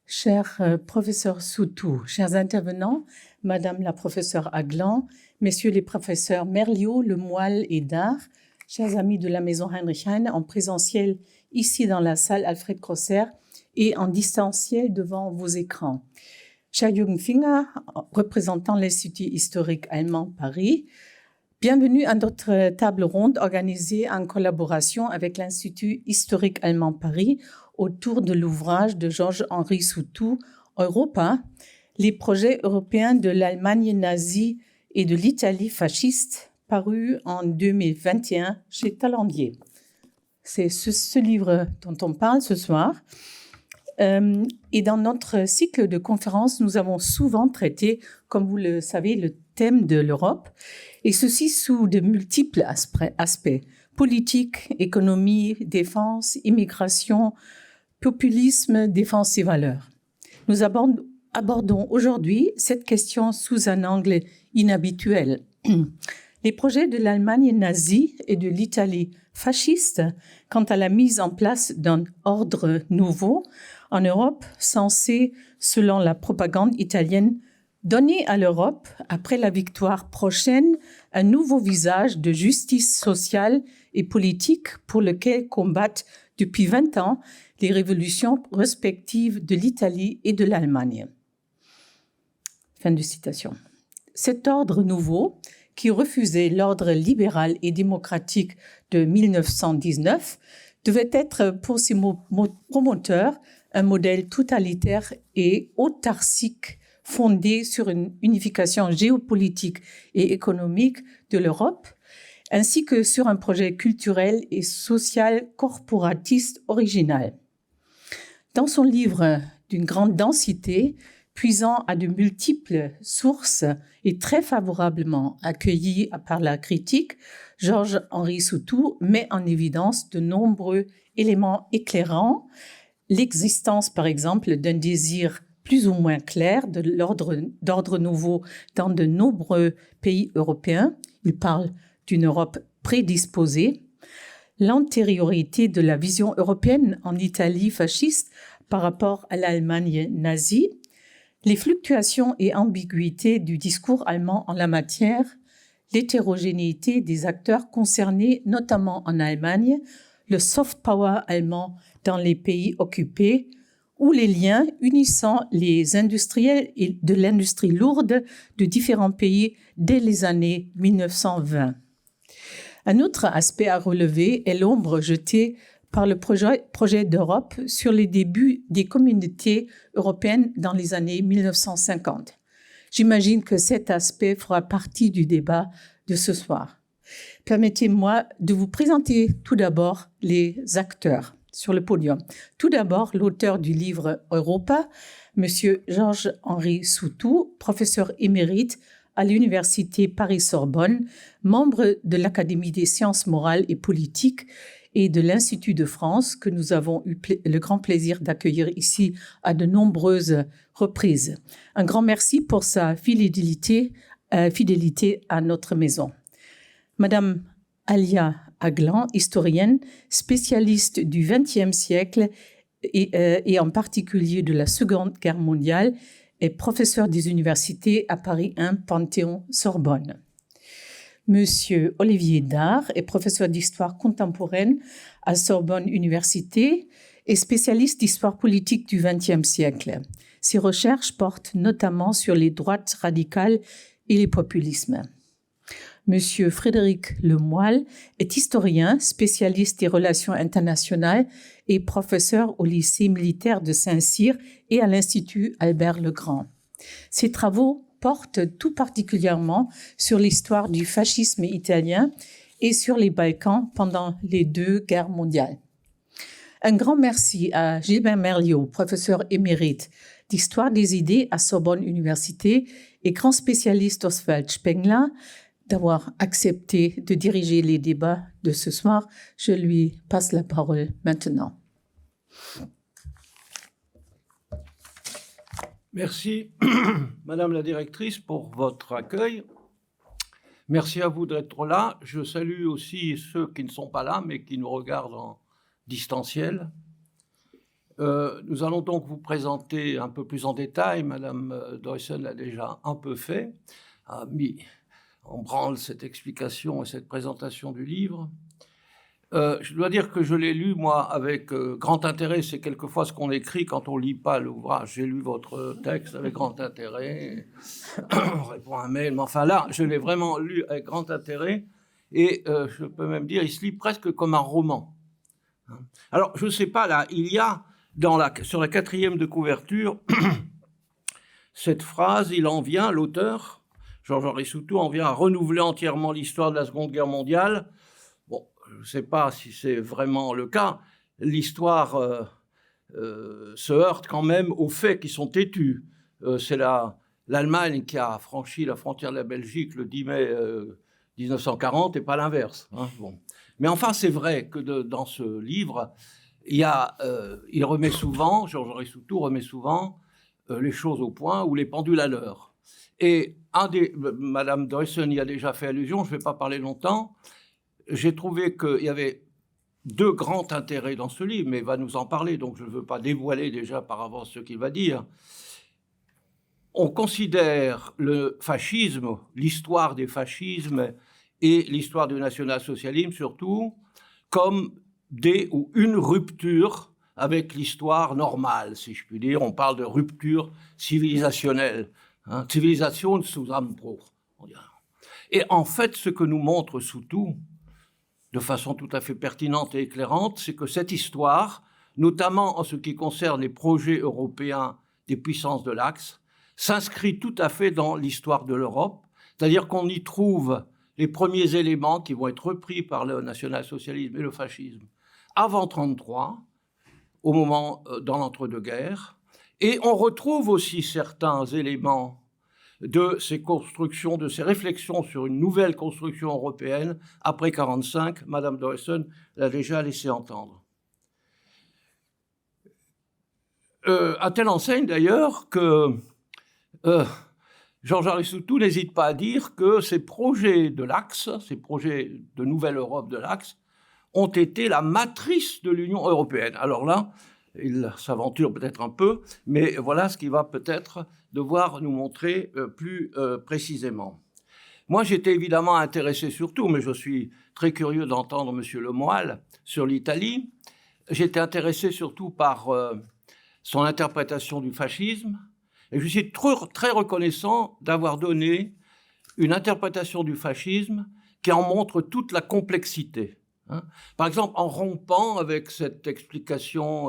Cher professeur Soutou, chers intervenants, Madame la professeure Aglan, Messieurs les professeurs Merliot, Lemoyle et Dard, chers amis de la Maison Heinrich Heine, en présentiel ici dans la salle Alfred Crosser et en distanciel devant vos écrans. Cher Jürgen Finger, représentant l'Institut historique allemand Paris, bienvenue à notre table ronde organisée en collaboration avec l'Institut historique allemand Paris autour de l'ouvrage de Georges-Henri Soutou, Europa, les projets européens de l'Allemagne nazie et de l'Italie fasciste, paru en 2021 chez Talandier. C'est ce livre dont on parle ce soir. Et dans notre cycle de conférences, nous avons souvent traité, comme vous le savez, le thème de l'Europe, et ceci sous de multiples aspects, politique, économie, défense, immigration, populisme, défense et valeurs. Nous abordons aujourd'hui cette question sous un angle inhabituel. Les projets de l'Allemagne nazie et de l'Italie fasciste quant à la mise en place d'un ordre nouveau en Europe, censé, selon la propagande italienne, donner à l'Europe, après la victoire prochaine, un nouveau visage de justice sociale et politique pour lequel combattent depuis 20 ans les révolutions respectives de l'Italie et de l'Allemagne. Fin de citation. Cet ordre nouveau, qui refusait l'ordre libéral et démocratique de 1919, devait être pour ses promoteurs un modèle totalitaire et autarcique fondé sur une unification géopolitique et économique de l'Europe, ainsi que sur un projet culturel et social corporatiste original. Dans son livre d'une grande densité, puisant à de multiples sources et très favorablement accueilli par la critique, Georges-Henri Soutou met en évidence de nombreux éléments éclairants, l'existence par exemple d'un désir plus ou moins clair d'ordre nouveau dans de nombreux pays européens. Il parle d'une Europe prédisposée, l'antériorité de la vision européenne en Italie fasciste par rapport à l'Allemagne nazie, les fluctuations et ambiguïtés du discours allemand en la matière, l'hétérogénéité des acteurs concernés, notamment en Allemagne, le soft power allemand dans les pays occupés, ou les liens unissant les industriels de l'industrie lourde de différents pays dès les années 1920. Un autre aspect à relever est l'ombre jetée par le projet d'Europe sur les débuts des communautés européennes dans les années 1950. J'imagine que cet aspect fera partie du débat de ce soir. Permettez-moi de vous présenter tout d'abord les acteurs sur le podium. Tout d'abord, l'auteur du livre Europa, M. Georges-Henri Soutou, professeur émérite à l'Université Paris-Sorbonne, membre de l'Académie des sciences morales et politiques et de l'Institut de France, que nous avons eu le grand plaisir d'accueillir ici à de nombreuses reprises. Un grand merci pour sa fidélité à notre maison. Madame Alia Aglan, historienne, spécialiste du XXe siècle et en particulier de la Seconde Guerre mondiale, est professeure des universités à Paris 1, Panthéon-Sorbonne. Monsieur Olivier Dard est professeur d'histoire contemporaine à Sorbonne Université et spécialiste d'histoire politique du XXe siècle. Ses recherches portent notamment sur les droites radicales et les populismes. Monsieur Frédéric Lemoyle est historien, spécialiste des relations internationales et professeur au lycée militaire de Saint-Cyr et à l'Institut Albert-Legrand. Ses travaux portent tout particulièrement sur l'histoire du fascisme italien et sur les Balkans pendant les deux guerres mondiales. Un grand merci à Gilbert Merliot, professeur émérite d'histoire des idées à Sorbonne Université et grand spécialiste Oswald Spengler, d'avoir accepté de diriger les débats de ce soir. Je lui passe la parole maintenant. Merci, Madame la directrice, pour votre accueil. Merci à vous d'être là. Je salue aussi ceux qui ne sont pas là, mais qui nous regardent en distanciel. Nous allons donc vous présenter un peu plus en détail, Madame Deussen l'a déjà un peu fait, a mis en branle cette explication et cette présentation du livre. Je dois dire que je l'ai lu, moi, avec grand intérêt. C'est quelquefois ce qu'on écrit quand on ne lit pas l'ouvrage. J'ai lu votre texte avec grand intérêt, on répond à un mail, mais enfin là, je l'ai vraiment lu avec grand intérêt, et je peux même dire, il se lit presque comme un roman. Alors, je ne sais pas, là, il y a, sur la 4e de couverture, cette phrase, il en vient, l'auteur, Georges-Henri Soutou, en vient à renouveler entièrement l'histoire de la Seconde Guerre mondiale. Bon, je ne sais pas si c'est vraiment le cas. L'histoire se heurte quand même aux faits qui sont têtus. C'est l'Allemagne qui a franchi la frontière de la Belgique le 10 mai 1940 et pas l'inverse. Hein, bon. Mais enfin, c'est vrai que dans ce livre, il remet souvent, Georges-Henri Soutou remet souvent les choses au point ou les pendules à l'heure. Et Madame Deussen y a déjà fait allusion, je ne vais pas parler longtemps. J'ai trouvé qu'il y avait 2 grands intérêts dans ce livre, mais il va nous en parler, donc je ne veux pas dévoiler déjà par avance ce qu'il va dire. On considère le fascisme, l'histoire des fascismes et l'histoire du national-socialisme surtout, comme une rupture avec l'histoire normale, si je puis dire. On parle de rupture civilisationnelle. Hein, Zivilisationszusammenbruch, on dirait. Et en fait, ce que nous montre Soutou, de façon tout à fait pertinente et éclairante, c'est que cette histoire, notamment en ce qui concerne les projets européens des puissances de l'Axe, s'inscrit tout à fait dans l'histoire de l'Europe, c'est-à-dire qu'on y trouve les premiers éléments qui vont être repris par le national-socialisme et le fascisme avant 1933, au moment dans l'entre-deux-guerres, et on retrouve aussi certains éléments de ces constructions, de ces réflexions sur une nouvelle construction européenne après 1945. Madame Deussen l'a déjà laissé entendre. À telle enseigne d'ailleurs que Georges-Henri Soutou n'hésite pas à dire que ces projets de l'Axe, ces projets de nouvelle Europe de l'Axe, ont été la matrice de l'Union européenne. Alors là, il s'aventure peut-être un peu, mais voilà ce qu'il va peut-être devoir nous montrer plus précisément. Moi, j'étais évidemment intéressé surtout, mais je suis très curieux d'entendre M. Lemoyle sur l'Italie. J'étais intéressé surtout par son interprétation du fascisme, et je suis très reconnaissant d'avoir donné une interprétation du fascisme qui en montre toute la complexité. Hein. Par exemple, en rompant avec cette explication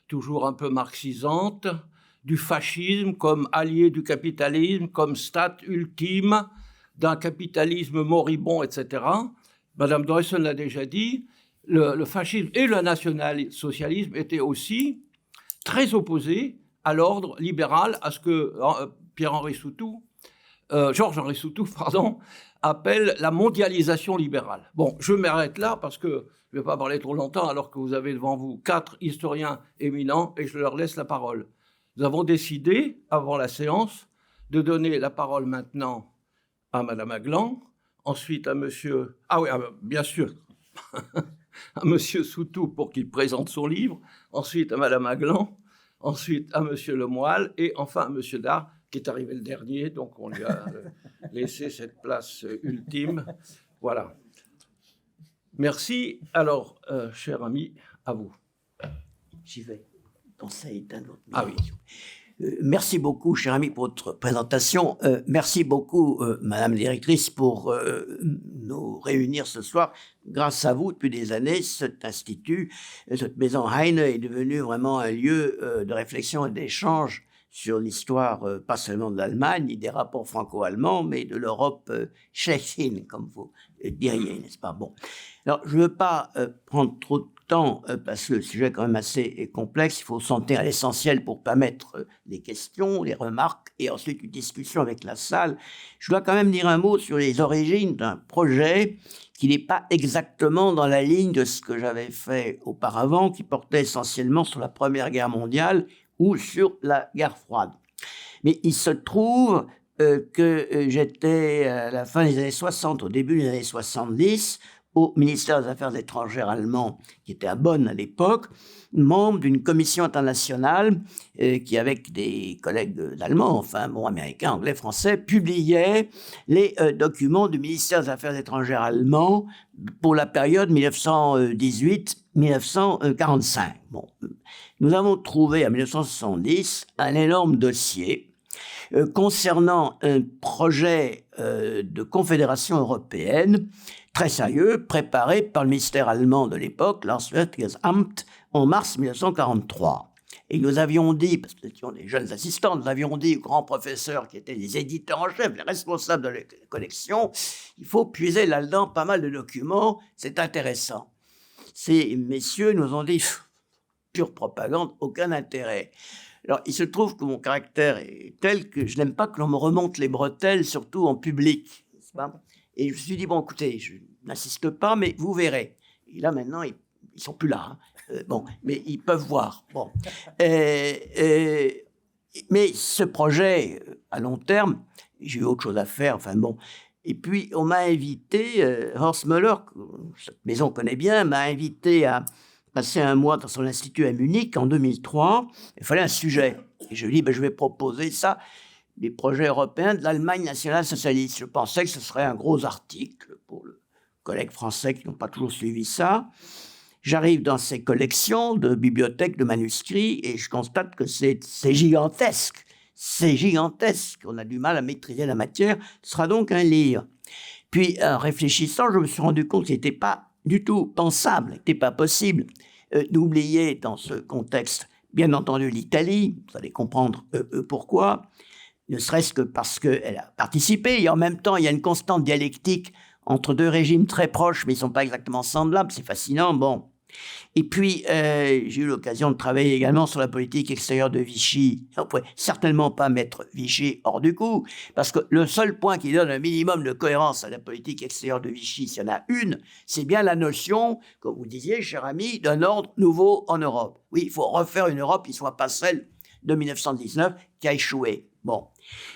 toujours un peu marxisante du fascisme comme allié du capitalisme, comme stat ultime d'un capitalisme moribond, etc. Madame Deussen l'a déjà dit, le fascisme et le national-socialisme étaient aussi très opposés à l'ordre libéral, à ce que Georges-Henri Soutou, appelle la mondialisation libérale. Bon, je m'arrête là parce que je ne vais pas parler trop longtemps alors que vous avez devant vous 4 historiens éminents et je leur laisse la parole. Nous avons décidé, avant la séance, de donner la parole maintenant à Madame Aglan, ensuite à Monsieur... Ah oui, bien sûr, à Monsieur Soutou pour qu'il présente son livre, ensuite à Madame Aglan, ensuite à Monsieur Lemoyle et enfin à Monsieur Dard, qui est arrivé le dernier, donc on lui a laissé cette place ultime. Voilà. Merci. Alors, cher ami, à vous. J'y vais. Conseil d'un autre. Ah oui. Merci beaucoup, cher ami, pour votre présentation. Merci beaucoup, Madame la directrice, pour nous réunir ce soir. Grâce à vous, depuis des années, cet institut, cette maison Heine est devenu vraiment un lieu de réflexion et d'échange sur l'histoire, pas seulement de l'Allemagne, ni des rapports franco-allemands, mais de l'Europe tchéchienne, comme vous diriez, n'est-ce pas? Bon. Alors, je ne veux pas prendre trop de temps, parce que le sujet est quand même assez complexe. Il faut s'en tenir à l'essentiel pour permettre des questions, des remarques, et ensuite une discussion avec la salle. Je dois quand même dire un mot sur les origines d'un projet qui n'est pas exactement dans la ligne de ce que j'avais fait auparavant, qui portait essentiellement sur la Première Guerre mondiale, ou sur la guerre froide. Mais il se trouve que j'étais à la fin des années 60, au début des années 70, au ministère des Affaires étrangères allemand, qui était à Bonn à l'époque, membre d'une commission internationale qui, avec des collègues allemands, enfin bon, américains, anglais, français, publiait les documents du ministère des Affaires étrangères allemand pour la période 1918-1945. Bon, nous avons trouvé en 1970 un énorme dossier concernant un projet de confédération européenne très sérieux, préparé par le ministère allemand de l'époque, l'Auswärtiges Amt, en mars 1943. Et nous avions dit, parce que nous étions des jeunes assistants, nous avions dit aux grands professeurs qui étaient les éditeurs en chef, les responsables de la collection, il faut puiser là-dedans pas mal de documents, c'est intéressant. Ces messieurs nous ont dit, pure propagande, aucun intérêt. Alors, il se trouve que mon caractère est tel que je n'aime pas que l'on me remonte les bretelles, surtout en public, n'est-ce pas ? Et je me suis dit, bon, écoutez, je n'insiste pas, mais vous verrez. Et là, maintenant, ils sont plus là. Hein. Bon, mais ils peuvent voir. Bon. Mais ce projet, à long terme, j'ai eu autre chose à faire. Enfin, bon. Et puis, on m'a invité, Horst Müller, que cette maison connaît bien, m'a invité à passer un mois dans son institut à Munich en 2003. Il fallait un sujet. Et je lui ai dit, je vais proposer ça. Les projets européens de l'Allemagne nationale-socialiste. Je pensais que ce serait un gros article pour les collègues français qui n'ont pas toujours suivi ça. J'arrive dans ces collections de bibliothèques, de manuscrits, et je constate que c'est gigantesque. C'est gigantesque. On a du mal à maîtriser la matière. Ce sera donc un livre. Puis, en réfléchissant, je me suis rendu compte qu'il n'était pas du tout pensable, n'était pas possible d'oublier dans ce contexte, bien entendu, l'Italie. Vous allez comprendre pourquoi. Ne serait-ce que parce qu'elle a participé, et en même temps, il y a une constante dialectique entre deux régimes très proches, mais ils ne sont pas exactement semblables, c'est fascinant, bon. Et puis, j'ai eu l'occasion de travailler également sur la politique extérieure de Vichy. On ne pouvait certainement pas mettre Vichy hors du coup, parce que le seul point qui donne un minimum de cohérence à la politique extérieure de Vichy, s'il y en a une, c'est bien la notion, comme vous disiez, cher ami, d'un ordre nouveau en Europe. Oui, il faut refaire une Europe qui ne soit pas celle de 1919, qui a échoué. Bon.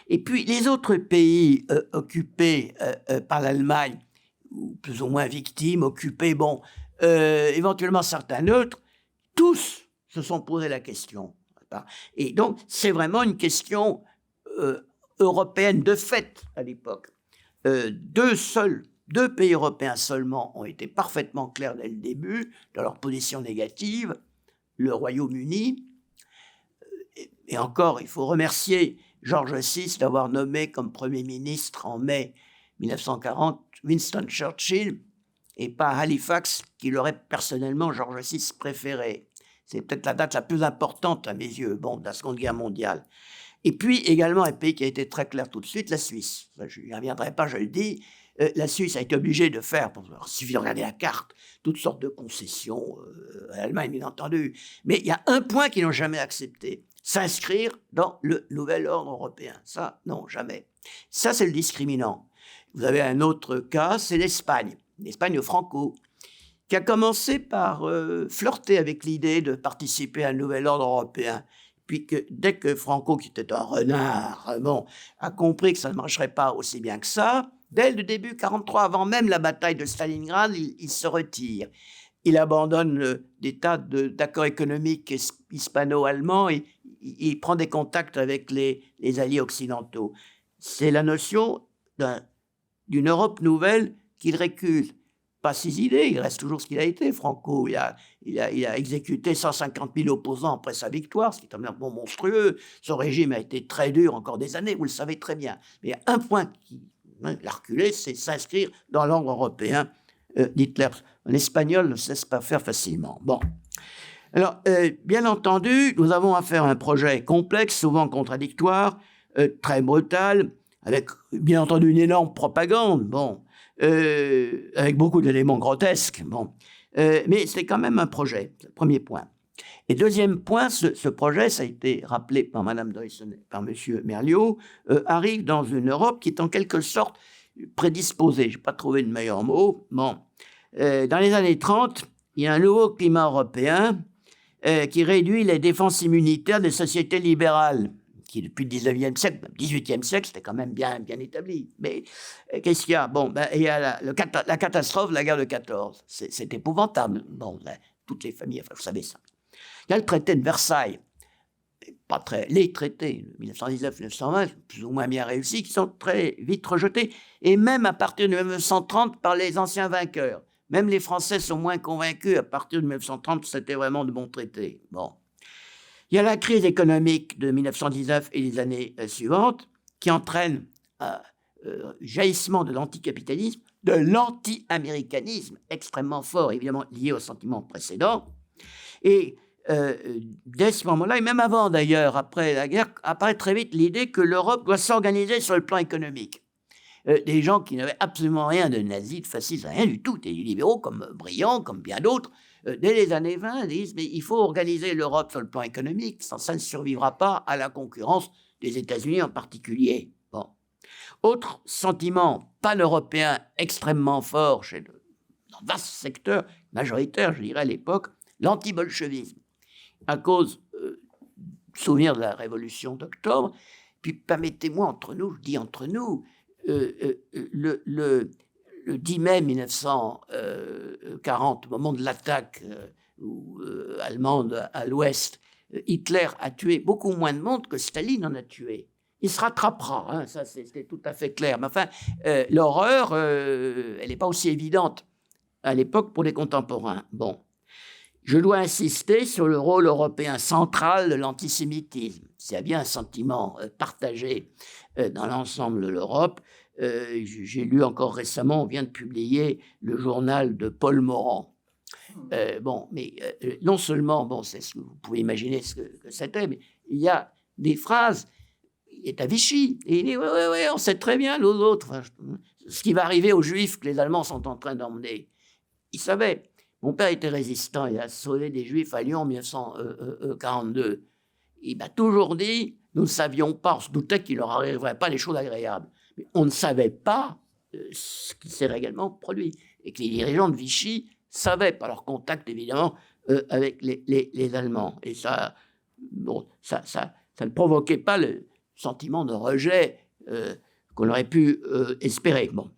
Et puis, les autres pays occupés par l'Allemagne, ou plus ou moins victimes, occupés, bon, éventuellement certains neutres, tous se sont posé la question. Et donc, c'est vraiment une question européenne de fait à l'époque. Deux pays européens seulement ont été parfaitement clairs dès le début dans leur position négative, le Royaume-Uni. Et encore, il faut remercier George VI d'avoir nommé comme Premier ministre en mai 1940 Winston Churchill et pas Halifax, qu'il aurait personnellement George VI préféré. C'est peut-être la date la plus importante à mes yeux, bon, de la Seconde Guerre mondiale. Et puis également un pays qui a été très clair tout de suite, la Suisse. Je n'y reviendrai pas, je le dis. La Suisse a été obligée de faire, il suffit de regarder la carte, toutes sortes de concessions à l'Allemagne, bien entendu. Mais il y a un point qu'ils n'ont jamais accepté, s'inscrire dans le nouvel ordre européen. Ça, non, jamais. Ça, c'est le discriminant. Vous avez un autre cas, c'est l'Espagne Franco, qui a commencé par flirter avec l'idée de participer à un nouvel ordre européen. Puis que dès que Franco, qui était un renard, bon, a compris que ça ne marcherait pas aussi bien que ça, dès le début 1943, avant même la bataille de Stalingrad, il se retire. Il abandonne des tas d'accords économiques hispano-allemands et il prend des contacts avec les alliés occidentaux. C'est la notion d'une Europe nouvelle qu'il récuse. Pas ses idées, il reste toujours ce qu'il a été. Franco, il a exécuté 150 000 opposants après sa victoire, ce qui est un peu monstrueux. Son régime a été très dur encore des années, vous le savez très bien. Mais il y a un point qui l'a reculé, c'est s'inscrire dans l'ordre européen d'Hitler. Un Espagnol ne cesse pas faire facilement. Bon. Alors, bien entendu, nous avons affaire à un projet complexe, souvent contradictoire, très brutal, avec bien entendu une énorme propagande, bon, avec beaucoup d'éléments grotesques, bon. Mais c'est quand même un projet, c'est le premier point. Et deuxième point, ce projet, ça a été rappelé par Mme Deussen et par M. Merliot, arrive dans une Europe qui est en quelque sorte prédisposée. Je n'ai pas trouvé de meilleur mot. Bon. Dans les années 30, il y a un nouveau climat européen qui réduit les défenses immunitaires des sociétés libérales. qui depuis le 19e siècle, même 18e siècle, c'était quand même bien établi. Mais qu'est-ce qu'il y a? Bon, il y a la catastrophe, la guerre de 14. C'est épouvantable. Bon, toutes les familles, enfin, vous savez ça. Il y a le traité de Versailles. Les traités, 1919-1920, plus ou moins bien réussis, qui sont très vite rejetés. Et même à partir de 1930 par les anciens vainqueurs. Même les Français sont moins convaincus. À partir de 1930, c'était vraiment de bons traités. Bon. Il y a la crise économique de 1919 et les années suivantes qui entraîne un jaillissement de l'anticapitalisme, de l'anti-américanisme extrêmement fort, évidemment lié au sentiment précédent. Et dès ce moment-là, et même avant d'ailleurs, après la guerre, apparaît très vite l'idée que l'Europe doit s'organiser sur le plan économique. Des gens qui n'avaient absolument rien de nazi, de fasciste, rien du tout, des libéraux comme Briand, comme bien d'autres, dès les années 20, disent mais il faut organiser l'Europe sur le plan économique, sans ça ne survivra pas à la concurrence des États-Unis en particulier. Bon. Autre sentiment pan-européen extrêmement fort dans de vastes secteurs majoritaires, je dirais à l'époque, l'anti-bolchevisme. À cause, souvenir de la révolution d'octobre, puis permettez-moi entre nous, je dis entre nous, le 10 mai 1940, au moment de l'attaque allemande à l'ouest, Hitler a tué beaucoup moins de monde que Staline en a tué. Il se rattrapera, hein, ça c'était tout à fait clair. Mais enfin, l'horreur, elle n'est pas aussi évidente à l'époque pour les contemporains. Bon. Je dois insister sur le rôle européen central de l'antisémitisme. S'il y a bien un sentiment partagé dans l'ensemble de l'Europe, j'ai lu encore récemment, on vient de publier le journal de Paul Morand. Non seulement, c'est ce que vous pouvez imaginer ce que c'était, mais il y a des phrases, il est à Vichy, et il dit oui, on sait très bien, nous autres, ce qui va arriver aux Juifs que les Allemands sont en train d'emmener. Il savait. Mon père était résistant, il a sauvé des Juifs à Lyon en 1942. Il m'a toujours dit, nous ne savions pas, on se doutait qu'il ne leur arriverait pas des choses agréables. Mais on ne savait pas ce qui s'est réellement produit. Et que les dirigeants de Vichy savaient, par leur contact évidemment, avec les Allemands. Et ça ne provoquait pas le sentiment de rejet qu'on aurait pu espérer. Bon.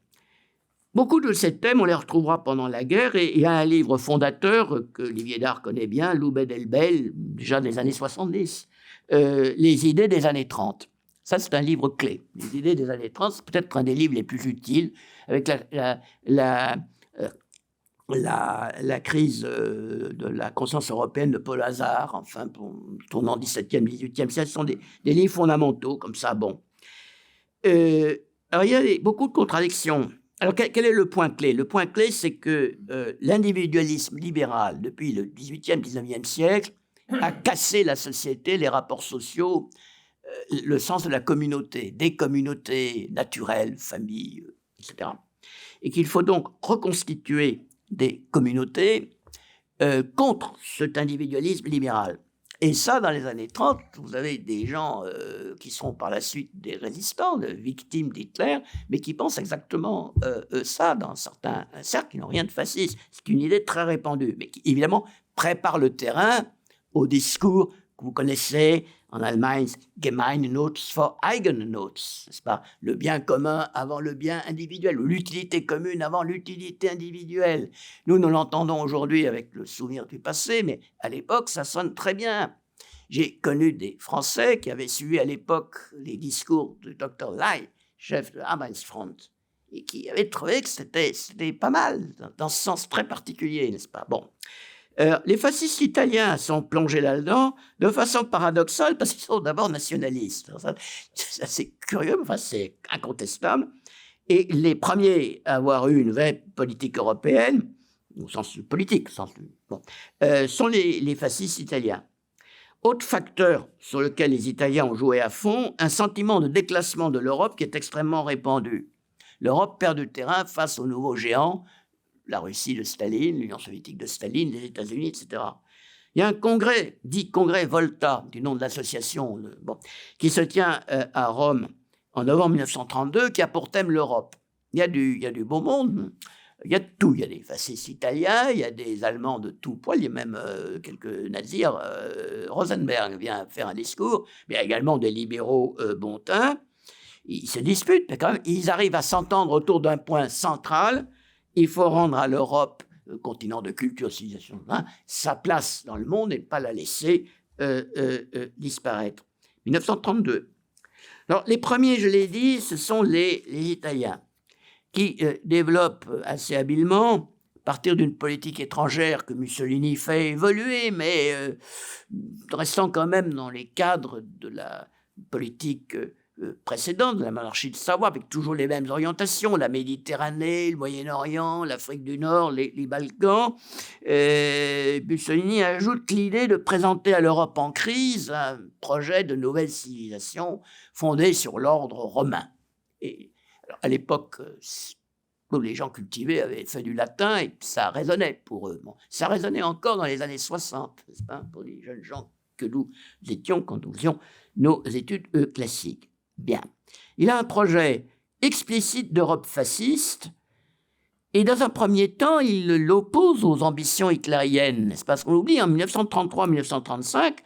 Beaucoup de ces thèmes, on les retrouvera pendant la guerre, et il y a un livre fondateur que Olivier Dard connaît bien, Loubet Delbel, déjà des années 70, Les idées des années 30. Ça, c'est un livre clé. Les idées des années 30, c'est peut-être un des livres les plus utiles, avec la crise de la conscience européenne de Paul Hazard, enfin, tournant 17e, 18e siècle, ce sont des livres fondamentaux, comme ça, bon. Alors, il y a beaucoup de contradictions. Alors, quel est le point clé? Le point clé, c'est que l'individualisme libéral, depuis le 18e, 19e siècle, a cassé la société, les rapports sociaux, le sens de la communauté, des communautés naturelles, familles, etc. Et qu'il faut donc reconstituer des communautés contre cet individualisme libéral. Et ça, dans les années 30, vous avez des gens qui seront par la suite des résistants, des victimes d'Hitler, mais qui pensent exactement ça dans certains cercles qui n'ont rien de fasciste. C'est une idée très répandue, mais qui, évidemment, prépare le terrain au discours que vous connaissez en Allemagne, Gemeinnutz vor Eigennutz, n'est-ce pas? Le bien commun avant le bien individuel, ou l'utilité commune avant l'utilité individuelle. Nous l'entendons aujourd'hui avec le souvenir du passé, mais à l'époque, ça sonne très bien. J'ai connu des Français qui avaient suivi à l'époque les discours du Dr. Ley, chef de Arbeitsfront, et qui avaient trouvé que c'était pas mal, dans ce sens très particulier, n'est-ce pas? Bon. Les fascistes italiens sont plongés là-dedans de façon paradoxale parce qu'ils sont d'abord nationalistes. C'est curieux, enfin c'est incontestable. Et les premiers à avoir eu une vraie politique européenne, au sens politique, sont les fascistes italiens. Autre facteur sur lequel les Italiens ont joué à fond, un sentiment de déclassement de l'Europe qui est extrêmement répandu. L'Europe perd du terrain face aux nouveaux géants, la Russie de Staline, l'Union soviétique de Staline, les États-Unis, etc. Il y a un congrès, dit congrès Volta, du nom de l'association, qui se tient à Rome en novembre 1932, qui a pour thème l'Europe. Il y a du beau monde. Il y a de tout. Il y a des fascistes italiens, il y a des Allemands de tout poil, il y a même quelques nazis. Rosenberg vient faire un discours, mais il y a également des libéraux bon teint. Ils se disputent, mais quand même, ils arrivent à s'entendre autour d'un point central. Il faut rendre à l'Europe, continent de culture, civilisation, sa place dans le monde et ne pas la laisser disparaître. 1932. Alors, les premiers, je l'ai dit, ce sont les Italiens qui développent assez habilement, à partir d'une politique étrangère que Mussolini fait évoluer, mais restant quand même dans les cadres de la politique précédente, de la monarchie de Savoie, avec toujours les mêmes orientations, la Méditerranée, le Moyen-Orient, l'Afrique du Nord, les Balkans. Mussolini ajoute l'idée de présenter à l'Europe en crise un projet de nouvelle civilisation fondé sur l'ordre romain. Et alors, à l'époque, les gens cultivés avaient fait du latin et ça résonnait pour eux. Bon, ça résonnait encore dans les années 60, n'est-ce pas, pour les jeunes gens que nous étions quand nous faisions nos études classiques. Bien. Il a un projet explicite d'Europe fasciste et dans un premier temps, il l'oppose aux ambitions hitlériennes. N'est-ce pas? Parce qu'on oublie, en 1933-1935,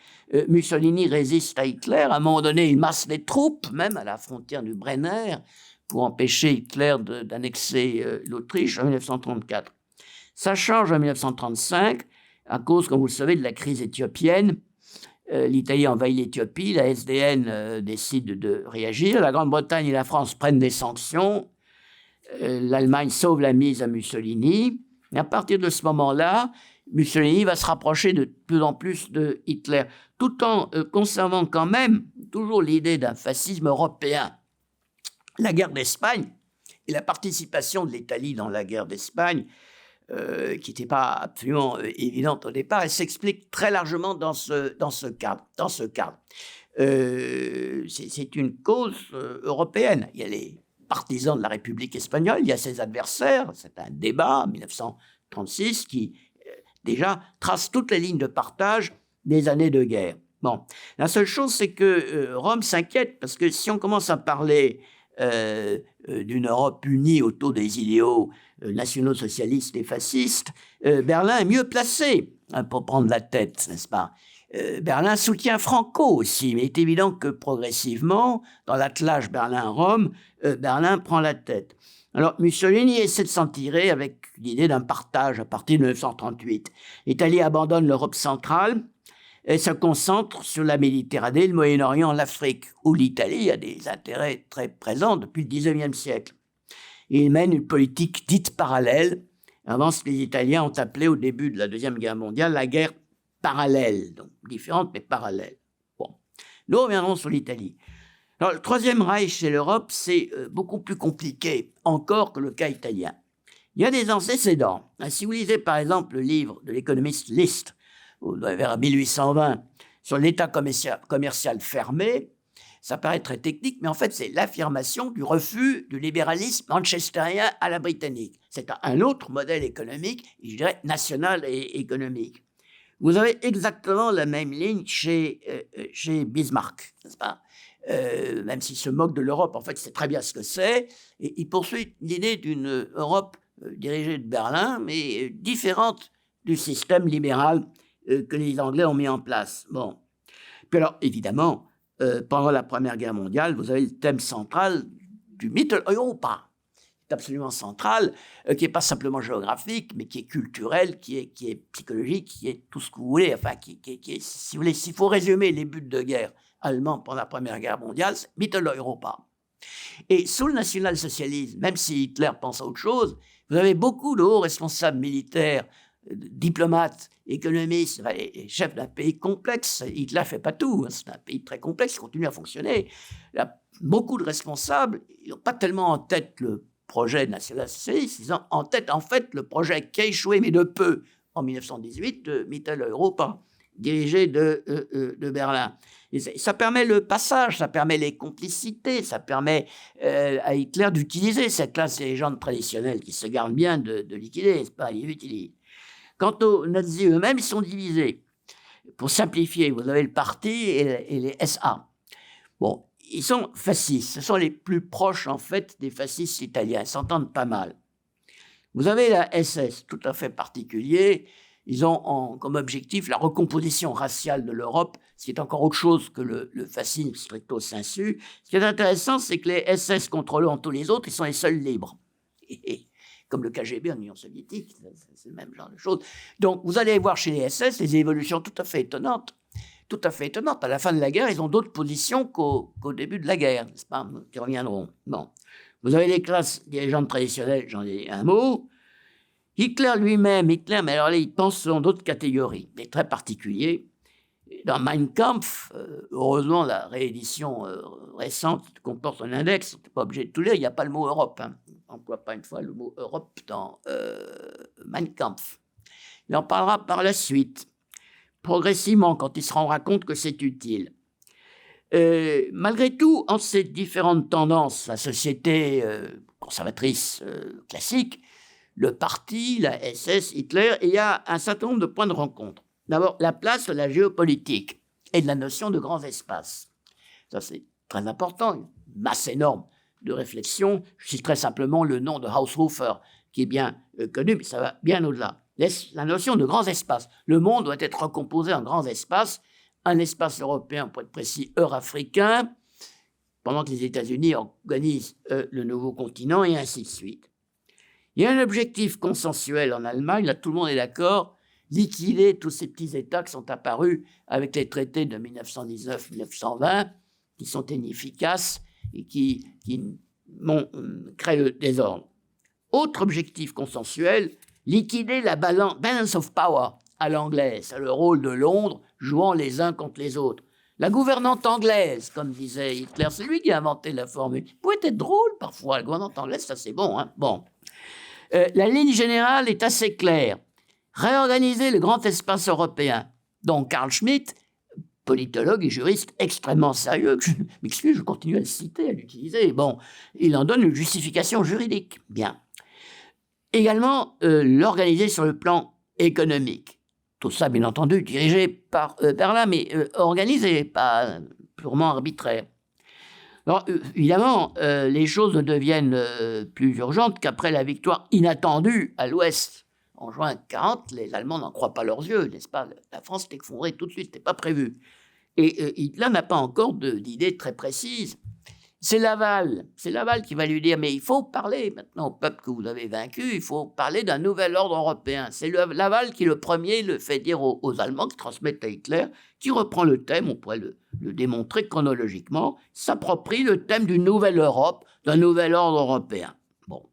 Mussolini résiste à Hitler. À un moment donné, il masse des troupes, même à la frontière du Brenner, pour empêcher Hitler d'annexer l'Autriche en 1934. Ça change en 1935 à cause, comme vous le savez, de la crise éthiopienne. L'Italie envahit l'Éthiopie, la SDN décide de réagir, la Grande-Bretagne et la France prennent des sanctions, l'Allemagne sauve la mise à Mussolini, et à partir de ce moment-là, Mussolini va se rapprocher de plus en plus de Hitler, tout en conservant quand même toujours l'idée d'un fascisme européen. La guerre d'Espagne et la participation de l'Italie dans la guerre d'Espagne, qui n'était pas absolument évidente au départ, elle s'explique très largement dans ce cadre. C'est une cause européenne. Il y a les partisans de la République espagnole, il y a ses adversaires. C'est un débat en 1936 qui déjà trace toutes les lignes de partage des années de guerre. Bon, la seule chose, c'est que Rome s'inquiète parce que si on commence à parler d'une Europe unie autour des idéaux nationaux socialistes et fascistes, Berlin est mieux placé pour prendre la tête, n'est-ce pas? Berlin soutient Franco aussi, mais il est évident que progressivement, dans l'attelage Berlin-Rome, Berlin prend la tête. Alors Mussolini essaie de s'en tirer avec l'idée d'un partage à partir de 1938. L'Italie abandonne l'Europe centrale, et se concentre sur la Méditerranée, le Moyen-Orient, l'Afrique, où l'Italie a des intérêts très présents depuis le XIXe siècle. Il mène une politique dite parallèle, avant ce que les Italiens ont appelé au début de la Deuxième Guerre mondiale la guerre parallèle, donc différente mais parallèle. Bon, nous reviendrons sur l'Italie. Alors, le Troisième Reich et l'Europe, c'est beaucoup plus compliqué encore que le cas italien. Il y a des antécédents. Si vous lisez par exemple le livre de l'économiste List, vers 1820, sur l'État commercial fermé, ça paraît très technique, mais en fait, c'est l'affirmation du refus du libéralisme manchestérien à la britannique. C'est un autre modèle économique, je dirais national et économique. Vous avez exactement la même ligne chez Bismarck, n'est-ce pas? Même s'il se moque de l'Europe, en fait, c'est très bien ce que c'est. Et il poursuit l'idée d'une Europe dirigée de Berlin, mais différente du système libéral que les Anglais ont mis en place. Bon. Puis alors, évidemment, pendant la Première Guerre mondiale, vous avez le thème central du Mittel Europa. C'est absolument central, qui n'est pas simplement géographique, mais qui est culturel, qui est psychologique, qui est tout ce que vous voulez. Enfin, qui est, si vous voulez, s'il faut résumer les buts de guerre allemands pendant la Première Guerre mondiale, c'est Mittel Europa. Et sous le national-socialisme, même si Hitler pense à autre chose, vous avez beaucoup de hauts responsables militaires, diplomates, économistes, chefs d'un pays complexe. Hitler ne fait pas tout, c'est un pays très complexe qui continue à fonctionner. Il y a beaucoup de responsables, ils n'ont pas tellement en tête le projet national-socialiste, ils ont en tête en fait le projet qui a échoué, mais de peu, en 1918, de Mittel Europa, dirigé de Berlin. Et ça permet le passage, ça permet les complicités, ça permet à Hitler d'utiliser cette classe dirigeante traditionnelle qui se garde bien de liquider, c'est pas, il utilise. Quant aux nazis eux-mêmes, ils sont divisés. Pour simplifier, vous avez le parti et les SA. Bon, ils sont fascistes. Ce sont les plus proches, en fait, des fascistes italiens. Ils s'entendent pas mal. Vous avez la SS, tout à fait particulier. Ils ont comme objectif la recomposition raciale de l'Europe, ce qui est encore autre chose que le fascisme stricto sensu. Ce qui est intéressant, c'est que les SS contrôlant tous les autres, ils sont les seuls libres. Comme le KGB en Union soviétique, c'est le même genre de choses. Donc, vous allez voir chez les SS des évolutions tout à fait étonnantes. Tout à fait étonnantes. À la fin de la guerre, ils ont d'autres positions qu'au début de la guerre, n'est-ce pas, qui reviendront. Bon. Vous avez les classes dirigeantes traditionnelles, j'en ai un mot. Hitler lui-même, mais alors là, il pense selon d'autres catégories, mais très particuliers. Dans Mein Kampf, heureusement, la réédition récente comporte un index, on n'est pas obligé de tout lire, il n'y a pas le mot Europe. Hein. On n'emploie pas une fois le mot Europe dans Mein Kampf. Il en parlera par la suite, progressivement, quand il se rendra compte que c'est utile. Malgré tout, entre ces différentes tendances, la société conservatrice classique, le parti, la SS, Hitler, il y a un certain nombre de points de rencontre. D'abord, la place de la géopolitique et de la notion de grands espaces. Ça, c'est très important, une masse énorme de réflexion. Je citerai simplement le nom de Haushofer, qui est bien connu, mais ça va bien au-delà. La notion de grands espaces. Le monde doit être recomposé en grands espaces. Un espace européen, pour être précis, eurafricain, pendant que les États-Unis organisent le nouveau continent, et ainsi de suite. Il y a un objectif consensuel en Allemagne, là tout le monde est d'accord, liquider tous ces petits États qui sont apparus avec les traités de 1919-1920, qui sont inefficaces et qui créent le désordre. Autre objectif consensuel, liquider la balance of power à l'anglaise, c'est le rôle de Londres jouant les uns contre les autres. La gouvernante anglaise, comme disait Hitler, c'est lui qui a inventé la formule. Il pouvait être drôle parfois, la gouvernante anglaise, ça c'est bon. Hein, bon. La ligne générale est assez claire. Réorganiser le grand espace européen. Donc Carl Schmitt, politologue et juriste extrêmement sérieux, je m'excuse, je continue à le citer, à l'utiliser, bon, il en donne une justification juridique. Bien. Également, l'organiser sur le plan économique. Tout ça, bien entendu, dirigé par Berlin, mais organisé, pas purement arbitraire. Alors, évidemment, les choses ne deviennent plus urgentes qu'après la victoire inattendue à l'Ouest. En juin 1940, les Allemands n'en croient pas leurs yeux, n'est-ce pas? La France s'est effondrée tout de suite, ce n'était pas prévu. Et Hitler n'a pas encore d'idée très précise. C'est Laval qui va lui dire, mais il faut parler maintenant au peuple que vous avez vaincu, il faut parler d'un nouvel ordre européen. C'est Laval qui, le premier, le fait dire aux Allemands qui transmettent à Hitler, qui reprend le thème, on pourrait le démontrer chronologiquement, s'approprie le thème d'une nouvelle Europe, d'un nouvel ordre européen. Bon.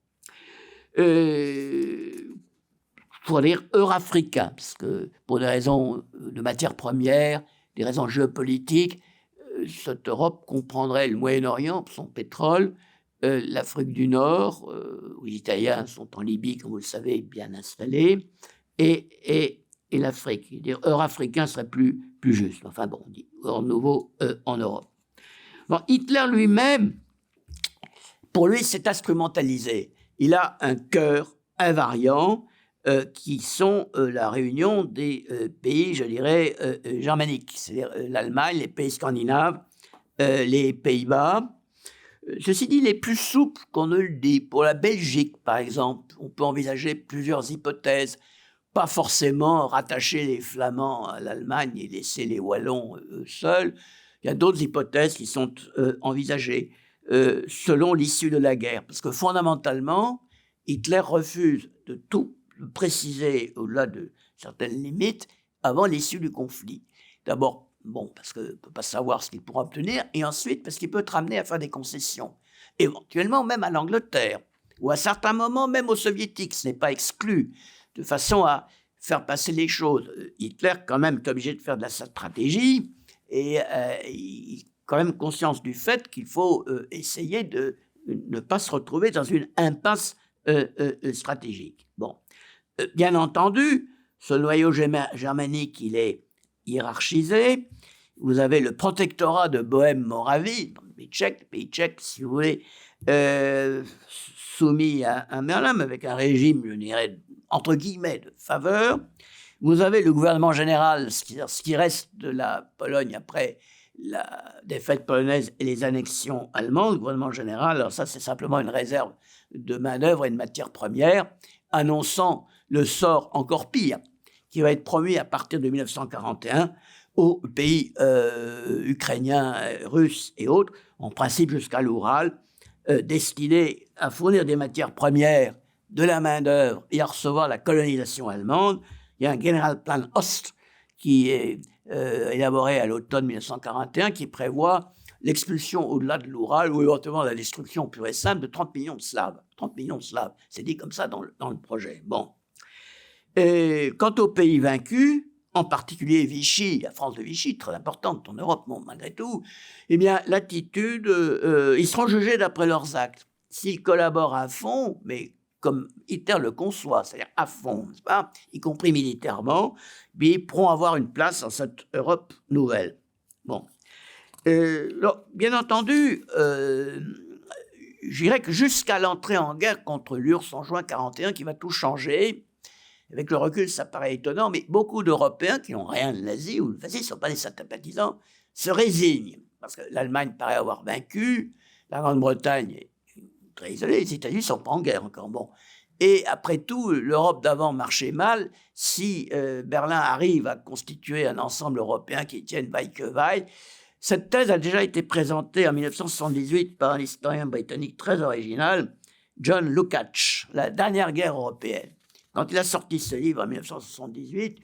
Pour dire eurafricain, parce que pour des raisons de matières premières, des raisons géopolitiques, cette Europe comprendrait le Moyen-Orient pour son pétrole, l'Afrique du Nord, où les Italiens sont en Libye, comme vous le savez, bien installés, et l'Afrique. Dire eurafricain serait plus juste. Enfin bon, on dit hors nouveau en Europe. Bon, Hitler lui-même, pour lui, c'est instrumentalisé. Il a un cœur invariant qui sont la réunion des pays, je dirais, germaniques, c'est-à-dire l'Allemagne, les pays scandinaves, les Pays-Bas. Ceci dit, il est plus souple qu'on ne le dit. Pour la Belgique, par exemple, on peut envisager plusieurs hypothèses. Pas forcément rattacher les Flamands à l'Allemagne et laisser les Wallons seuls. Il y a d'autres hypothèses qui sont envisagées selon l'issue de la guerre. Parce que fondamentalement, Hitler refuse de tout préciser au-delà de certaines limites avant l'issue du conflit. D'abord, parce qu'il ne peut pas savoir ce qu'il pourra obtenir, et ensuite parce qu'il peut être amené à faire des concessions, éventuellement même à l'Angleterre, ou à certains moments même aux Soviétiques, ce n'est pas exclu, de façon à faire passer les choses. Hitler, quand même, est obligé de faire de la stratégie, et il a quand même conscience du fait qu'il faut essayer de ne pas se retrouver dans une impasse stratégique. Bon. Bien entendu, ce noyau germanique, il est hiérarchisé. Vous avez le protectorat de Bohême-Moravie, les pays tchèques, si vous voulez, soumis à Merlin, mais avec un régime, je dirais, entre guillemets, de faveur. Vous avez le gouvernement général, ce qui reste de la Pologne après la défaite polonaise et les annexions allemandes. Le gouvernement général, alors ça, c'est simplement une réserve de main-d'œuvre et de matières premières. annonçant le sort encore pire qui va être promis à partir de 1941 aux pays ukrainiens, russes et autres, en principe jusqu'à l'Oural, destinés à fournir des matières premières, de la main-d'œuvre et à recevoir la colonisation allemande. Il y a un Generalplan Ost qui est élaboré à l'automne 1941 qui prévoit l'expulsion au-delà de l'Oural ou éventuellement la destruction pure et simple de 30 millions de Slaves. 30 millions de Slaves, c'est dit comme ça dans le projet. Bon. Et quant aux pays vaincus, en particulier Vichy, la France de Vichy, très importante en Europe, bon, malgré tout, eh bien, l'attitude, ils seront jugés d'après leurs actes. S'ils collaborent à fond, mais comme Hitler le conçoit, c'est-à-dire à fond, n'est-ce pas, y compris militairement, mais ils pourront avoir une place dans cette Europe nouvelle. Bon. Alors, bien entendu, je dirais que jusqu'à l'entrée en guerre contre l'URSS en juin 1941, qui va tout changer. Avec le recul, ça paraît étonnant, mais beaucoup d'Européens qui n'ont rien de nazi ou de fascisme, ne sont pas des sympathisants, se résignent. Parce que l'Allemagne paraît avoir vaincu, la Grande-Bretagne est très isolée, les États-Unis ne sont pas en guerre encore. Bon. Et après tout, l'Europe d'avant marchait mal. Si Berlin arrive à constituer un ensemble européen qui tienne vaille que vaille, cette thèse a déjà été présentée en 1978 par un historien britannique très original, John Lukács, La dernière guerre européenne. Quand il a sorti ce livre en 1978,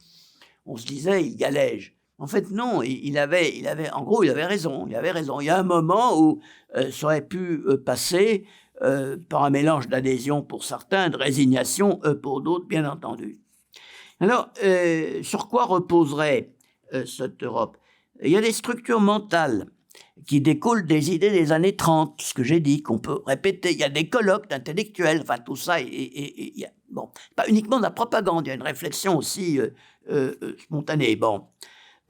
on se disait, il galège. En fait, non, il avait raison. Il y a un moment où ça aurait pu passer par un mélange d'adhésion pour certains, de résignation pour d'autres, bien entendu. Alors, sur quoi reposerait cette Europe ? Il y a des structures mentales qui découlent des idées des années 30, ce que j'ai dit, qu'on peut répéter. Il y a des colloques d'intellectuels, enfin tout ça, bon, pas uniquement de la propagande, il y a une réflexion aussi spontanée. Bon.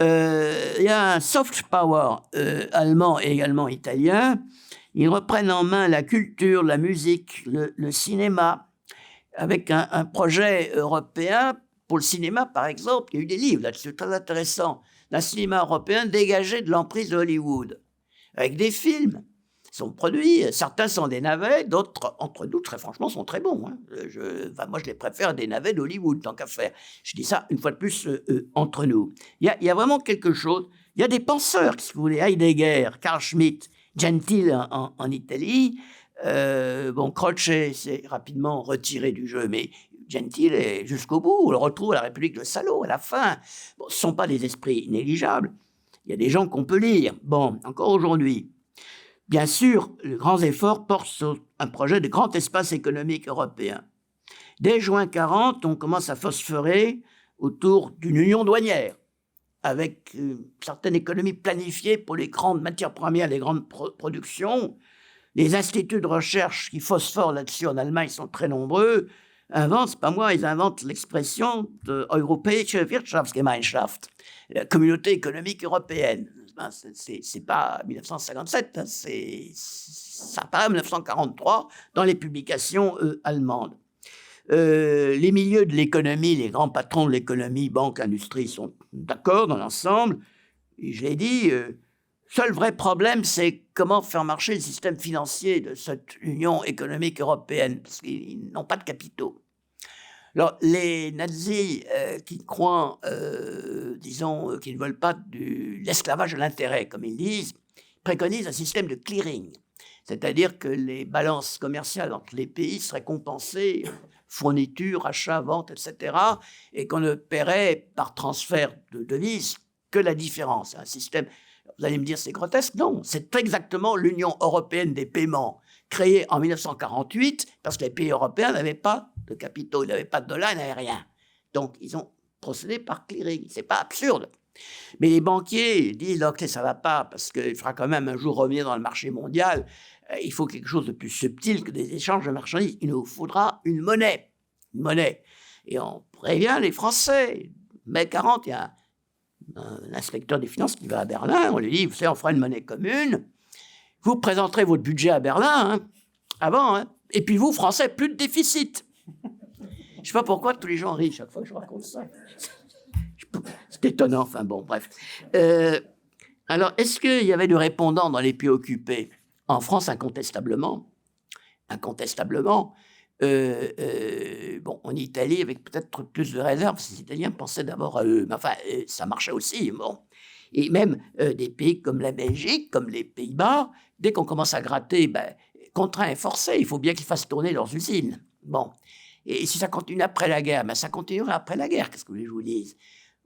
Il y a un soft power allemand et également italien. Ils reprennent en main la culture, la musique, le cinéma, avec un projet européen pour le cinéma, par exemple. Il y a eu des livres là-dessus, très intéressants. Un cinéma européen dégagé de l'emprise de Hollywood, avec des films qui sont produits. Certains sont des navets, d'autres, entre nous, très franchement, sont très bons. Hein. Moi, je les préfère des navets d'Hollywood, tant qu'à faire. Je dis ça, une fois de plus, entre nous. Il y a vraiment quelque chose. Il y a des penseurs, si vous voulez, Heidegger, Carl Schmitt, Gentile en Italie. Croce s'est rapidement retiré du jeu, mais Gentile est jusqu'au bout. On le retrouve à la République de Salo, à la fin. Bon, ce ne sont pas des esprits négligeables. Il y a des gens qu'on peut lire. Bon, encore aujourd'hui. Bien sûr, les grands efforts portent sur un projet de grand espace économique européen. Dès juin 1940, on commence à phosphorer autour d'une union douanière, avec une certaine économie planifiée pour les grandes matières premières, les grandes productions. Les instituts de recherche qui phosphorent là-dessus en Allemagne sont très nombreux. C'est pas moi, ils inventent l'expression de Europäische Wirtschaftsgemeinschaft, la communauté économique européenne. C'est pas 1957, hein, ça apparaît en 1943 dans les publications allemandes. Les milieux de l'économie, les grands patrons de l'économie, banque, industrie, sont d'accord dans l'ensemble. Et je l'ai dit, seul vrai problème, c'est comment faire marcher le système financier de cette Union économique européenne, parce qu'ils n'ont pas de capitaux. Alors, les nazis qui croient, disons, qui ne veulent pas de l'esclavage de l'intérêt, comme ils disent, préconisent un système de clearing, c'est-à-dire que les balances commerciales entre les pays seraient compensées, fournitures, achats, ventes, etc., et qu'on ne paierait par transfert de devises que la différence. Un système, vous allez me dire, c'est grotesque. Non, c'est exactement l'Union européenne des paiements, créée en 1948, parce que les pays européens n'avaient pas de capitaux, ils n'avaient pas de dollars, ils n'avaient rien. Donc, ils ont procédé par clearing. C'est pas absurde. Mais les banquiers disent, ok, ça va pas, parce qu'il faudra quand même un jour revenir dans le marché mondial. Il faut quelque chose de plus subtil que des échanges de marchandises. Il nous faudra une monnaie. Une monnaie. Et on prévient les Français. Mai 1940, il y a un inspecteur des finances qui va à Berlin. On lui dit, vous savez, on fera une monnaie commune. Vous présenterez votre budget à Berlin, avant. Et puis vous, Français, plus de déficit. Je ne sais pas pourquoi tous les gens rient chaque fois que je raconte ça. C'est étonnant, enfin bon, bref. Alors, est-ce qu'il y avait du répondant dans les pays occupés ? En France, incontestablement. Incontestablement. Bon, en Italie, avec peut-être plus de réserve, les Italiens pensaient d'abord à eux, mais enfin, ça marchait aussi, bon. Et même des pays comme la Belgique, comme les Pays-Bas, dès qu'on commence à gratter, ben, contraint et forcé, il faut bien qu'ils fassent tourner leurs usines. Bon. Et si ça continue après la guerre, ben ça continuera après la guerre, qu'est-ce que je vous dise?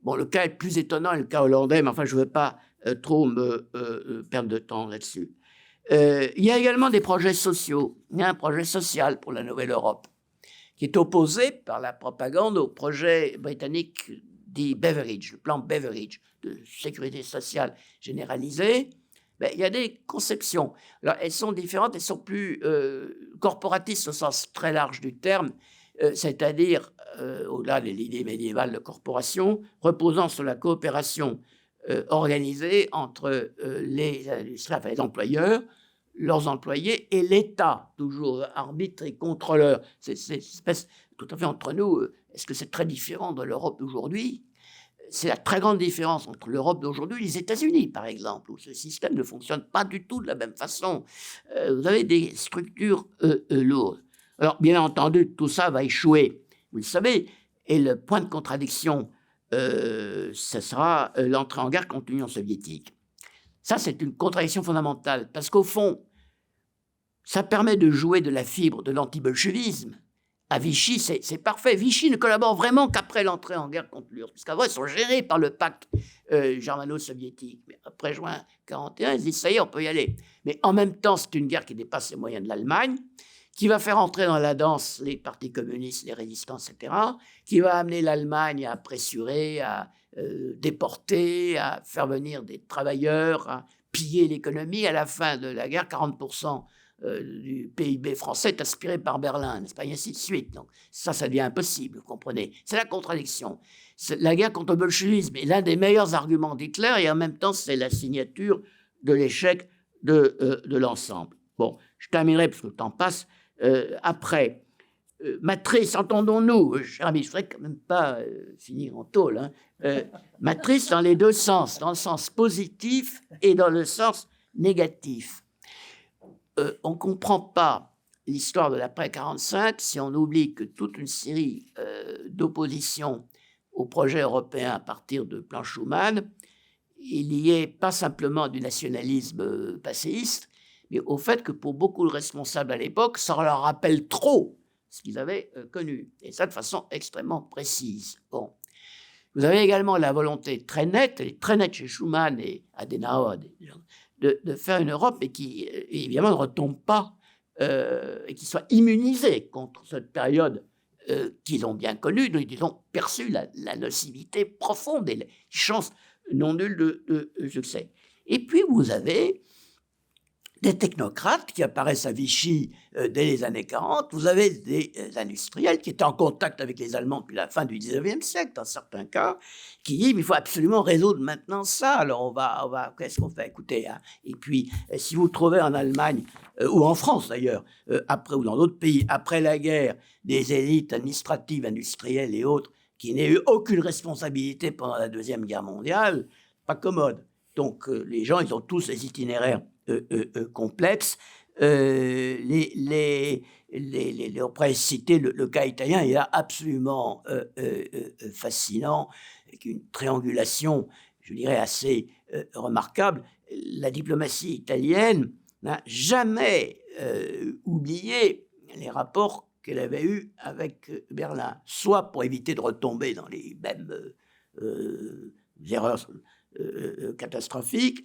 Bon, le cas est plus étonnant, le cas hollandais, mais enfin, je ne veux pas trop me perdre de temps là-dessus. Il y a également des projets sociaux. Il y a un projet social pour la Nouvelle Europe, qui est opposé par la propagande au projet britannique dit Beveridge, le plan Beveridge de sécurité sociale généralisée. Ben, il y a des conceptions. Alors, elles sont différentes, elles sont plus corporatistes au sens très large du terme, c'est-à-dire, au-delà de l'idée médiévale de corporation, reposant sur la coopération organisée entre les industriels, les employeurs, leurs employés et l'État, toujours arbitre et contrôleur. C'est espèce, tout à fait entre nous, est-ce que c'est très différent de l'Europe d'aujourd'hui? C'est la très grande différence entre l'Europe d'aujourd'hui et les États-Unis, par exemple, où ce système ne fonctionne pas du tout de la même façon. Vous avez des structures lourdes. Alors, bien entendu, tout ça va échouer, vous le savez, et le point de contradiction, ce sera l'entrée en guerre contre l'Union soviétique. Ça, c'est une contradiction fondamentale, parce qu'au fond, ça permet de jouer de la fibre de l'anti-bolchevisme. À Vichy, c'est parfait. Vichy ne collabore vraiment qu'après l'entrée en guerre contre l'URSS, parce qu'avant, ils sont gérés par le pacte germano-soviétique. Mais après juin 1941, ils disent, ça y est, on peut y aller. Mais en même temps, c'est une guerre qui dépasse les moyens de l'Allemagne, qui va faire entrer dans la danse les partis communistes, les résistants, etc., qui va amener l'Allemagne à pressurer, à déporter, à faire venir des travailleurs, à piller l'économie. À la fin de la guerre, 40% du PIB français est aspiré par Berlin, n'est-ce pas, et ainsi de suite. Donc ça devient impossible, vous comprenez. C'est la contradiction. La guerre contre le bolchevisme est l'un des meilleurs arguments d'Hitler, et en même temps, c'est la signature de l'échec de l'ensemble. Bon, je terminerai, parce que le temps passe. Après, Matrice, entendons-nous, cher ami, je ne voudrais quand même pas finir en tôle. Hein. Matrice dans les deux sens, dans le sens positif et dans le sens négatif. On ne comprend pas l'histoire de l'après-45 si on oublie que toute une série d'oppositions au projet européen à partir de plan Schuman est liée pas simplement du nationalisme passéiste, mais au fait que pour beaucoup de responsables à l'époque, ça leur rappelle trop ce qu'ils avaient connu, et ça de façon extrêmement précise. Bon. Vous avez également la volonté très nette chez Schuman et Adenauer, de faire une Europe et qui, évidemment, ne retombe pas et qui soit immunisée contre cette période qu'ils ont bien connue, dont ils ont perçu la nocivité profonde et les chances non nulles de succès. Et puis, vous avez des technocrates qui apparaissent à Vichy dès les années 40. Vous avez des industriels qui étaient en contact avec les Allemands depuis la fin du 19e siècle, dans certains cas, qui disent, mais il faut absolument résoudre maintenant ça. Alors, on va qu'est-ce qu'on fait? Écoutez, hein. Et puis, si vous trouvez en Allemagne, ou en France d'ailleurs, après ou dans d'autres pays, après la guerre, des élites administratives, industrielles et autres, qui n'aient eu aucune responsabilité pendant la Deuxième Guerre mondiale, pas commode. Donc, les gens, ils ont tous des itinéraires complexes. On pourrait citer le cas italien, il est absolument fascinant, avec une triangulation, je dirais, assez remarquable. La diplomatie italienne n'a jamais oublié les rapports qu'elle avait eus avec Berlin, soit pour éviter de retomber dans les mêmes erreurs catastrophiques,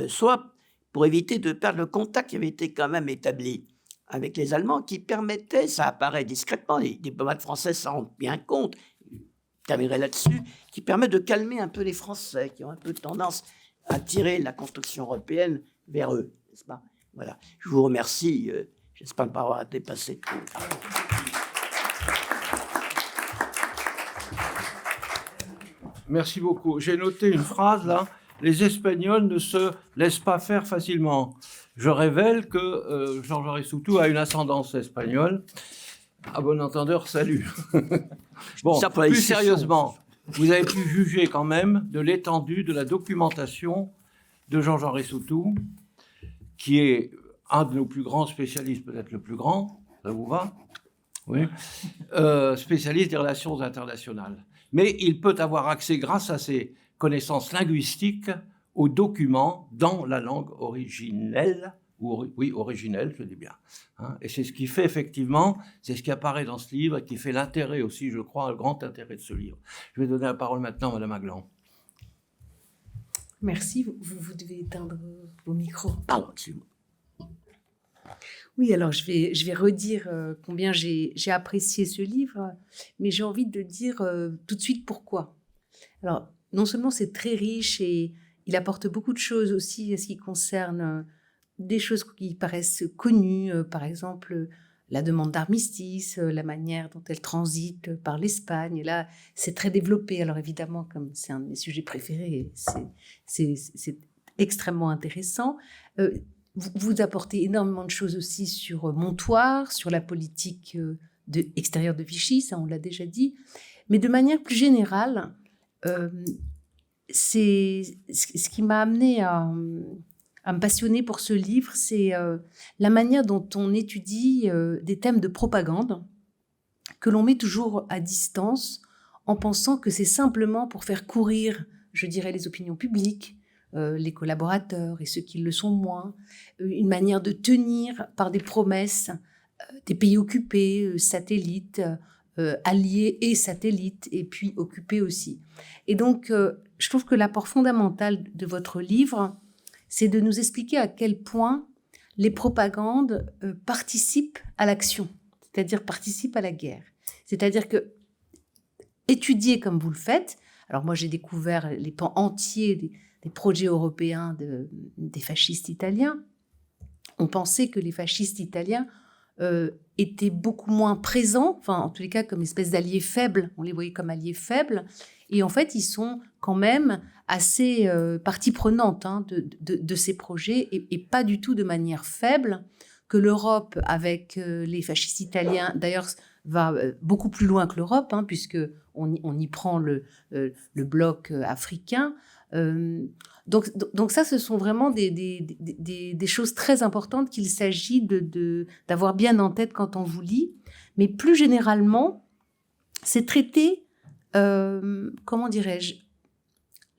soit pour éviter de perdre le contact qui avait été quand même établi avec les Allemands, qui permettait, ça apparaît discrètement, les diplomates français s'en rendent bien compte, je terminerai là-dessus, qui permet de calmer un peu les Français, qui ont un peu tendance à tirer la construction européenne vers eux, n'est-ce pas? Voilà, je vous remercie, j'espère ne pas avoir dépassé trop. Merci beaucoup. J'ai noté une phrase là. Les Espagnols ne se laissent pas faire facilement. Je révèle que Georges Soutou a une ascendance espagnole. À bon entendeur, salut. Bon, plus sérieusement, vous avez pu juger quand même de l'étendue de la documentation de Georges Soutou, qui est un de nos plus grands spécialistes, peut-être le plus grand, ça vous va? oui, spécialiste des relations internationales. Mais il peut avoir accès, grâce à ses connaissances linguistiques, aux documents dans la langue originelle, originelle, je dis bien. Et c'est ce qui fait effectivement, c'est ce qui apparaît dans ce livre et qui fait l'intérêt aussi, je crois, le grand intérêt de ce livre. Je vais donner la parole maintenant à Madame Aglan. Merci, vous devez éteindre vos micros. Pardon, excusez-moi. Oui, alors je vais redire combien j'ai apprécié ce livre, mais j'ai envie de dire tout de suite pourquoi. Alors, non seulement c'est très riche et il apporte beaucoup de choses aussi à ce qui concerne des choses qui paraissent connues, par exemple la demande d'armistice, la manière dont elle transite par l'Espagne. Et là, c'est très développé. Alors évidemment, comme c'est un de mes sujets préférés, c'est extrêmement intéressant. Vous apportez énormément de choses aussi sur Montoire, sur la politique extérieure de Vichy, ça on l'a déjà dit. Mais de manière plus générale, c'est ce qui m'a amené à me passionner pour ce livre, c'est la manière dont on étudie des thèmes de propagande que l'on met toujours à distance en pensant que c'est simplement pour faire courir, je dirais, les opinions publiques, les collaborateurs et ceux qui le sont moins, une manière de tenir par des promesses des pays occupés, satellites, alliés et satellites, et puis occupés aussi. Et donc, je trouve que l'apport fondamental de votre livre, c'est de nous expliquer à quel point les propagandes participent à l'action, c'est-à-dire participent à la guerre. C'est-à-dire que, étudier comme vous le faites, alors moi j'ai découvert les pans entiers des projets européens des fascistes italiens, on pensait que les fascistes italiens étaient beaucoup moins présents, enfin en tous les cas comme une espèce d'alliés faibles, on les voyait comme alliés faibles, et en fait ils sont quand même assez partie prenante de ces projets, et pas du tout de manière faible, que l'Europe avec les fascistes italiens, d'ailleurs va beaucoup plus loin que l'Europe, puisque on y prend le bloc africain. Donc ça, ce sont vraiment des choses très importantes qu'il s'agit d'avoir bien en tête quand on vous lit. Mais plus généralement, c'est traiter, comment dirais-je,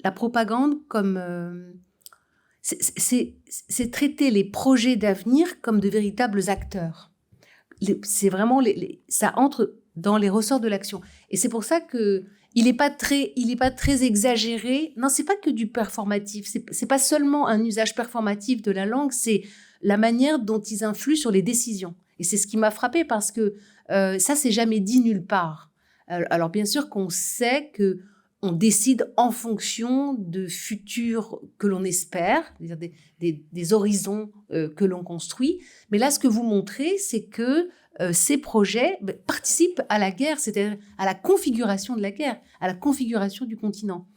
la propagande comme... c'est traiter les projets d'avenir comme de véritables acteurs. C'est vraiment... ça entre dans les ressorts de l'action. Et c'est pour ça que il n'est pas très exagéré. Non, c'est pas que du performatif. C'est pas seulement un usage performatif de la langue, c'est la manière dont ils influent sur les décisions. Et c'est ce qui m'a frappée parce que ça, c'est jamais dit nulle part. Alors bien sûr qu'on sait que on décide en fonction de futurs que l'on espère, c'est-à-dire des horizons que l'on construit. Mais là, ce que vous montrez, c'est que ces projets participent à la guerre, c'est-à-dire à la configuration de la guerre, à la configuration du continent.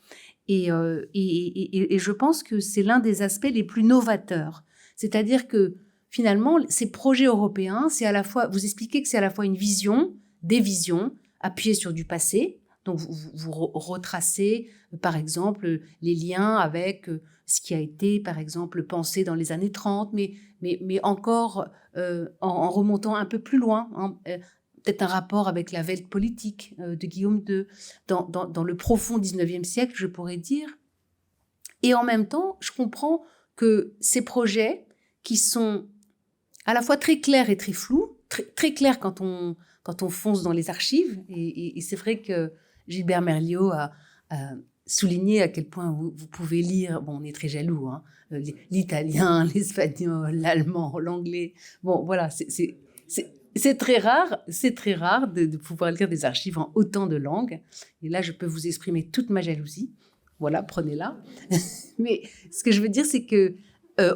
Et je pense que c'est l'un des aspects les plus novateurs. C'est-à-dire que finalement, ces projets européens, c'est à la fois, vous expliquez que c'est à la fois une vision, des visions appuyées sur du passé. Donc, vous retracez, par exemple, les liens avec ce qui a été, par exemple, pensé dans les années 30, mais encore en remontant un peu plus loin, peut-être un rapport avec la Weltpolitik de Guillaume II, dans le profond 19e siècle, je pourrais dire. Et en même temps, je comprends que ces projets qui sont à la fois très clairs et très flous, très clairs quand on fonce dans les archives, et c'est vrai que Gilbert Merliot a souligné à quel point vous pouvez lire, bon, on est très jaloux, l'italien, l'espagnol, l'allemand, l'anglais. Bon, voilà, c'est très rare de pouvoir lire des archives en autant de langues. Et là, je peux vous exprimer toute ma jalousie. Voilà, prenez-la. Mais ce que je veux dire, c'est que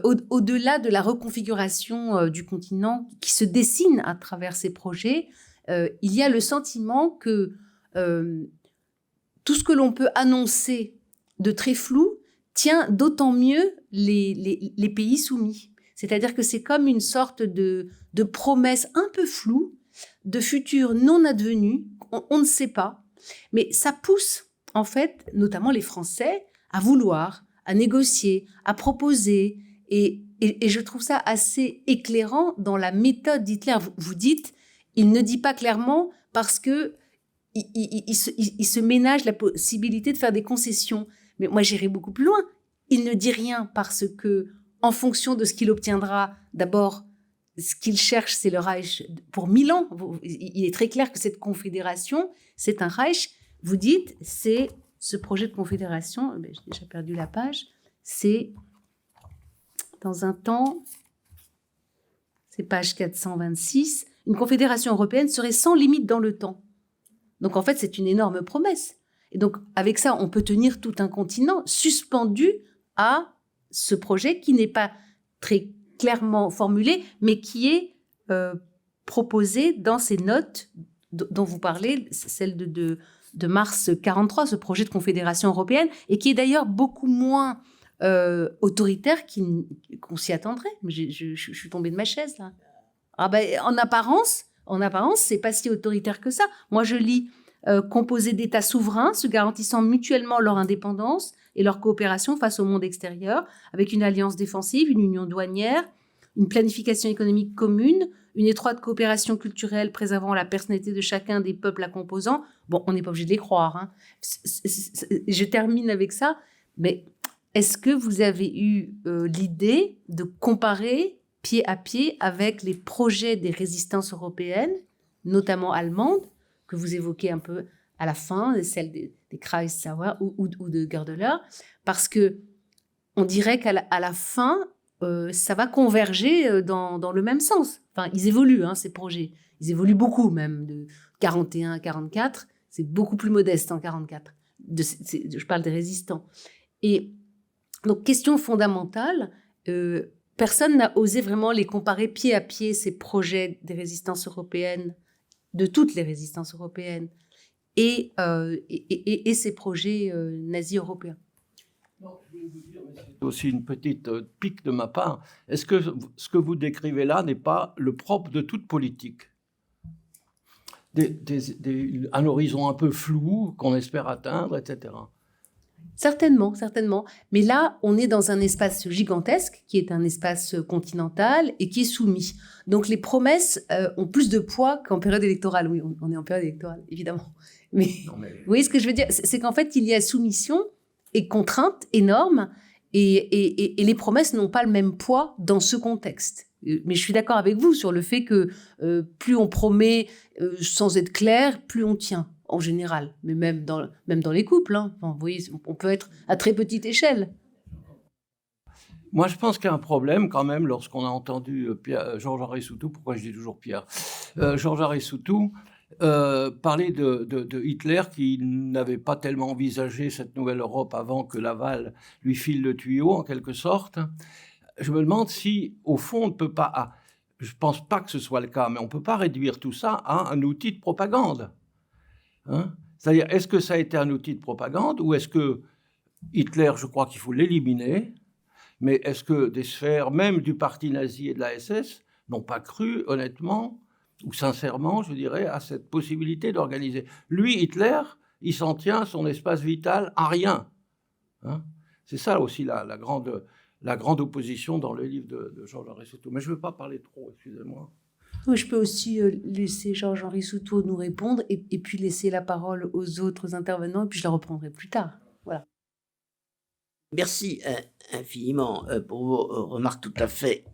au-delà de la reconfiguration du continent qui se dessine à travers ces projets, il y a le sentiment que tout ce que l'on peut annoncer de très flou tient d'autant mieux les pays soumis. C'est-à-dire que c'est comme une sorte de promesse un peu floue, de futur non advenu, on ne sait pas, mais ça pousse en fait, notamment les Français, à vouloir, à négocier, à proposer, et je trouve ça assez éclairant dans la méthode d'Hitler. Vous dites, il ne dit pas clairement parce que il se ménage la possibilité de faire des concessions. Mais moi, j'irai beaucoup plus loin. Il ne dit rien parce que, en fonction de ce qu'il obtiendra, d'abord, ce qu'il cherche, c'est le Reich pour 1000 ans. Il est très clair que cette confédération, c'est un Reich. Vous dites, c'est ce projet de confédération, j'ai déjà perdu la page, c'est dans un temps, c'est page 426, une confédération européenne serait sans limite dans le temps. Donc en fait, c'est une énorme promesse. Et donc avec ça, on peut tenir tout un continent suspendu à ce projet qui n'est pas très clairement formulé, mais qui est proposé dans ces notes dont vous parlez, celle de mars 43, ce projet de confédération européenne, et qui est d'ailleurs beaucoup moins autoritaire qu'on s'y attendrait. Je suis tombée de ma chaise, là. Ah ben, en apparence, c'est pas si autoritaire que ça. Moi, je lis composé d'États souverains se garantissant mutuellement leur indépendance et leur coopération face au monde extérieur, avec une alliance défensive, une union douanière, une planification économique commune, une étroite coopération culturelle préservant la personnalité de chacun des peuples la composant. Bon, on n'est pas obligé de les croire, hein. Je termine avec ça, mais est-ce que vous avez eu l'idée de comparer pied à pied avec les projets des résistances européennes, notamment allemandes, que vous évoquez un peu à la fin, celle des Kreisauer ou de Goerdeler, parce que on dirait qu'à la fin, ça va converger dans le même sens. Enfin, ils évoluent, hein, ces projets. Ils évoluent beaucoup même, de 41 à 44. C'est beaucoup plus modeste en 44. Je parle des résistants. Et donc, question fondamentale, personne n'a osé vraiment les comparer pied à pied, ces projets des résistances européennes, de toutes les résistances européennes, et ces projets nazis européens. Non, je vais vous dire, mais c'est aussi une petite pique de ma part. Est-ce que ce que vous décrivez là n'est pas le propre de toute politique ? Un horizon un peu flou qu'on espère atteindre, etc. Certainement, certainement. Mais là, on est dans un espace gigantesque, qui est un espace continental et qui est soumis. Donc, les promesses ont plus de poids qu'en période électorale. Oui, on est en période électorale, évidemment. Mais vous voyez ce que je veux dire ? C'est qu'en fait, il y a soumission et contraintes énormes, et les promesses n'ont pas le même poids dans ce contexte. Mais je suis d'accord avec vous sur le fait que plus on promet sans être clair, plus on tient. En général, mais même dans les couples. Hein. Enfin, vous voyez, on peut être à très petite échelle. Moi, je pense qu'il y a un problème quand même lorsqu'on a entendu Georges Aristoutou, pourquoi je dis toujours Pierre, Georges Aristoutou parler de Hitler qui n'avait pas tellement envisagé cette nouvelle Europe avant que Laval lui file le tuyau, en quelque sorte. Je me demande si, au fond, on ne peut pas... je ne pense pas que ce soit le cas, mais on ne peut pas réduire tout ça à un outil de propagande. Hein? C'est-à-dire, est-ce que ça a été un outil de propagande ou est-ce que Hitler, je crois qu'il faut l'éliminer, mais est-ce que des sphères, même du parti nazi et de la SS, n'ont pas cru, honnêtement, ou sincèrement, je dirais, à cette possibilité d'organiser ? Lui, Hitler, il s'en tient à son espace vital à rien. Hein? C'est ça aussi la grande opposition dans le livre de Georges Aristoutou. Mais je ne veux pas parler trop, excusez-moi. Oui, je peux aussi laisser Georges-Henri Soutot nous répondre et puis laisser la parole aux autres intervenants et puis je la reprendrai plus tard. Voilà. Merci infiniment pour vos remarques tout à fait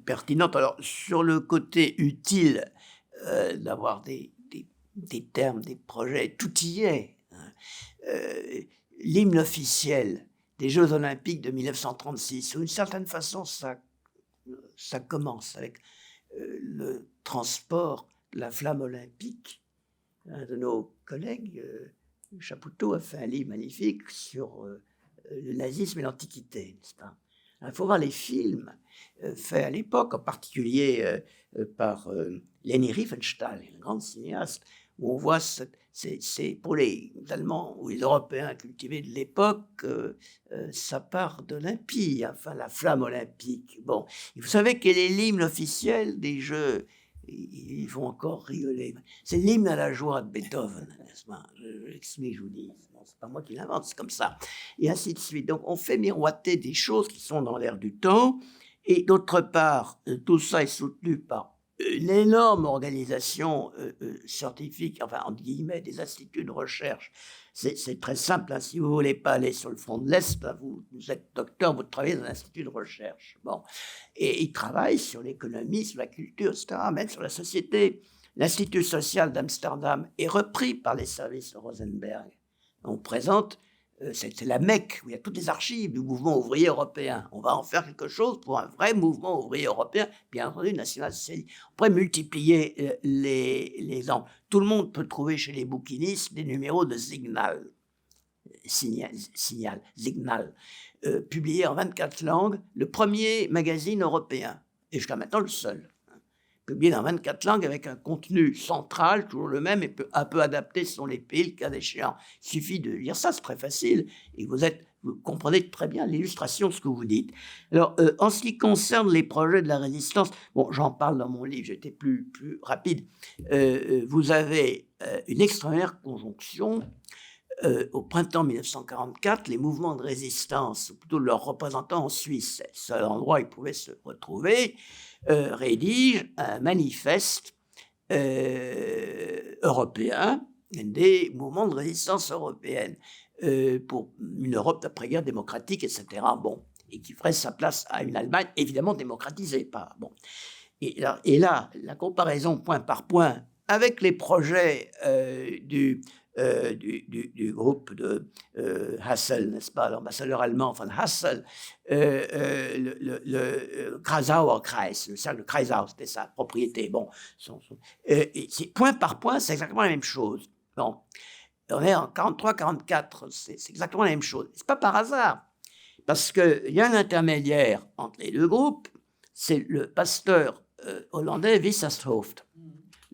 pertinentes. Alors, sur le côté utile d'avoir des termes, des projets, tout y est. Hein. L'hymne officiel des Jeux Olympiques de 1936, d'une certaine façon, ça commence avec le transport de la flamme olympique. Un de nos collègues, Chapoutot, a fait un livre magnifique sur le nazisme et l'Antiquité, n'est-ce pas ? Il faut voir les films faits à l'époque, en particulier par Leni Riefenstahl, une grande cinéaste, où on voit, c'est pour les Allemands ou les Européens cultivés de l'époque, ça part d'Olympie, enfin la flamme olympique. Bon, et vous savez quel est l'hymne officiel des Jeux ? Ils vont encore rigoler. C'est l'hymne à la joie de Beethoven, n'est-ce pas ? Je l'explique, je vous dis. C'est pas moi qui l'invente, c'est comme ça. Et ainsi de suite. Donc, on fait miroiter des choses qui sont dans l'air du temps. Et d'autre part, tout ça est soutenu par une énorme organisation scientifique, enfin, entre guillemets, des instituts de recherche. C'est très simple, hein. Si vous ne voulez pas aller sur le front de l'Est, ben vous êtes docteur, vous travaillez dans un institut de recherche. Bon. Et ils travaillent sur l'économie, sur la culture, etc., même sur la société. L'Institut social d'Amsterdam est repris par les services de Rosenberg. On présente, c'est la Mecque, où il y a toutes les archives du mouvement ouvrier européen. On va en faire quelque chose pour un vrai mouvement ouvrier européen, bien entendu national-socialiste. On pourrait multiplier les exemples. Tout le monde peut trouver chez les bouquinistes des numéros de Signal, publiés en 24 langues, le premier magazine européen, et jusqu'à maintenant le seul. Publié dans 24 langues avec un contenu central, toujours le même, et un peu adapté selon les pays, le cas échéant. Il suffit de lire ça, c'est très facile, et vous comprenez très bien l'illustration de ce que vous dites. Alors, en ce qui concerne les projets de la résistance, bon, j'en parle dans mon livre, j'étais plus rapide. Vous avez une extraordinaire conjonction. Au printemps 1944, les mouvements de résistance, ou plutôt leurs représentants en Suisse, c'est le seul endroit où ils pouvaient se retrouver, rédigent un manifeste européen des mouvements de résistance européenne pour une Europe d'après-guerre démocratique, etc. Bon, et qui ferait sa place à une Allemagne évidemment démocratisée. Pas, bon. Et là, la comparaison point par point avec les projets du groupe de Hassel, n'est-ce pas, l'ambassadeur allemand von Hassel, le Kreisauer Kreis, le cercle de Kreisau, c'était sa propriété. Bon, point par point, c'est exactement la même chose. Bon, on est en 43-44, c'est exactement la même chose. C'est pas par hasard, parce qu'il y a un intermédiaire entre les deux groupes, c'est le pasteur hollandais Wissershoft.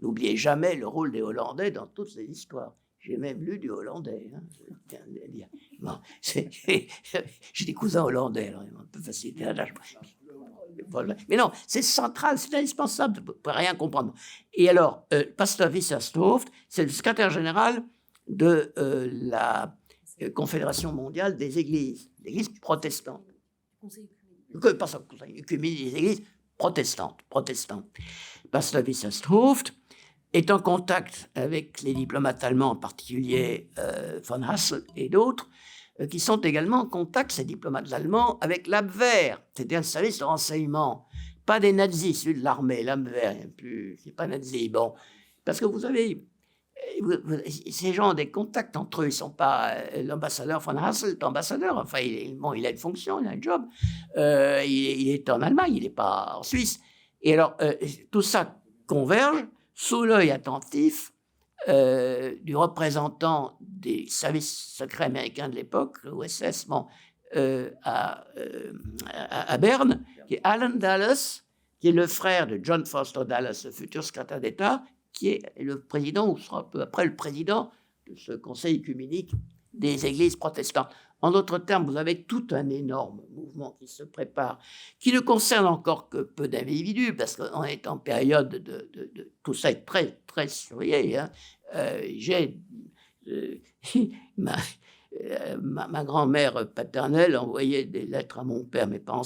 N'oubliez jamais le rôle des Hollandais dans toutes ces histoires. J'ai même lu du hollandais. Hein, bon, j'ai des cousins hollandais, alors un peu faciliter la tâche. Mais non, c'est central, c'est indispensable, vous ne pouvez rien comprendre. Et alors, pasteur Wissershoft, c'est le secrétaire général de la Confédération mondiale des églises protestantes. Pas ça, des églises protestantes. Pasteur Wissershoft est en contact avec les diplomates allemands, en particulier von Hassel et d'autres, qui sont également en contact, ces diplomates allemands, avec l'Abwehr, c'est-à-dire le service de renseignement. Pas des nazis, celui de l'armée, l'Abwehr, c'est pas nazi. Bon, parce que vous avez, ces gens ont des contacts entre eux, ils ne sont pas l'ambassadeur von Hassel, est ambassadeur, enfin, il a une fonction, il a un job, il est en Allemagne, il n'est pas en Suisse. Et alors, tout ça converge sous l'œil attentif du représentant des services secrets américains de l'époque, l'OSS, bon, à Berne, qui est Alan Dulles, qui est le frère de John Foster Dulles, le futur secrétaire d'État, qui est le président, ou sera peu après le président de ce conseil œcuménique des églises protestantes. En d'autres termes, vous avez tout un énorme mouvement qui se prépare, qui ne concerne encore que peu d'individus, parce qu'on est en période de tout ça est très, très surveillé. Hein. J'ai ma grand-mère paternelle envoyait des lettres à mon père, mes parents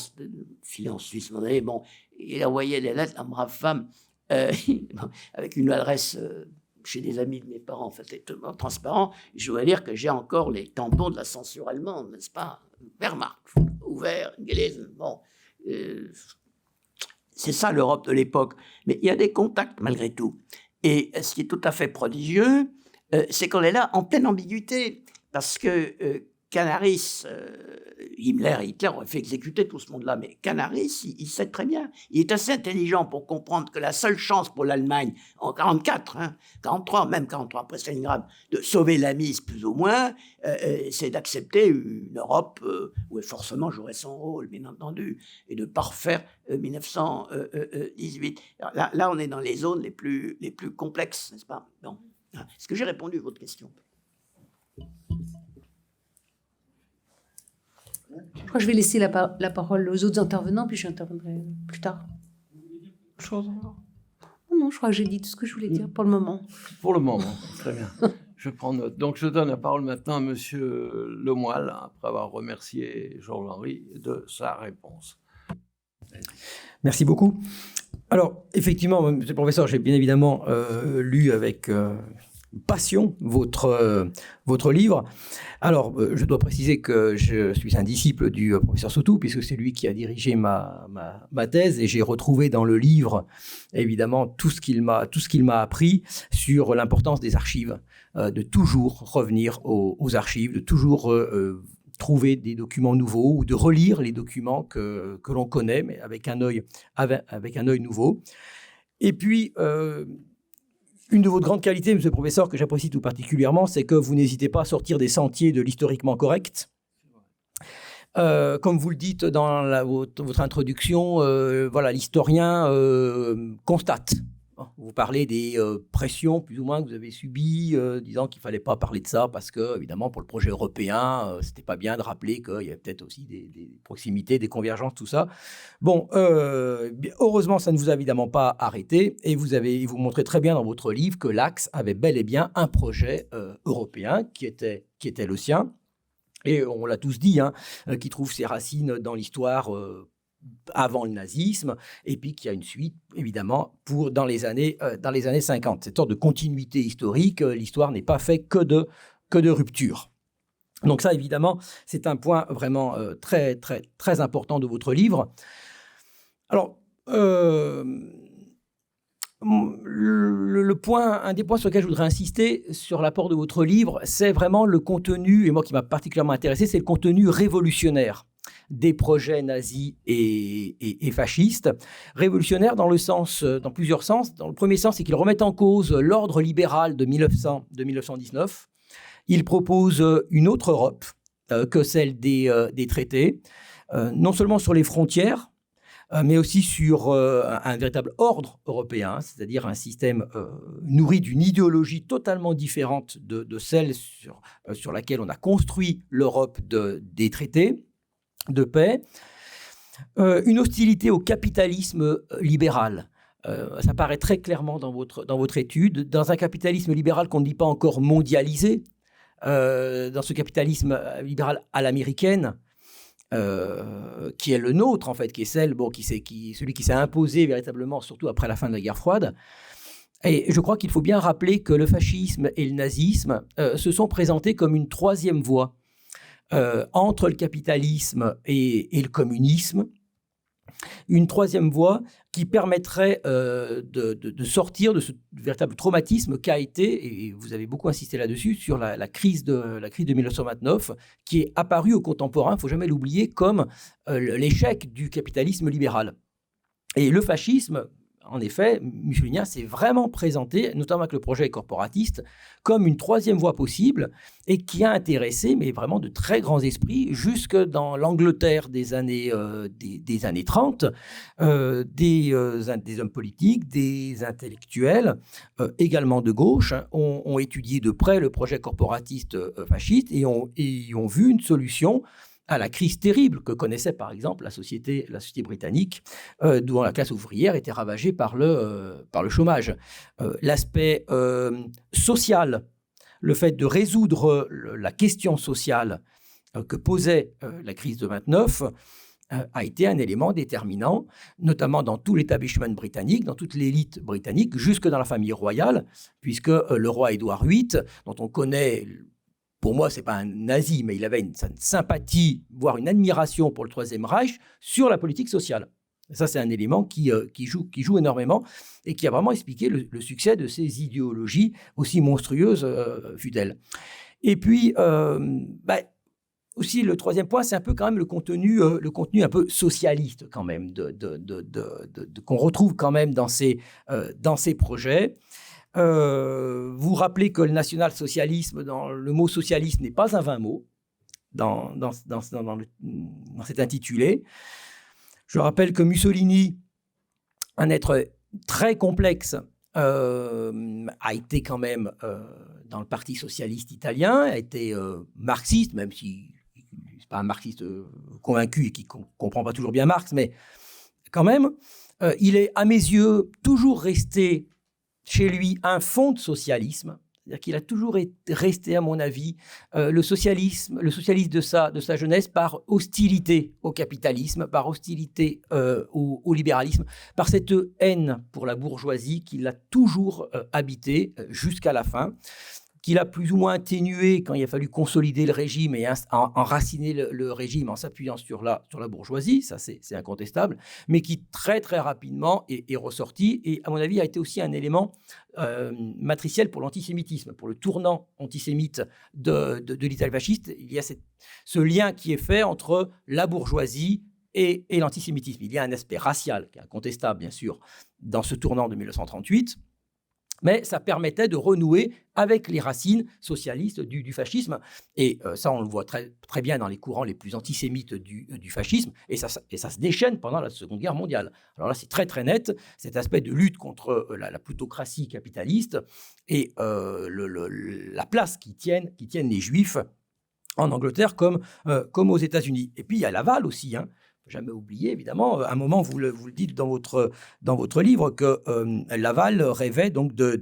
filaient en Suisse. Bon, il envoyait des lettres à une brave femme avec une adresse chez des amis de mes parents, en fait, c'est totalement transparent. Je dois dire que j'ai encore les tampons de la censure allemande, n'est-ce pas? Wehrmacht, ouvert, gelesen, bon. C'est ça l'Europe de l'époque. Mais il y a des contacts malgré tout. Et ce qui est tout à fait prodigieux, c'est qu'on est là en pleine ambiguïté. Parce que Canaris, Hitler aurait fait exécuter tout ce monde-là, mais Canaris, il sait très bien. Il est assez intelligent pour comprendre que la seule chance pour l'Allemagne, en 44, 43, même 43, après Stalingrad, de sauver la mise plus ou moins, c'est d'accepter une Europe où elle forcément jouerait son rôle, bien entendu, et de parfaire 1918. Là, on est dans les zones les plus complexes, n'est-ce pas? Bon. Est-ce que j'ai répondu à votre question? Je crois que je vais laisser la parole aux autres intervenants, puis j'interviendrai plus tard. Non, je crois que j'ai dit tout ce que je voulais dire pour le moment. Pour le moment, très bien. Je prends note. Donc, je donne la parole maintenant à Monsieur Lemoyle, après avoir remercié Georges-Henri de sa réponse. Merci beaucoup. Alors, effectivement, monsieur le professeur, j'ai bien évidemment lu avec passion votre livre. Alors, je dois préciser que je suis un disciple du professeur Soutou, puisque c'est lui qui a dirigé ma thèse, et j'ai retrouvé dans le livre, évidemment, tout ce qu'il m'a appris sur l'importance des archives, de toujours revenir aux archives, de toujours trouver des documents nouveaux ou de relire les documents que l'on connaît, mais avec un œil nouveau. Et puis, une de vos grandes qualités, monsieur le professeur, que j'apprécie tout particulièrement, c'est que vous n'hésitez pas à sortir des sentiers de l'historiquement correct. Comme vous le dites dans votre introduction, voilà, l'historien constate. Vous parlez des pressions, plus ou moins, que vous avez subies, disant qu'il ne fallait pas parler de ça parce que, évidemment, pour le projet européen, ce n'était pas bien de rappeler qu'il y avait peut-être aussi des proximités, des convergences, tout ça. Bon, heureusement, ça ne vous a évidemment pas arrêté, et vous montrez très bien dans votre livre que l'Axe avait bel et bien un projet européen qui était le sien. Et on l'a tous dit, qui trouve ses racines dans l'histoire avant le nazisme, et puis qu'il y a une suite, évidemment, dans les années 50. Cette sorte de continuité historique, l'histoire n'est pas faite que de rupture. Donc ça, évidemment, c'est un point vraiment très, très, très important de votre livre. Alors, un des points sur lesquels je voudrais insister sur l'apport de votre livre, c'est vraiment le contenu, et moi qui m'a particulièrement intéressé, c'est le contenu révolutionnaire des projets nazis et fascistes. Révolutionnaires dans plusieurs sens. Dans le premier sens, c'est qu'ils remettent en cause l'ordre libéral de 1919. Ils proposent une autre Europe que celle des traités, non seulement sur les frontières, mais aussi sur un véritable ordre européen, c'est-à-dire un système nourri d'une idéologie totalement différente de celle sur laquelle on a construit l'Europe des traités de paix, une hostilité au capitalisme libéral. Ça paraît très clairement dans votre étude, dans un capitalisme libéral qu'on ne dit pas encore mondialisé, dans ce capitalisme libéral à l'américaine, qui est le nôtre, en fait, qui est celui qui s'est imposé véritablement, surtout après la fin de la guerre froide. Et je crois qu'il faut bien rappeler que le fascisme et le nazisme se sont présentés comme une troisième voie entre le capitalisme et le communisme, une troisième voie qui permettrait de sortir de ce véritable traumatisme qu'a été, et vous avez beaucoup insisté là-dessus, sur la crise de 1929, qui est apparue aux contemporains, il ne faut jamais l'oublier, comme l'échec du capitalisme libéral. Et le fascisme, en effet, mussolinien s'est vraiment présenté, notamment avec le projet corporatiste, comme une troisième voie possible et qui a intéressé, mais vraiment de très grands esprits, jusque dans l'Angleterre des années 30, des hommes politiques, des intellectuels, également de gauche, ont étudié de près le projet corporatiste fasciste et ont vu une solution à la crise terrible que connaissait par exemple la société britannique, dont la classe ouvrière était ravagée par le chômage. L'aspect social, le fait de résoudre la question sociale que posait la crise de 29, a été un élément déterminant, notamment dans tout l'établissement britannique, dans toute l'élite britannique, jusque dans la famille royale, puisque le roi Édouard VIII, dont on connaît... Pour moi, ce n'est pas un nazi, mais il avait une sympathie, voire une admiration pour le Troisième Reich sur la politique sociale. Et ça, c'est un élément qui joue énormément et qui a vraiment expliqué le succès de ces idéologies, aussi monstrueuses fut-elle. Et puis, aussi, le troisième point, c'est un peu quand même le contenu un peu socialiste quand même, qu'on retrouve quand même dans ces projets. Vous rappelez que le national-socialisme, le mot socialiste n'est pas un vain mot dans cet intitulé. Je rappelle que Mussolini, un être très complexe, a été quand même dans le Parti socialiste italien, a été marxiste, même si c'est pas un marxiste convaincu et qui comprend pas toujours bien Marx, mais quand même, il est à mes yeux toujours resté chez lui un fond de socialisme, C'est-à-dire qu'il a toujours resté, à mon avis, le socialiste de sa jeunesse par hostilité au capitalisme, par hostilité au libéralisme, par cette haine pour la bourgeoisie qui l'a toujours habité jusqu'à la fin, qu'il a plus ou moins atténué quand il a fallu consolider le régime et enraciner le régime en s'appuyant sur la bourgeoisie, ça c'est incontestable, mais qui très très rapidement est ressorti et à mon avis a été aussi un élément matriciel pour l'antisémitisme, pour le tournant antisémite de l'Italie fasciste. Il y a ce lien qui est fait entre la bourgeoisie et l'antisémitisme. Il y a un aspect racial qui est incontestable, bien sûr, dans ce tournant de 1938, mais ça permettait de renouer avec les racines socialistes du fascisme. Et ça, on le voit très, très bien dans les courants les plus antisémites du fascisme, et ça se déchaîne pendant la Seconde Guerre mondiale. Alors là, c'est très, très net, cet aspect de lutte contre la plutocratie capitaliste et la place qui tiennent les Juifs en Angleterre comme aux États-Unis. Et puis, il y a Laval aussi, hein. Jamais oublié, évidemment. À un moment, vous le dites dans votre livre, que Laval rêvait donc de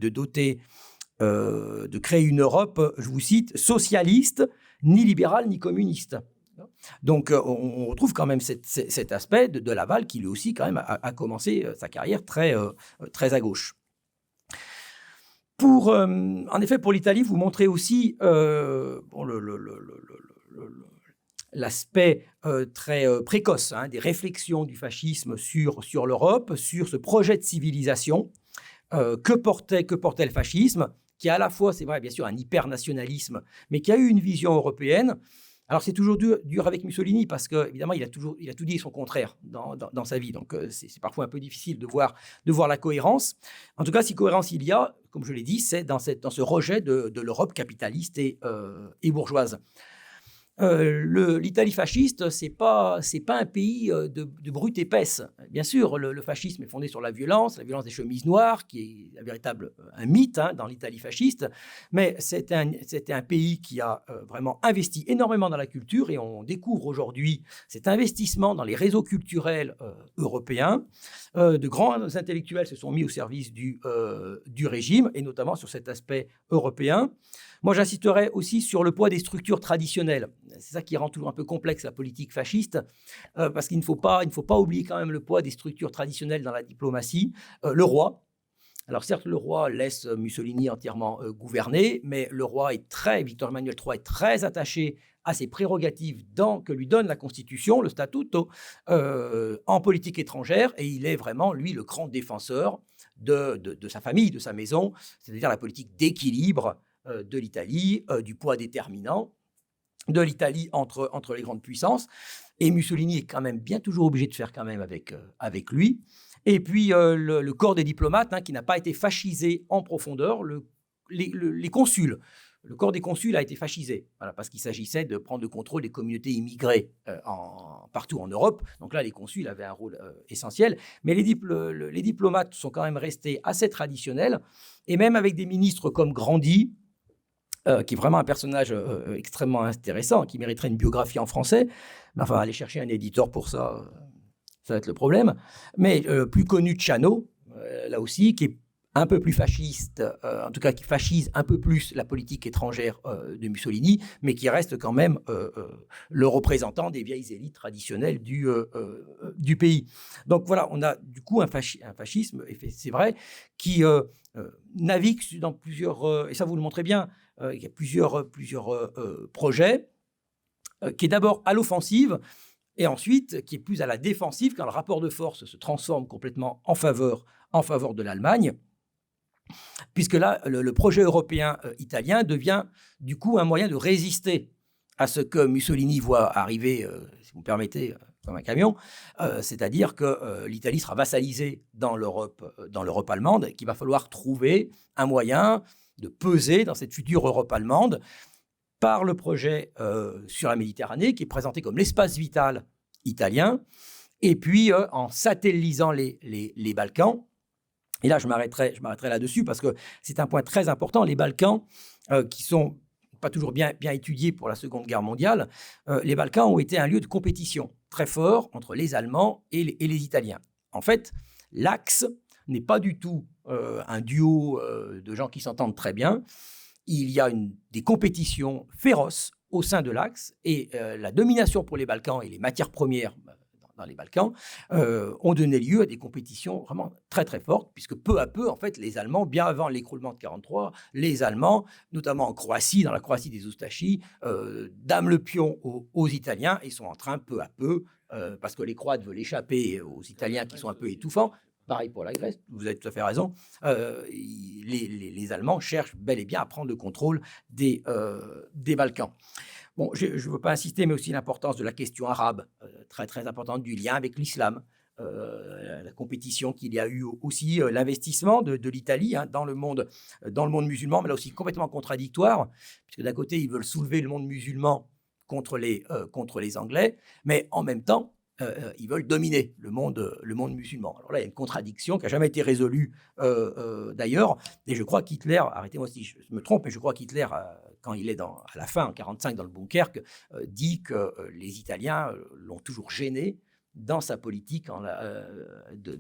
créer une Europe, je vous cite, socialiste, ni libérale, ni communiste. Donc, on retrouve quand même cet aspect de Laval qui, lui aussi, quand même, a commencé sa carrière très à gauche. En effet, pour l'Italie, vous montrez aussi l'aspect très précoce des réflexions du fascisme sur l'Europe, sur ce projet de civilisation que portait le fascisme, qui a à la fois, c'est vrai, bien sûr, un hyper-nationalisme, mais qui a eu une vision européenne. Alors, c'est toujours dur avec Mussolini parce qu'évidemment, il a tout dit et son contraire dans sa vie. Donc, c'est parfois un peu difficile de voir la cohérence. En tout cas, si cohérence il y a, comme je l'ai dit, c'est dans ce rejet de l'Europe capitaliste et bourgeoise. L'Italie fasciste, c'est pas un pays de brute épaisse. Bien sûr, le fascisme est fondé sur la violence des chemises noires, qui est un mythe dans l'Italie fasciste. Mais c'était un pays qui a vraiment investi énormément dans la culture, et on découvre aujourd'hui cet investissement dans les réseaux culturels européens. De grands intellectuels se sont mis au service du régime, et notamment sur cet aspect européen. Moi, j'insisterai aussi sur le poids des structures traditionnelles. C'est ça qui rend toujours un peu complexe la politique fasciste, parce qu'il ne faut pas oublier quand même le poids des structures traditionnelles dans la diplomatie. Le roi. Alors certes, le roi laisse Mussolini entièrement gouverner, mais le roi Victor Emmanuel III est très attaché à ses prérogatives que lui donne la Constitution, le Statuto, en politique étrangère, et il est vraiment, lui, le grand défenseur de sa famille, de sa maison, c'est-à-dire la politique d'équilibre de l'Italie, du poids déterminant de l'Italie entre les grandes puissances. Et Mussolini est quand même bien toujours obligé de faire quand même avec lui. Et puis le corps des diplomates, qui n'a pas été fascisé en profondeur, les consuls. Le corps des consuls a été fascisé, parce qu'il s'agissait de prendre le contrôle des communautés immigrées partout en Europe. Donc là, les consuls avaient un rôle essentiel. Mais les diplomates sont quand même restés assez traditionnels, et même avec des ministres comme Grandi, qui est vraiment un personnage extrêmement intéressant, qui mériterait une biographie en français. Mais enfin, aller chercher un éditeur pour ça, ça va être le problème. Mais plus connu, Ciano, là aussi, qui est un peu plus fasciste, en tout cas qui fascise un peu plus la politique étrangère de Mussolini, mais qui reste quand même le représentant des vieilles élites traditionnelles du pays. Donc voilà, on a du coup un fascisme, et c'est vrai, qui navigue dans plusieurs, et ça vous le montrez bien, il y a plusieurs projets, qui est d'abord à l'offensive, et ensuite qui est plus à la défensive, quand le rapport de force se transforme complètement en faveur de l'Allemagne, puisque là, le projet européen italien devient du coup un moyen de résister à ce que Mussolini voit arriver, si vous me permettez, comme un camion, c'est-à-dire que l'Italie sera vassalisée dans l'Europe allemande, et qu'il va falloir trouver un moyen de peser dans cette future Europe allemande par le projet sur la Méditerranée, qui est présenté comme l'espace vital italien, et puis en satellisant les Balkans. Et là, je m'arrêterai là-dessus, parce que c'est un point très important. Les Balkans, qui sont pas toujours bien étudiés pour la Seconde Guerre mondiale, les Balkans ont été un lieu de compétition très fort entre les Allemands et les Italiens. En fait, l'Axe n'est pas du tout un duo de gens qui s'entendent très bien. il y a des compétitions féroces au sein de l'Axe, et la domination pour les Balkans et les matières premières dans les Balkans ont donné lieu à des compétitions vraiment très très fortes, puisque peu à peu, en fait, les Allemands, bien avant l'écroulement de 1943, les Allemands, notamment en Croatie, dans la Croatie des Oustachis, dament le pion aux Italiens, et sont en train peu à peu, parce que les Croates veulent échapper aux Italiens qui sont un peu étouffants. Pareil pour la Grèce, vous avez tout à fait raison. Les Allemands cherchent bel et bien à prendre le contrôle des Balkans. Bon, je ne veux pas insister, mais aussi l'importance de la question arabe, très très importante, du lien avec l'islam, la compétition qu'il y a eu aussi, l'investissement de l'Italie dans le monde musulman, mais là aussi complètement contradictoire, puisque d'un côté, ils veulent soulever le monde musulman contre les Anglais, mais en même temps, ils veulent dominer le monde musulman. Alors là, il y a une contradiction qui n'a jamais été résolue d'ailleurs, et je crois qu'Hitler, arrêtez-moi si je me trompe, mais je crois qu'Hitler, quand il est à la fin, en 1945, dans le Dunkerque, dit que les Italiens l'ont toujours gêné dans sa politique de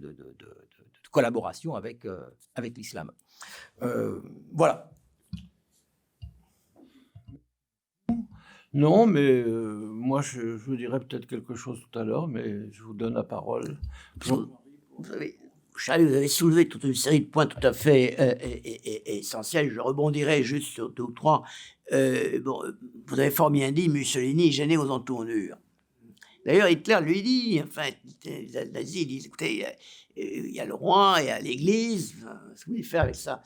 collaboration avec l'islam. Voilà. Non, mais moi, je dirais peut-être quelque chose tout à l'heure, mais je vous donne la parole. Charlie, vous avez soulevé toute une série de points tout à fait essentiels. Je rebondirai juste sur 2 ou 3. Vous avez fort bien dit, Mussolini gêné aux entournures. D'ailleurs, Hitler lui dit, enfin, les nazis disent, écoutez, il y a le roi, il y a l'église, qu'est-ce que vous voulez faire avec ça?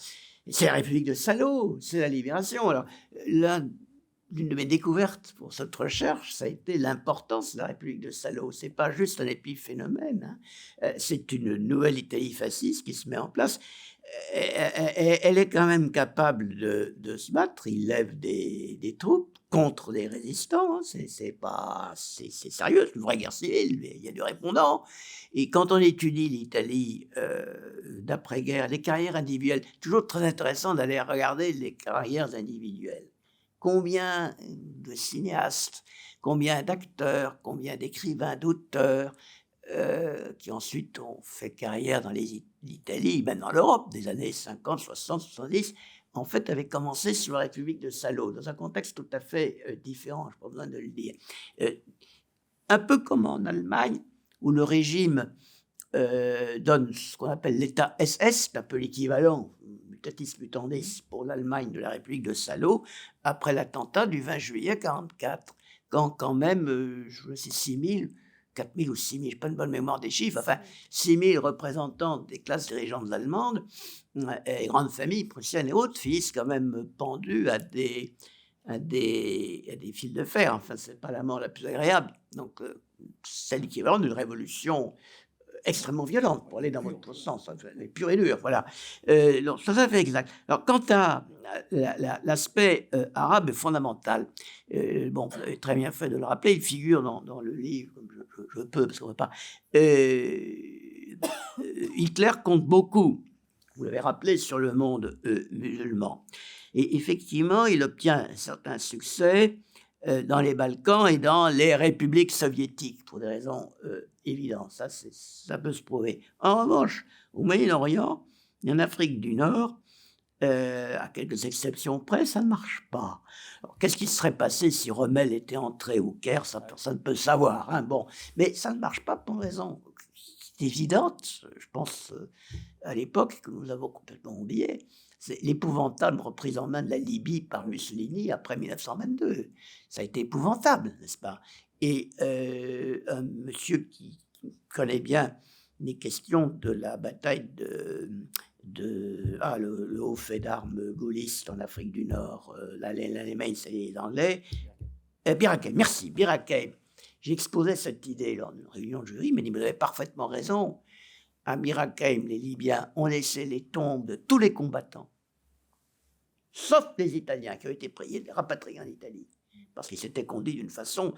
C'est la République de Salo, c'est la libération. Alors là, l'une de mes découvertes pour cette recherche, ça a été l'importance de la République de Salo. C'est pas juste un épiphénomène, c'est une nouvelle Italie fasciste qui se met en place. Elle est quand même capable de se battre. Il lève des troupes contre des résistants. C'est sérieux, c'est une vraie guerre civile. Il y a du répondant. Et quand on étudie l'Italie d'après-guerre, les carrières individuelles, toujours très intéressant d'aller regarder les carrières individuelles. Combien de cinéastes, combien d'acteurs, combien d'écrivains, d'auteurs qui ensuite ont fait carrière dans l'Italie, même dans l'Europe des années 50, 60, 70, en fait avaient commencé sur la République de Salo, dans un contexte tout à fait différent, je n'ai pas besoin de le dire. Un peu comme en Allemagne, où le régime donne ce qu'on appelle l'état SS, un peu l'équivalent, mutatis mutandis, pour l'Allemagne de la République de Salo, après l'attentat du 20 juillet 1944, quand même, je sais, 6 000, 4 000 ou 6 000, je n'ai pas une bonne mémoire des chiffres, enfin, 6 000 représentants des classes dirigeantes allemandes, et grandes familles prussiennes et autres, finissent quand même pendus à des fils de fer. Enfin, ce n'est pas la mort la plus agréable. Donc, c'est l'équivalent d'une révolution extrêmement violente, pour aller dans votre sens, pure et dure, voilà. Donc, ça fait exact. Alors, quant à l'aspect arabe est fondamental. Bon, vous avez très bien fait de le rappeler, il figure dans le livre, comme je peux, parce qu'on ne peut pas. Hitler compte beaucoup, vous l'avez rappelé, sur le monde musulman. Et effectivement, il obtient un certain succès dans les Balkans et dans les républiques soviétiques, pour des raisons évidentes. Ça peut se prouver. En revanche, au Moyen-Orient et en Afrique du Nord, à quelques exceptions près, ça ne marche pas. Alors, qu'est-ce qui se serait passé si Rommel était entré au Caire? Ça, personne ne peut savoir. Bon. Mais ça ne marche pas pour une raison évidente, je pense, à l'époque, que nous avons complètement oublié. C'est l'épouvantable reprise en main de la Libye par Mussolini après 1922. Ça a été épouvantable, n'est-ce pas? Et un monsieur qui connaît bien les questions de la bataille le haut fait d'armes gaulliste en Afrique du Nord, l'Allemagne, c'est les Anglais. Bir Hakeim, merci, Bir Hakeim. J'exposais cette idée lors d'une réunion de jury, mais il me avait parfaitement raison. À Bir Hakeim, les Libyens ont laissé les tombes de tous les combattants, sauf les Italiens qui ont été priés de rapatrier en Italie, parce qu'ils s'étaient conduits d'une façon.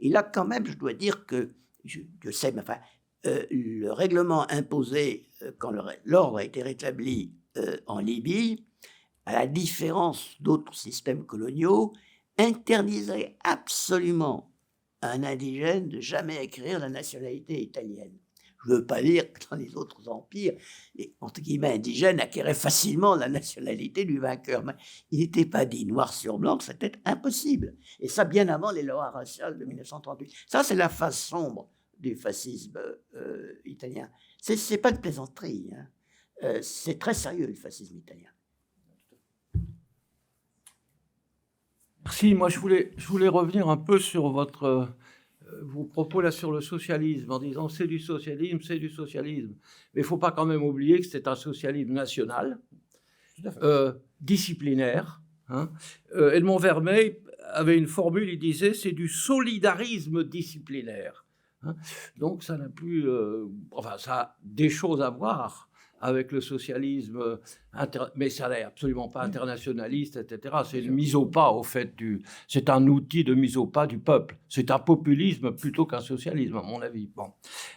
Et là, quand même, je dois dire que, je sais, mais enfin, le règlement imposé quand l'ordre a été rétabli en Libye, à la différence d'autres systèmes coloniaux, interdisait absolument à un indigène de jamais écrire la nationalité italienne. Je ne veux pas dire que dans les autres empires, les entre guillemets indigènes acquéraient facilement la nationalité du vainqueur. Mais il n'était pas dit noir sur blanc que c'était impossible. Et ça, bien avant les lois raciales de 1938. Ça, c'est la face sombre du fascisme italien. C'est pas de plaisanterie. Hein. C'est très sérieux, le fascisme italien. Merci. Moi, je voulais revenir un peu sur vos propos là sur le socialisme, en disant c'est du socialisme, c'est du socialisme. Mais il ne faut pas quand même oublier que c'est un socialisme national, disciplinaire. Hein. Edmond Vermeil avait une formule, il disait c'est du solidarisme disciplinaire. Hein. Donc ça n'a plus... ça a des choses à voir avec le socialisme, mais ça n'est absolument pas internationaliste, etc. C'est une mise au pas, au fait, c'est un outil de mise au pas du peuple. C'est un populisme plutôt qu'un socialisme, à mon avis. Bon.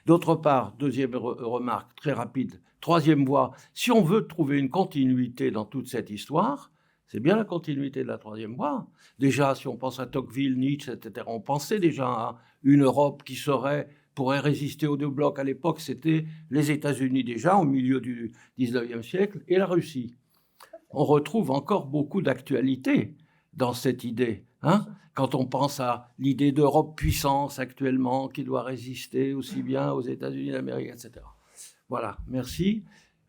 D'autre part, deuxième remarque, très rapide, troisième voie, si on veut trouver une continuité dans toute cette histoire, c'est bien la continuité de la troisième voie. Déjà, si on pense à Tocqueville, Nietzsche, etc., on pensait déjà à une Europe qui pourrait résister aux deux blocs. À l'époque, c'était les États-Unis déjà, au milieu du 19e siècle, et la Russie. On retrouve encore beaucoup d'actualité dans cette idée. Hein, quand on pense à l'idée d'Europe puissance actuellement, qui doit résister aussi bien aux États-Unis d'Amérique, etc. Voilà, merci.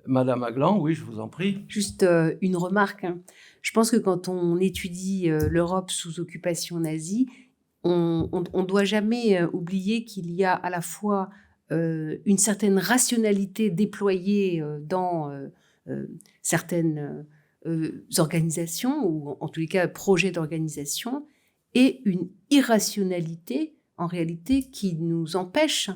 Madame Aglan, oui, je vous en prie. Juste une remarque. Hein. Je pense que quand on étudie l'Europe sous occupation nazie, on ne doit jamais oublier qu'il y a à la fois une certaine rationalité déployée dans certaines organisations, ou en tous les cas projets d'organisation, et une irrationalité, en réalité, qui nous empêche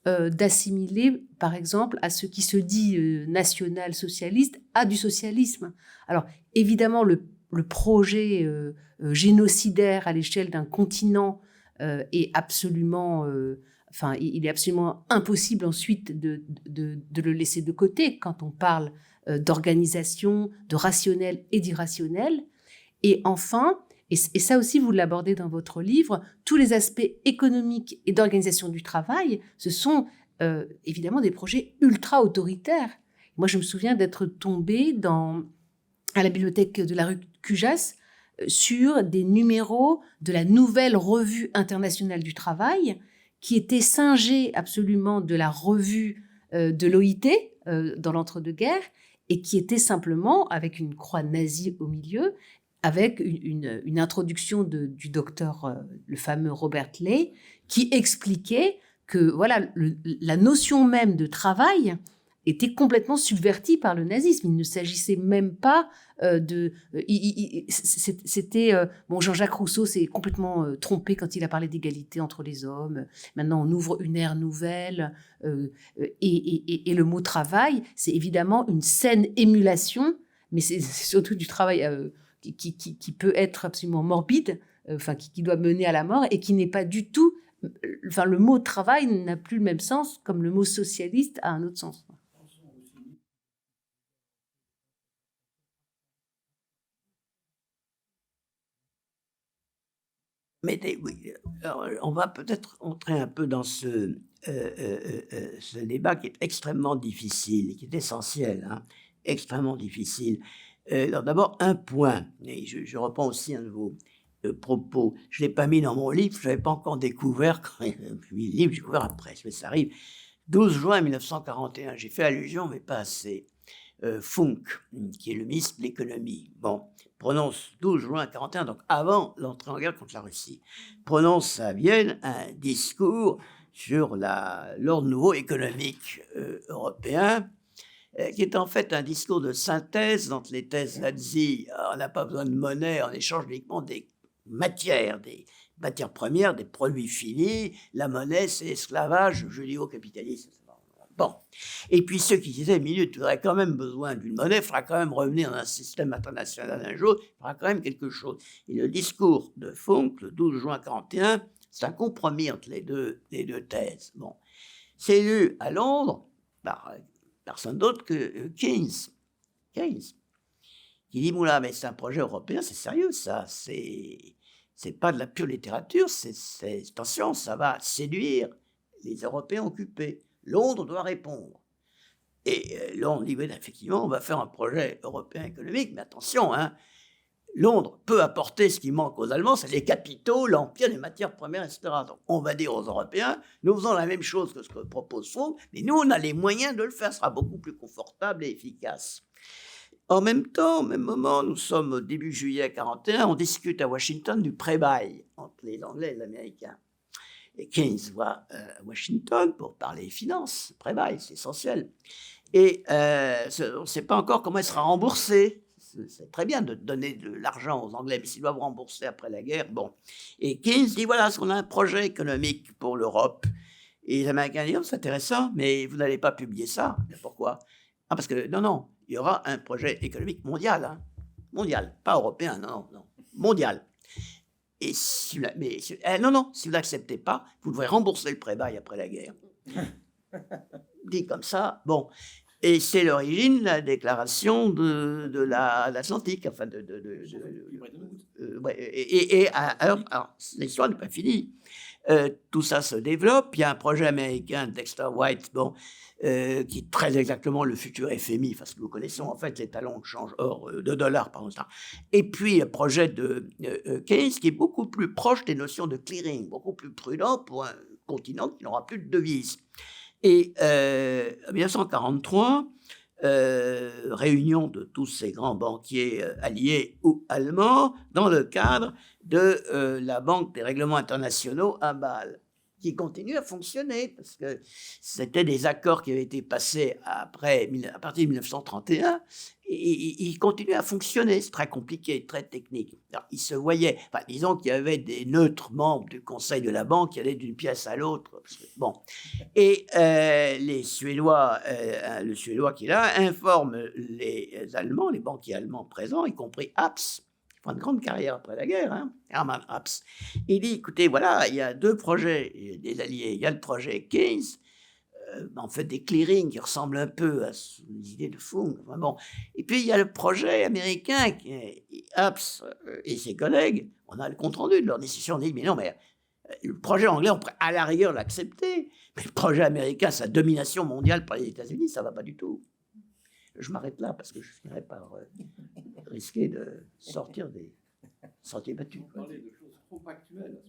d'assimiler, par exemple, à ce qui se dit national-socialiste, à du socialisme. Alors, évidemment, le projet génocidaire à l'échelle d'un continent est absolument... il est absolument impossible ensuite de le laisser de côté quand on parle d'organisation, de rationnel et d'irrationnel. Et enfin, et ça aussi vous l'abordez dans votre livre, tous les aspects économiques et d'organisation du travail, ce sont évidemment des projets ultra-autoritaires. Moi, je me souviens d'être tombée à la bibliothèque de la rue Cujas sur des numéros de la nouvelle revue internationale du travail qui étaient singés absolument de la revue de l'OIT dans l'entre-deux-guerres et qui étaient simplement avec une croix nazie au milieu, avec une introduction du docteur, le fameux Robert Ley, qui expliquait que voilà, la notion même de travail était complètement subvertie par le nazisme. Il ne s'agissait même pas Jean-Jacques Rousseau s'est complètement trompé quand il a parlé d'égalité entre les hommes. Maintenant, on ouvre une ère nouvelle. Et le mot travail, c'est évidemment une saine émulation, mais c'est surtout du travail qui peut être absolument morbide, qui doit mener à la mort, et qui n'est pas du tout... le mot travail n'a plus le même sens, comme le mot socialiste a un autre sens. Mais oui, alors, on va peut-être entrer un peu dans ce débat qui est extrêmement difficile, qui est essentiel, hein, extrêmement difficile. Alors d'abord, un point, et je reprends aussi un de vos propos, je ne l'ai pas mis dans mon livre, je ne l'avais pas encore découvert, quand j'ai mis le livre, j'ai découvert après, mais ça arrive. 12 juin 1941, j'ai fait allusion, mais pas assez. Funk, qui est le ministre de l'économie, prononce 12 juin 1941, donc avant l'entrée en guerre contre la Russie, prononce à Vienne un discours sur l'ordre nouveau économique européen, qui est en fait un discours de synthèse entre les thèses nazies. On n'a pas besoin de monnaie, on échange uniquement des matières premières, des produits finis. La monnaie, c'est l'esclavage judéo-capitaliste. Bon. Et puis ceux qui disaient, minute, tu aurais quand même besoin d'une monnaie, il faudra quand même revenir dans un système international un jour, il faudra quand même quelque chose. Et le discours de Funk, le 12 juin 1941, c'est un compromis entre les deux thèses. Bon. C'est lu à Londres par personne d'autre que Keynes, qui dit, moula, mais c'est un projet européen, c'est sérieux ça, c'est pas de la pure littérature, attention, ça va séduire les Européens occupés. Londres doit répondre. Et Londres dit, oui, effectivement, on va faire un projet européen économique, mais attention, hein, Londres peut apporter ce qui manque aux Allemands, c'est les capitaux, l'empire, les matières premières, etc. Donc, on va dire aux Européens, nous faisons la même chose que ce que propose Fond, mais nous, on a les moyens de le faire, ce sera beaucoup plus confortable et efficace. En même temps, au même moment, nous sommes au début juillet 1941, on discute à Washington du pré-bail entre les Anglais et les Américains. Et Keynes va à Washington pour parler finances, pré-bail, c'est essentiel. Et on ne sait pas encore comment il sera remboursé. C'est très bien de donner de l'argent aux Anglais, mais s'ils doivent rembourser après la guerre, bon. Et Keynes dit, voilà, on a un projet économique pour l'Europe. Et les Américains disent, oh, c'est intéressant, mais vous n'allez pas publier ça. Mais pourquoi? Ah, parce que, non, il y aura un projet économique mondial. Hein. Mondial, pas européen, non, mondial. Et si vous si vous n'acceptez pas, vous devrez rembourser le pré-bail après la guerre. Dit comme ça, bon. Et c'est l'origine de la déclaration de l'Atlantique, enfin alors, l'histoire n'est pas finie. Tout ça se développe. Il y a un projet américain de Dexter White, qui est très exactement le futur FMI, parce que nous connaissons en fait les talons de change de dollars, pardon. Et puis le projet de Keynes, qui est beaucoup plus proche des notions de clearing, beaucoup plus prudent pour un continent qui n'aura plus de devises. Et en 1943, réunion de tous ces grands banquiers alliés ou allemands dans le cadre de la Banque des règlements internationaux à Bâle, qui continue à fonctionner, parce que c'était des accords qui avaient été passés à partir de 1931, et ils continuent à fonctionner. C'est très compliqué, très technique. Alors, ils se voyaient, disons qu'il y avait des neutres membres du conseil de la banque qui allaient d'une pièce à l'autre. Bon. Et les Suédois, le Suédois qui est là, informe les Allemands, les banquiers allemands présents, y compris Abs, qui fera une grande carrière après la guerre, hein, Hermann Abs. Il dit, écoutez, voilà, il y a deux projets des Alliés. Il y a le projet Keynes, en fait des clearings qui ressemblent un peu à l'idée de Fung. Enfin, bon. Et puis il y a le projet américain, Abs et ses collègues, on a le compte-rendu de leur décision. On dit, mais non, mais le projet anglais, on pourrait à la rigueur l'accepter, mais le projet américain, sa domination mondiale par les États-Unis, ça ne va pas du tout. Je m'arrête là parce que je finirais par risquer de sortir des sentiers battus. On parlait de choses trop actuelles.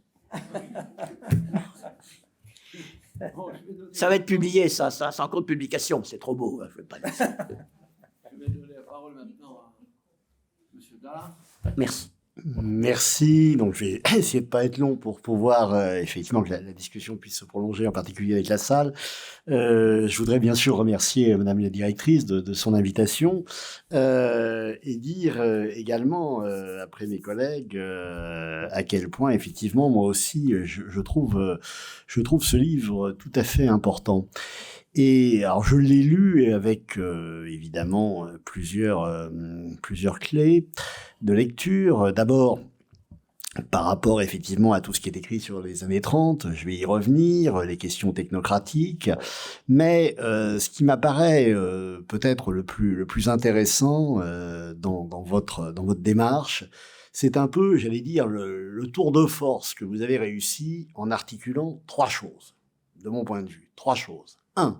Ça va être publié, ça c'est en cours de publication, c'est trop beau. Je vais pas dire ça. Je vais donner la parole maintenant à M. Dard. Merci. Merci. Donc, je vais essayer de pas être long pour pouvoir effectivement que la discussion puisse se prolonger, en particulier avec la salle. Je voudrais bien sûr remercier Madame la directrice de son invitation et dire également, après mes collègues, à quel point effectivement moi aussi je trouve ce livre tout à fait important. Et alors je l'ai lu avec évidemment plusieurs clés de lecture. D'abord, par rapport effectivement à tout ce qui est écrit sur les années 30, je vais y revenir, les questions technocratiques, mais ce qui m'apparaît peut-être le plus intéressant dans votre démarche, c'est un peu, j'allais dire, le tour de force que vous avez réussi en articulant trois choses, de mon point de vue, trois choses. 1.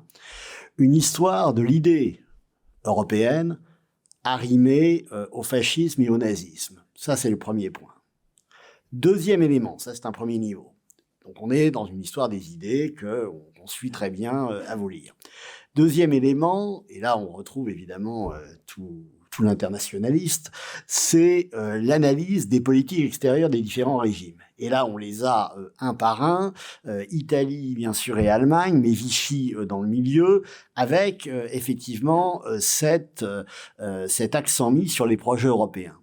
Une histoire de l'idée européenne arrimée au fascisme et au nazisme. Ça, c'est le premier point. Deuxième élément, ça c'est un premier niveau. Donc on est dans une histoire des idées qu'on suit très bien à vos livres. Deuxième élément, et là on retrouve évidemment tout l'internationaliste, c'est l'analyse des politiques extérieures des différents régimes. Et là, on les a un par un, Italie bien sûr et Allemagne, mais Vichy dans le milieu, avec effectivement cet accent mis sur les projets européens.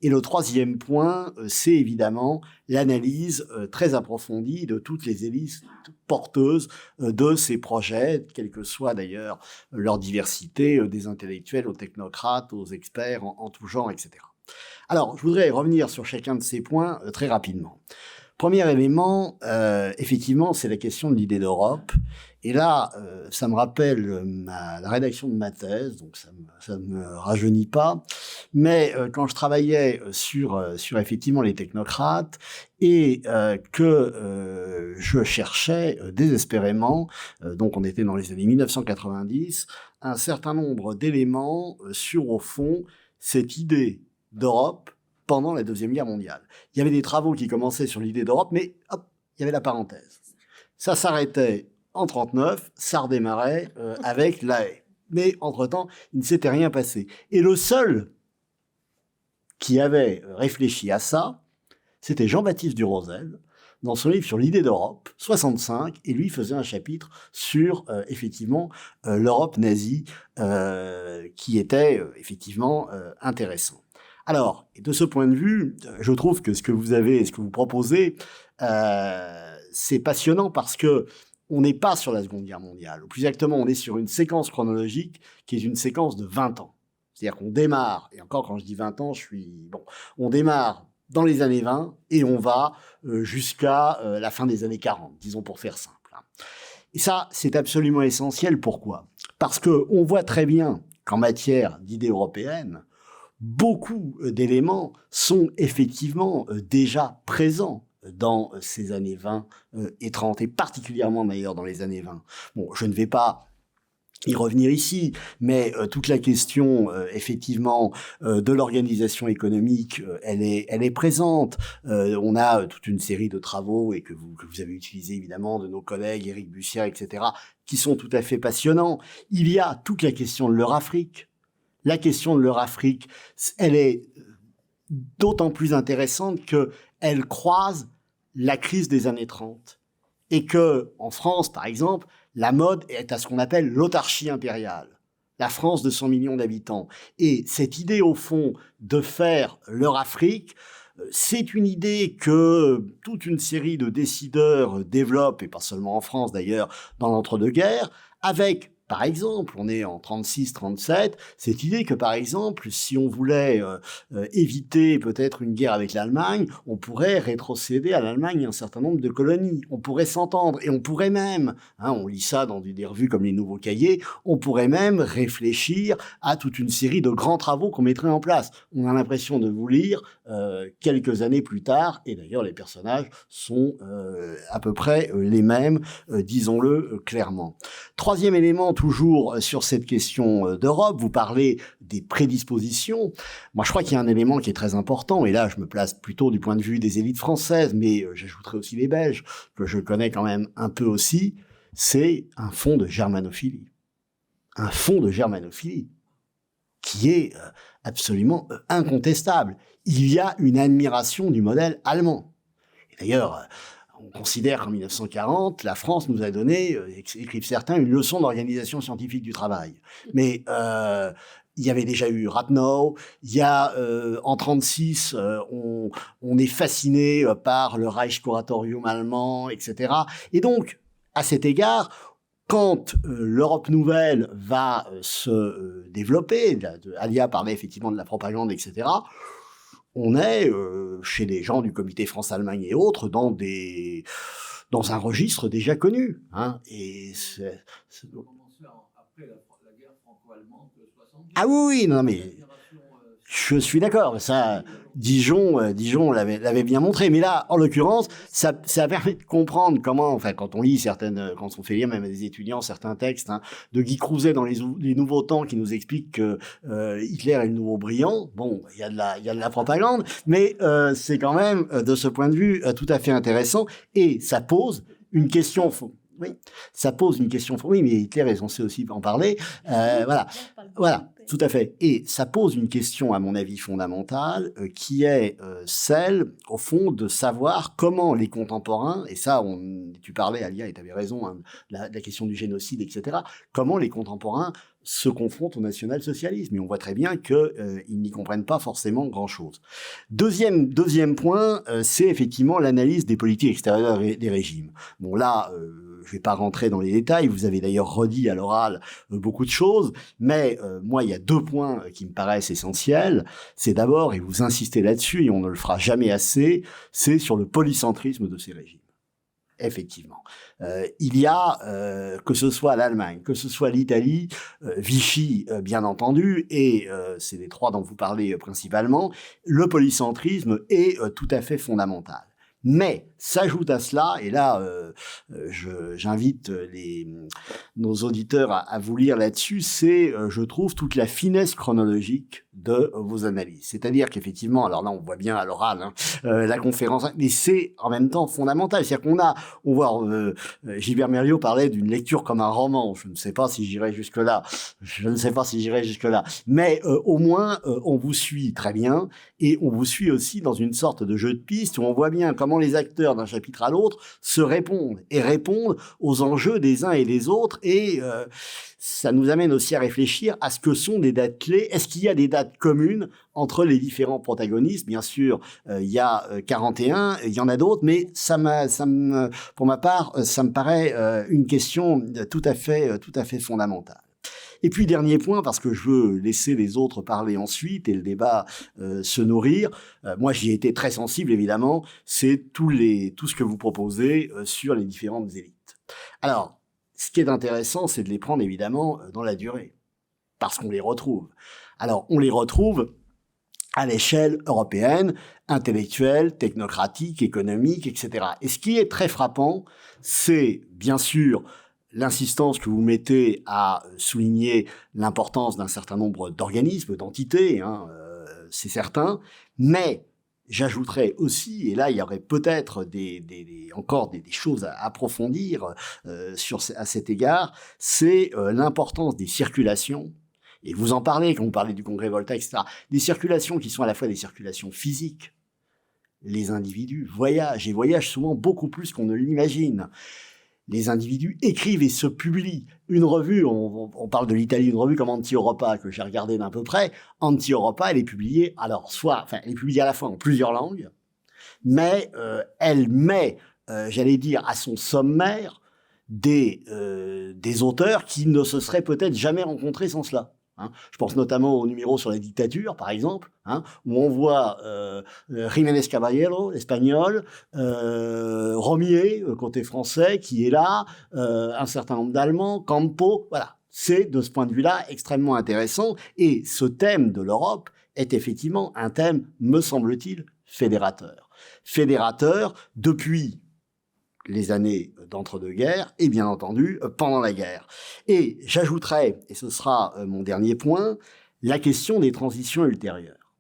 Et le troisième point, c'est évidemment l'analyse très approfondie de toutes les élites porteuses de ces projets, quelle que soit d'ailleurs leur diversité, des intellectuels aux technocrates, aux experts en tout genre, etc. Alors, je voudrais revenir sur chacun de ces points très rapidement. Premier élément, effectivement, c'est la question de l'idée d'Europe. Et là, ça me rappelle la rédaction de ma thèse, donc ça me rajeunit pas. Mais quand je travaillais sur effectivement les technocrates et que je cherchais désespérément, donc on était dans les années 1990, un certain nombre d'éléments sur, au fond, cette idée d'Europe pendant la Deuxième Guerre mondiale. Il y avait des travaux qui commençaient sur l'idée d'Europe, mais hop, il y avait la parenthèse. Ça s'arrêtait en 1939, ça redémarrait avec La Haye. Mais entre-temps, il ne s'était rien passé. Et le seul qui avait réfléchi à ça, c'était Jean-Baptiste Durosel, dans son livre sur l'idée d'Europe, 65, et lui faisait un chapitre sur, effectivement, l'Europe nazie, qui était, effectivement, intéressant. Alors, de ce point de vue, je trouve que ce que vous proposez, c'est passionnant parce que on n'est pas sur la Seconde Guerre mondiale. Ou plus exactement, on est sur une séquence chronologique qui est une séquence de 20 ans. C'est-à-dire qu'on démarre, et encore quand je dis 20 ans, on démarre dans les années 20 et on va jusqu'à la fin des années 40, disons pour faire simple. Et ça, c'est absolument essentiel. Pourquoi ? Parce qu'on voit très bien qu'en matière d'idées européennes, beaucoup d'éléments sont effectivement déjà présents dans ces années 20 et 30, et particulièrement d'ailleurs dans les années 20. Bon, je ne vais pas y revenir ici, mais toute la question, effectivement, de l'organisation économique, elle est présente. On a toute une série de travaux, et que vous avez utilisé évidemment, de nos collègues Éric Bussière, etc., qui sont tout à fait passionnants. Il y a toute la question de l'Eurafrique. La question de l'Eurafrique, elle est d'autant plus intéressante qu'elle croise la crise des années 30. Et que, en France, par exemple, la mode est à ce qu'on appelle l'autarcie impériale. La France de 100 millions d'habitants. Et cette idée, au fond, de faire l'Eurafrique, c'est une idée que toute une série de décideurs développent, et pas seulement en France d'ailleurs, dans l'entre-deux-guerres, avec, par exemple, on est en 36-37, cette idée que, par exemple, si on voulait éviter peut-être une guerre avec l'Allemagne, on pourrait rétrocéder à l'Allemagne un certain nombre de colonies. On pourrait s'entendre, et on pourrait même, on lit ça dans des revues comme les Nouveaux Cahiers, on pourrait même réfléchir à toute une série de grands travaux qu'on mettrait en place. On a l'impression de vous lire quelques années plus tard, et d'ailleurs les personnages sont à peu près les mêmes, disons-le clairement. Troisième élément, toujours sur cette question d'Europe, vous parlez des prédispositions. Moi, je crois qu'il y a un élément qui est très important, et là, je me place plutôt du point de vue des élites françaises, mais j'ajouterai aussi les Belges, que je connais quand même un peu aussi, c'est un fond de germanophilie. Un fond de germanophilie qui est absolument incontestable. Il y a une admiration du modèle allemand. Et d'ailleurs, on considère qu'en 1940, la France nous a donné, écrivent certains, une leçon d'organisation scientifique du travail. Mais il y avait déjà eu Rathenau, il y a en 1936, on est fasciné par le Reichskuratorium allemand, etc. Et donc, à cet égard, quand l'Europe nouvelle va se développer, Alia parlait effectivement de la propagande, etc., on est, chez les gens du comité France-Allemagne et autres, dans un registre déjà connu. Et ah oui, non, mais je suis d'accord. Ça, Dijon l'avait bien montré. Mais là, en l'occurrence, ça permet de comprendre comment, enfin, quand on lit quand on fait lire même à des étudiants certains textes, de Guy Crouzet dans les Nouveaux Temps qui nous explique que Hitler est le nouveau brillant. Bon, il y a de la propagande, mais c'est quand même, de ce point de vue, tout à fait intéressant, et ça pose une question. Oui, ça pose une question. Oui, mais Hitler est censé aussi en parler. Voilà, tout à fait. Et ça pose une question, à mon avis, fondamentale, qui est celle, au fond, de savoir comment les contemporains, et ça, tu parlais, Alia, et tu avais raison, la question du génocide, etc., comment les contemporains se confrontent au national-socialisme. Et on voit très bien qu'ils n'y comprennent pas forcément grand-chose. Deuxième point, c'est effectivement l'analyse des politiques extérieures des régimes. Bon, là, je vais pas rentrer dans les détails, vous avez d'ailleurs redit à l'oral beaucoup de choses, mais moi, il y a 2 points qui me paraissent essentiels. C'est d'abord, et vous insistez là-dessus, et on ne le fera jamais assez, c'est sur le polycentrisme de ces régimes. Effectivement. Il y a, que ce soit l'Allemagne, que ce soit l'Italie, Vichy, bien entendu, et c'est les 3 dont vous parlez principalement, le polycentrisme est tout à fait fondamental. Mais s'ajoute à cela, et là, j'invite nos auditeurs à vous lire là-dessus, c'est, je trouve, toute la finesse chronologique de vos analyses. C'est-à-dire qu'effectivement, alors là, on voit bien à l'oral, la conférence, mais c'est en même temps fondamental. C'est-à-dire on voit, Gilbert Merliot parlait d'une lecture comme un roman. Je ne sais pas si j'irai jusque-là. Mais au moins, on vous suit très bien, et on vous suit aussi dans une sorte de jeu de piste où on voit bien comment les acteurs d'un chapitre à l'autre se répondent aux enjeux des uns et des autres, et ça nous amène aussi à réfléchir à ce que sont des dates clés. Est-ce qu'il y a des dates communes entre les différents protagonistes? Bien sûr, il y a 41, il y en a d'autres, mais pour ma part, ça me paraît une question tout à fait fondamentale. Et puis, dernier point, parce que je veux laisser les autres parler ensuite et le débat se nourrir. Moi, j'y ai été très sensible, évidemment. C'est tout ce que vous proposez sur les différentes élites. Alors, ce qui est intéressant, c'est de les prendre, évidemment, dans la durée. Parce qu'on les retrouve. Alors, on les retrouve à l'échelle européenne, intellectuelle, technocratique, économique, etc. Et ce qui est très frappant, c'est, bien sûr, l'insistance que vous mettez à souligner l'importance d'un certain nombre d'organismes, d'entités, c'est certain, mais j'ajouterais aussi, et là il y aurait peut-être encore des choses à approfondir à cet égard, c'est l'importance des circulations. Et vous en parlez quand vous parlez du Congrès Volta, etc. Des circulations qui sont à la fois des circulations physiques. Les individus voyagent, et voyagent souvent beaucoup plus qu'on ne l'imagine. Les individus écrivent et se publient. Une revue, on parle de l'Italie, une revue comme Anti-Europa, que j'ai regardée d'un peu près. Anti-Europa, elle est publiée, elle est publiée à la fois en plusieurs langues, mais elle met, j'allais dire, à son sommaire des auteurs qui ne se seraient peut-être jamais rencontrés sans cela. Je pense notamment au numéro sur la dictature, par exemple, où on voit Jiménez Caballero, espagnol, Romier, côté français, qui est là, un certain nombre d'Allemands, Campo, voilà. C'est, de ce point de vue-là, extrêmement intéressant, et ce thème de l'Europe est effectivement un thème, me semble-t-il, fédérateur. Fédérateur depuis les années d'entre-deux-guerres, et bien entendu, pendant la guerre. Et j'ajouterai, et ce sera mon dernier point, la question des transitions ultérieures.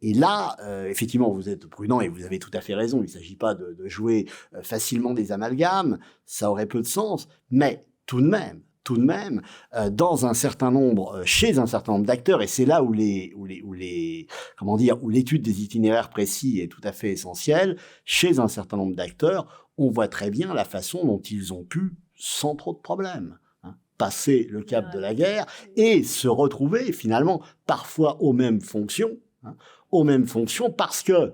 Et là, effectivement, vous êtes prudent et vous avez tout à fait raison, il ne s'agit pas de jouer facilement des amalgames, ça aurait peu de sens, mais tout de même, dans un certain nombre, chez un certain nombre d'acteurs, et c'est là où l'étude des itinéraires précis est tout à fait essentielle, chez un certain nombre d'acteurs, on voit très bien la façon dont ils ont pu, sans trop de problèmes, passer le cap de la guerre et se retrouver finalement parfois aux mêmes fonctions parce que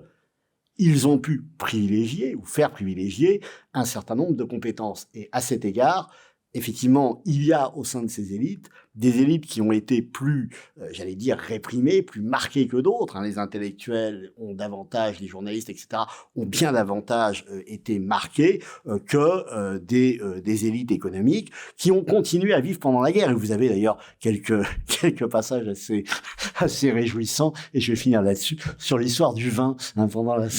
ils ont pu privilégier ou faire privilégier un certain nombre de compétences. Et à cet égard, effectivement, il y a au sein de ces élites des élites qui ont été plus, j'allais dire, réprimées, plus marquées que d'autres. Les intellectuels ont davantage, les journalistes, etc., ont bien davantage été marqués que des élites économiques qui ont continué à vivre pendant la guerre. Et vous avez d'ailleurs quelques passages assez réjouissants, et je vais finir là-dessus, sur l'histoire du vin pendant la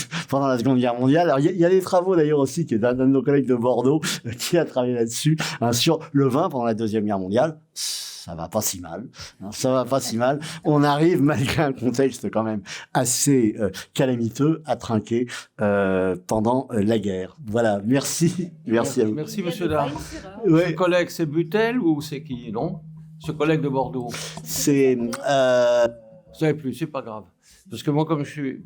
Seconde Guerre mondiale. Alors, il y a des travaux d'ailleurs aussi d'un de nos collègues de Bordeaux qui a travaillé là-dessus, sur le vin pendant la Deuxième Guerre mondiale. Ça va pas si mal. On arrive, malgré un contexte quand même assez calamiteux, à trinquer pendant la guerre. Voilà, merci à vous. Merci, monsieur Dard. Ce collègue, c'est Butel ou c'est qui, non? Ce collègue de Bordeaux. C'est... Vous savez plus, c'est pas grave. Parce que moi, comme je suis...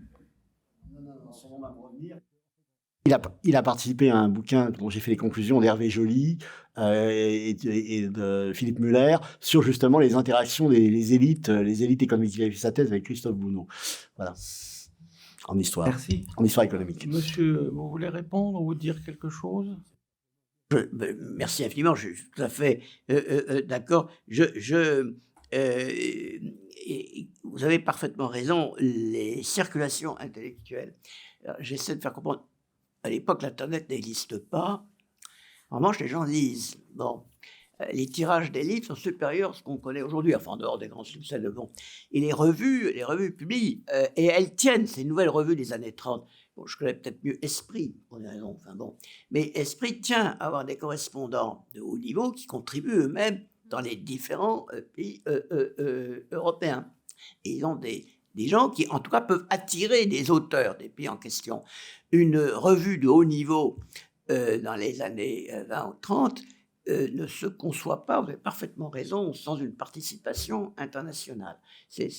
Il a participé à un bouquin dont j'ai fait les conclusions d'Hervé Joly et de Philippe Muller sur justement les interactions des élites économiques. Il a fait sa thèse avec Christophe Bouneau. Voilà. En histoire. Merci. En histoire économique. Monsieur, vous voulez répondre ou dire quelque chose? Merci infiniment, je suis tout à fait d'accord. Vous avez parfaitement raison, les circulations intellectuelles. Alors, j'essaie de faire comprendre. À l'époque, l'Internet n'existe pas. En revanche, les gens lisent. Bon, les tirages des livres sont supérieurs à ce qu'on connaît aujourd'hui, enfin en dehors des grands succès de bon. Et les revues publient, et elles tiennent ces nouvelles revues des années 30. Bon, je connais peut-être mieux Esprit, pour des raisons, enfin bon. Mais Esprit tient à avoir des correspondants de haut niveau qui contribuent eux-mêmes dans les différents pays européens. Et ils ont des gens qui, en tout cas, peuvent attirer des auteurs des pays en question. Une revue de haut niveau dans les années 20 ou 30 ne se conçoit pas, vous avez parfaitement raison, sans une participation internationale. Et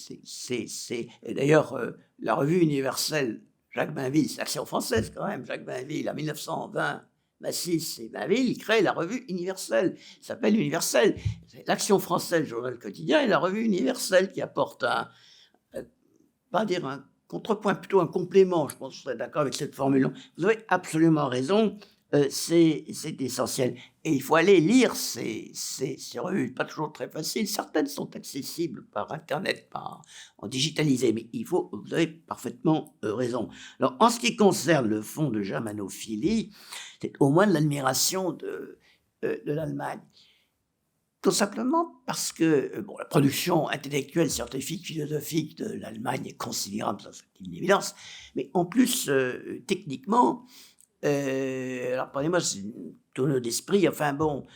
d'ailleurs, la revue universelle, Jacques Bainville, c'est l'Action française quand même, Jacques Bainville, en 1920, Massis et Bainville, il crée la revue universelle, ça s'appelle Universelle. C'est l'Action française, le journal quotidien, et la revue universelle qui apporte pas dire un contrepoint, plutôt un complément, je pense que vous serez d'accord avec cette formule. Vous avez absolument raison, c'est essentiel. Et il faut aller lire ces revues, pas toujours très facile. Certaines sont accessibles par Internet, en digitalisé, mais vous avez parfaitement raison. Alors, en ce qui concerne le fond de germanophilie, c'est au moins de l'admiration de l'Allemagne. Tout simplement parce que la production intellectuelle, scientifique, philosophique de l'Allemagne est considérable, ça c'est une évidence, mais en plus, techniquement, alors pardonnez-moi, c'est une tonneau d'esprit, enfin bon,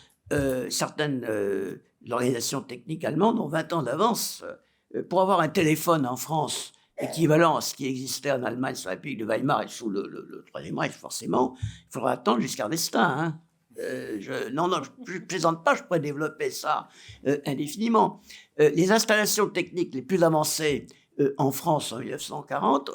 certaines organisations techniques allemandes ont 20 ans d'avance. Pour avoir un téléphone en France équivalent à ce qui existait en Allemagne sous la République de Weimar et sous le Troisième Reich, forcément, il faudra attendre jusqu'à d'Estaing, hein. Je ne plaisante pas, je pourrais développer ça indéfiniment. Les installations techniques les plus avancées en France en 1940,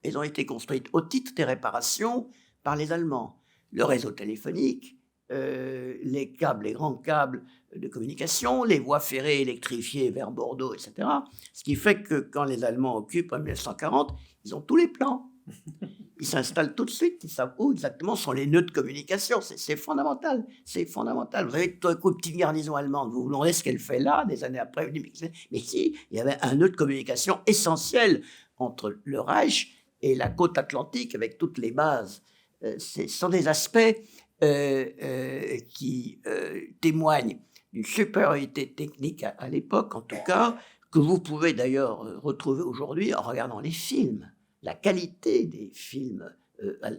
elles ont été construites au titre des réparations par les Allemands. Le réseau téléphonique, les grands câbles de communication, les voies ferrées électrifiées vers Bordeaux, etc. Ce qui fait que quand les Allemands occupent en 1940, ils ont tous les plans. Ils s'installent tout de suite, ils savent où exactement sont les nœuds de communication. C'est fondamental, c'est fondamental. Vous avez tout à coup une petite garnison allemande, vous vous demandez ce qu'elle fait là, des années après, mais si, il y avait un nœud de communication essentiel entre le Reich et la côte atlantique avec toutes les bases. Ce sont des aspects qui témoignent d'une supériorité technique à l'époque, en tout cas, que vous pouvez d'ailleurs retrouver aujourd'hui en regardant les films. La qualité des films,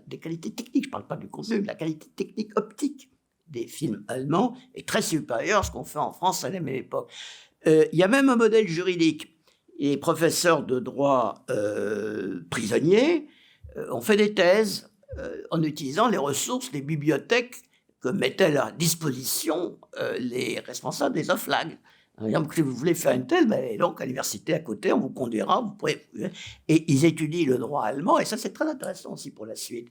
des qualités techniques, je ne parle pas du contenu, la qualité technique optique des films allemands est très supérieure à ce qu'on fait en France à la même époque. Il y a même un modèle juridique. Les professeurs de droit prisonniers ont fait des thèses en utilisant les ressources des bibliothèques que mettaient à leur disposition les responsables des OFLAG. Par exemple, si vous voulez faire une thèse, donc à l'université à côté, on vous conduira, vous pourrez... Et ils étudient le droit allemand, et ça c'est très intéressant aussi pour la suite,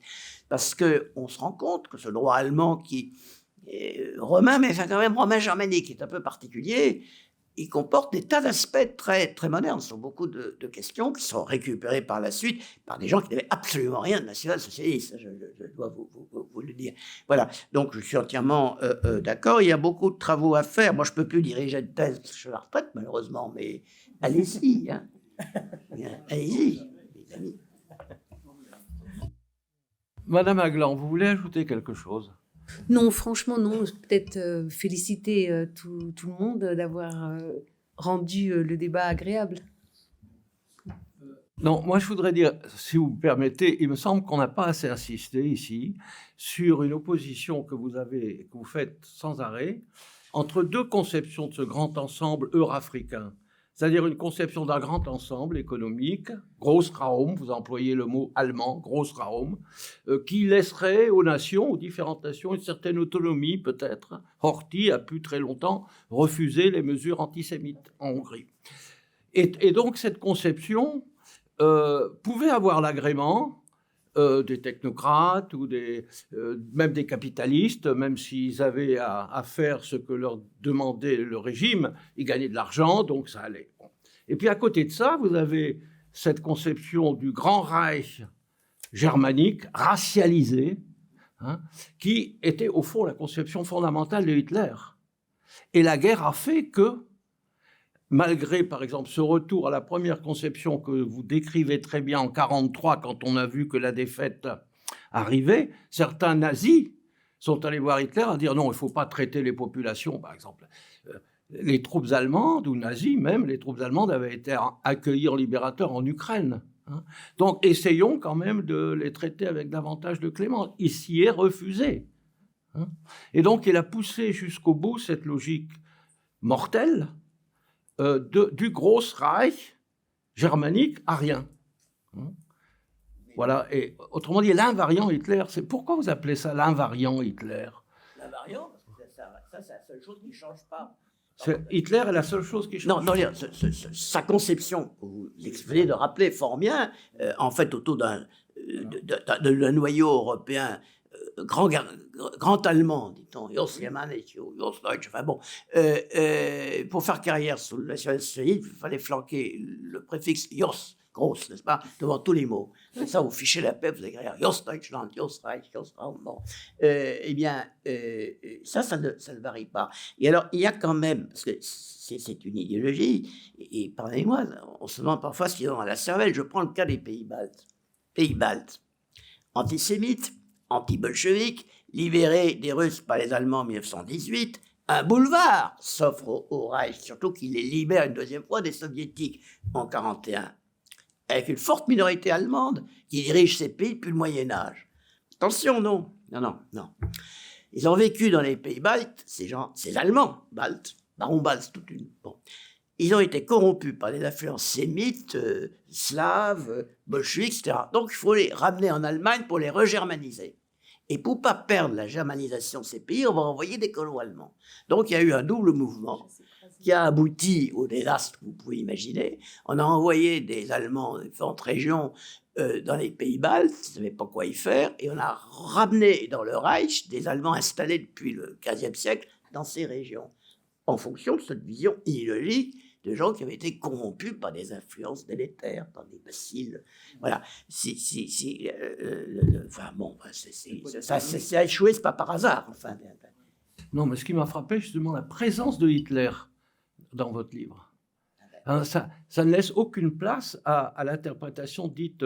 parce qu'on se rend compte que ce droit allemand qui est romain, mais quand même romain germanique, est un peu particulier, il comporte des tas d'aspects très, très modernes. Ce sont beaucoup de questions qui sont récupérées par la suite par des gens qui n'avaient absolument rien de national-socialiste, je dois vous le dire. Voilà, donc je suis entièrement d'accord. Il y a beaucoup de travaux à faire. Moi, je ne peux plus diriger de thèse, parce que je suis à la retraite, malheureusement, mais allez-y, hein. Allez-y, les amis. Madame Aglan, vous voulez ajouter quelque chose ? Non, franchement, non. Peut-être féliciter tout le monde d'avoir rendu le débat agréable. Non, moi je voudrais dire, si vous me permettez, il me semble qu'on n'a pas assez insisté ici sur une opposition que vous faites sans arrêt entre deux conceptions de ce grand ensemble eurafricain. C'est-à-dire une conception d'un grand ensemble économique, Großraum, vous employez le mot allemand, Großraum, qui laisserait aux nations, aux différentes nations, une certaine autonomie peut-être. Horthy a pu très longtemps refuser les mesures antisémites en Hongrie. Et donc cette conception pouvait avoir l'agrément des technocrates ou même des capitalistes, même s'ils avaient à faire ce que leur demandait le régime, ils gagnaient de l'argent, donc ça allait. Et puis à côté de ça, vous avez cette conception du Grand Reich germanique, racialisé, hein, qui était au fond la conception fondamentale de Hitler. Et la guerre a fait que, malgré, par exemple, ce retour à la première conception que vous décrivez très bien en 1943, quand on a vu que la défaite arrivait, certains nazis sont allés voir Hitler à dire non, il ne faut pas traiter les populations, par exemple. Les troupes allemandes, ou nazis même, les troupes allemandes avaient été accueillies en libérateurs en Ukraine. Hein. Donc, essayons quand même de les traiter avec davantage de clémence. Il s'y est refusé. Hein. Et donc, il a poussé jusqu'au bout cette logique mortelle du Gross Reich germanique arien. Voilà. Et autrement dit, l'invariant Hitler, c'est pourquoi vous appelez ça l'invariant Hitler? L'invariant, parce que ça c'est la seule chose qui ne change pas. Hitler est la seule chose qui change. Non, sa conception, vous venez de rappeler fort bien, en fait, autour d'un noyau européen grand allemand, dit-on, Jos Germanisch, Jos Deutsch, enfin bon, pour faire carrière sous le national-socialisme, il fallait flanquer le préfixe Jos, grosse, n'est-ce pas, devant tous les mots. Comme ça, vous fichez la paix, vous écrivez Jos Deutschland, Jos Reich, Jos Raum, bon. Eh bien, ça ne varie pas. Et alors, il y a quand même, parce que c'est une idéologie, et pardonnez-moi, on se demande parfois ce qu'ils ont à la cervelle. Je prends le cas des pays baltes. Pays baltes, antisémites, anti-bolcheviques, libérés des Russes par les Allemands en 1918, un boulevard s'offre au Reich, surtout qu'il les libère une deuxième fois des Soviétiques en 1941, avec une forte minorité allemande qui dirige ces pays depuis le Moyen-Âge. Attention, non. Ils ont vécu dans les pays baltes, ces Allemands baltes, barons baltes, toute une... Bon. Ils ont été corrompus par des influences sémites, slaves, bolcheviques, etc. Donc il faut les ramener en Allemagne pour les regermaniser. Et pour ne pas perdre la germanisation de ces pays, on va envoyer des colons allemands. Donc il y a eu un double mouvement qui a abouti au désastre que vous pouvez imaginer. On a envoyé des Allemands dans différentes régions dans les pays baltes, ils ne savaient pas quoi y faire, et on a ramené dans le Reich des Allemands installés depuis le XVe siècle dans ces régions, en fonction de cette vision idéologique de gens qui avaient été corrompus par des influences délétères, par des bacilles. Voilà. Enfin bon, ça a échoué, c'est pas par hasard. Enfin. Non, mais ce qui m'a frappé, justement, la présence de Hitler dans votre livre. Hein, ça ne laisse aucune place à l'interprétation dite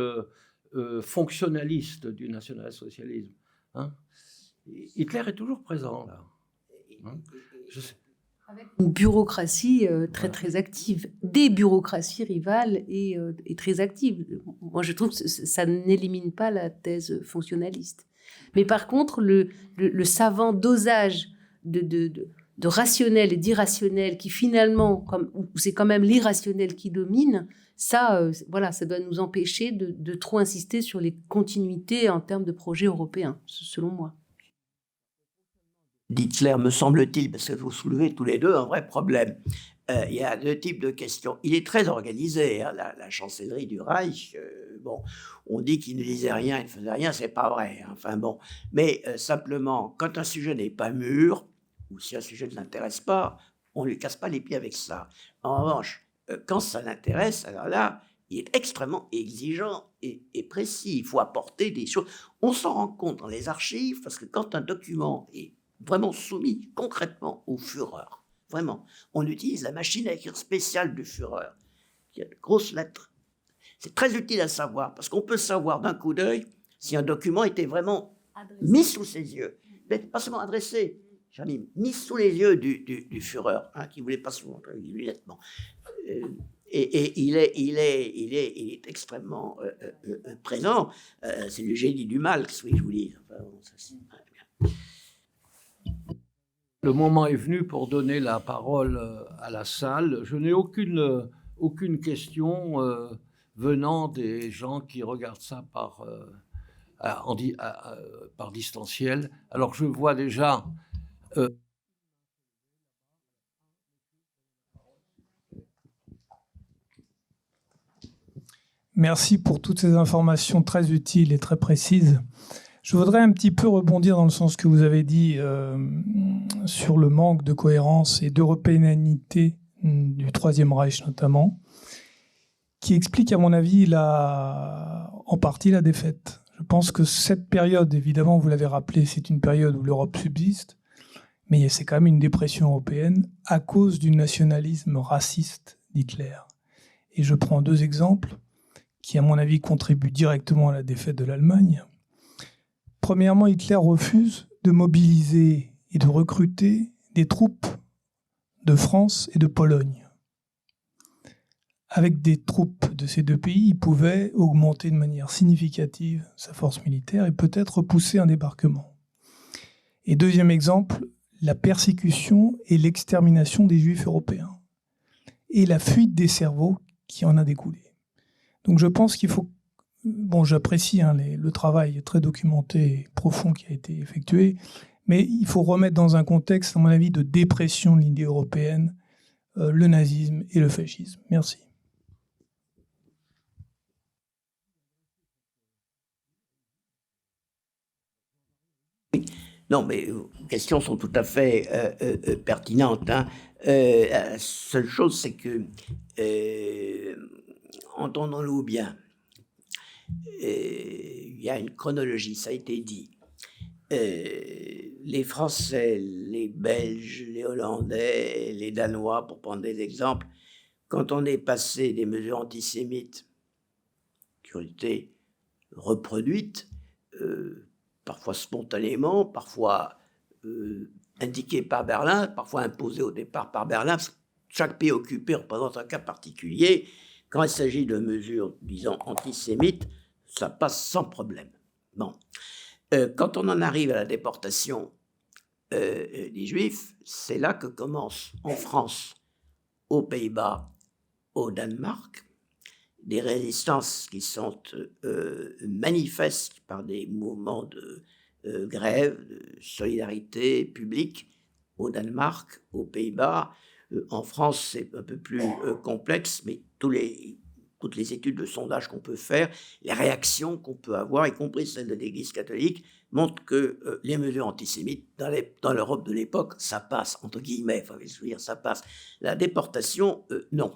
fonctionnaliste du national-socialisme. Hein. Hitler est toujours présent, là. Hein. Je sais. Avec une bureaucratie très active, des bureaucraties rivales et très actives. Moi, je trouve que ça n'élimine pas la thèse fonctionnaliste. Mais par contre, le savant dosage de rationnel et d'irrationnel qui finalement, où c'est quand même l'irrationnel qui domine, ça doit nous empêcher de trop insister sur les continuités en termes de projets européens, selon moi. D'Hitler, me semble-t-il, parce que vous soulevez tous les deux un vrai problème. Il y a deux types de questions. Il est très organisé, hein, la chancellerie du Reich. Bon, on dit qu'il ne disait rien, il ne faisait rien, c'est pas vrai. Hein, enfin bon, mais simplement, quand un sujet n'est pas mûr, ou si un sujet ne l'intéresse pas, on ne lui casse pas les pieds avec ça. En revanche, quand ça l'intéresse, alors là, il est extrêmement exigeant et précis. Il faut apporter des choses. On s'en rend compte dans les archives, parce que quand un document est vraiment soumis concrètement au Führer. Vraiment. On utilise la machine à écrire spéciale du Führer, qui a de grosses lettres. C'est très utile à savoir, parce qu'on peut savoir d'un coup d'œil si un document était vraiment mis sous ses yeux. Mais pas seulement adressé, mis sous les yeux du Führer, hein, qui ne voulait pas se montrer nettement. Et il est extrêmement présent. C'est le génie du mal, ce que je vous dis. Enfin, ça, c'est bien. Le moment est venu pour donner la parole à la salle. Je n'ai aucune question venant des gens qui regardent ça par distanciel. Alors je vois déjà... Merci pour toutes ces informations très utiles et très précises. Je voudrais un petit peu rebondir dans le sens que vous avez dit sur le manque de cohérence et d'européanité du Troisième Reich notamment, qui explique à mon avis en partie la défaite. Je pense que cette période, évidemment, vous l'avez rappelé, c'est une période où l'Europe subsiste, mais c'est quand même une dépression européenne à cause du nationalisme raciste d'Hitler. Et je prends 2 exemples qui, à mon avis, contribuent directement à la défaite de l'Allemagne. Premièrement, Hitler refuse de mobiliser et de recruter des troupes de France et de Pologne. Avec des troupes de ces 2 pays, il pouvait augmenter de manière significative sa force militaire et peut-être repousser un débarquement. Et deuxième exemple, la persécution et l'extermination des Juifs européens et la fuite des cerveaux qui en a découlé. Donc je pense qu'il faut... Bon, j'apprécie le travail très documenté et profond qui a été effectué, mais il faut remettre dans un contexte, à mon avis, de dépression de l'idée européenne, le nazisme et le fascisme. Merci. Non, mais vos questions sont tout à fait pertinentes. Hein. La seule chose, c'est que, entendons-nous bien, il y a une chronologie, ça a été dit. Les Français, les Belges, les Hollandais, les Danois, pour prendre des exemples, quand on est passé des mesures antisémites qui ont été reproduites, parfois spontanément, parfois indiquées par Berlin, parfois imposées au départ par Berlin. Chaque pays occupé représente un cas particulier. Quand il s'agit de mesures, disons, antisémites, ça passe sans problème. Bon. Quand on en arrive à la déportation des Juifs, c'est là que commence, en France, aux Pays-Bas, au Danemark, des résistances qui sont manifestes par des mouvements de grève, de solidarité publique, au Danemark, aux Pays-Bas. En France, c'est un peu plus complexe, mais toutes les études de sondage qu'on peut faire, les réactions qu'on peut avoir, y compris celles de l'Église catholique, montrent que les mesures antisémites dans l'Europe de l'époque, ça passe, entre guillemets, enfin, je veux dire, ça passe. La déportation, non.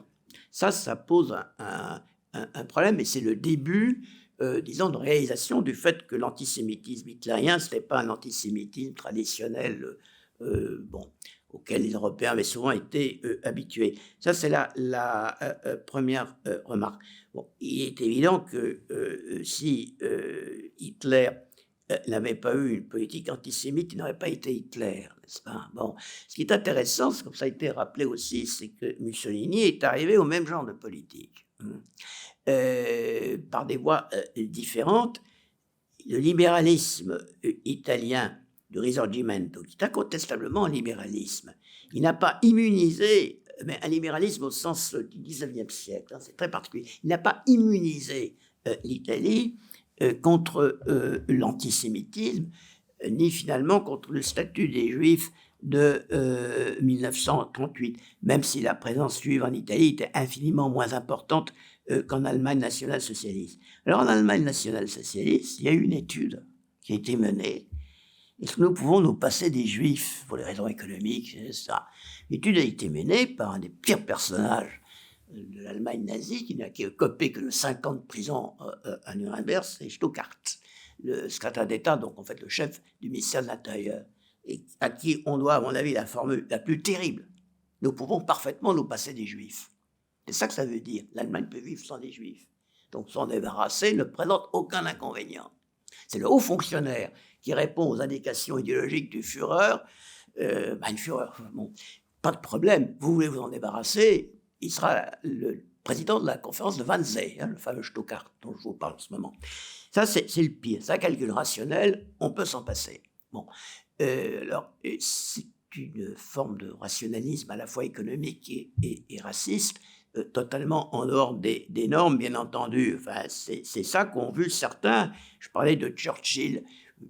Ça pose un problème, et c'est le début, disons, de réalisation du fait que l'antisémitisme hitlérien, ce n'est pas un antisémitisme traditionnel, auquel les Européens avaient souvent été habitués. Ça, c'est la première remarque. Bon, il est évident que si Hitler n'avait pas eu une politique antisémite, il n'aurait pas été Hitler, n'est-ce pas? Bon, ce qui est intéressant, comme ça a été rappelé aussi, c'est que Mussolini est arrivé au même genre de politique, par des voies différentes. Le libéralisme italien du Risorgimento, qui est incontestablement un libéralisme, il n'a pas immunisé, mais un libéralisme au sens du 19e siècle, hein, c'est très particulier, il n'a pas immunisé l'Italie contre l'antisémitisme, ni finalement contre le statut des Juifs de 1938, même si la présence juive en Italie était infiniment moins importante qu'en Allemagne nationale-socialiste. Alors en Allemagne nationale-socialiste, il y a eu une étude qui a été menée. Est-ce que nous pouvons nous passer des Juifs pour les raisons économiques, c'est ça. L'étude a été menée par un des pires personnages de l'Allemagne nazie, qui n'a copé que de 5 ans de prison à Nuremberg, c'est Stuckart, le secrétaire d'État, donc en fait le chef du ministère de l'Intérieur, et à qui on doit, à mon avis, la formule la plus terrible. Nous pouvons parfaitement nous passer des Juifs. C'est ça que ça veut dire. L'Allemagne peut vivre sans les Juifs. Donc s'en débarrasser ne présente aucun inconvénient. C'est le haut fonctionnaire qui répond aux indications idéologiques du Führer. Une Führer, bon, pas de problème, vous voulez vous en débarrasser, il sera le président de la conférence de Wannsee, le fameux Stuckart dont je vous parle en ce moment. Ça, c'est le pire. C'est un calcul rationnel, on peut s'en passer. Bon, alors, c'est une forme de rationalisme à la fois économique et raciste, totalement en dehors des normes, bien entendu. Enfin, c'est ça qu'ont vu certains. Je parlais de Churchill.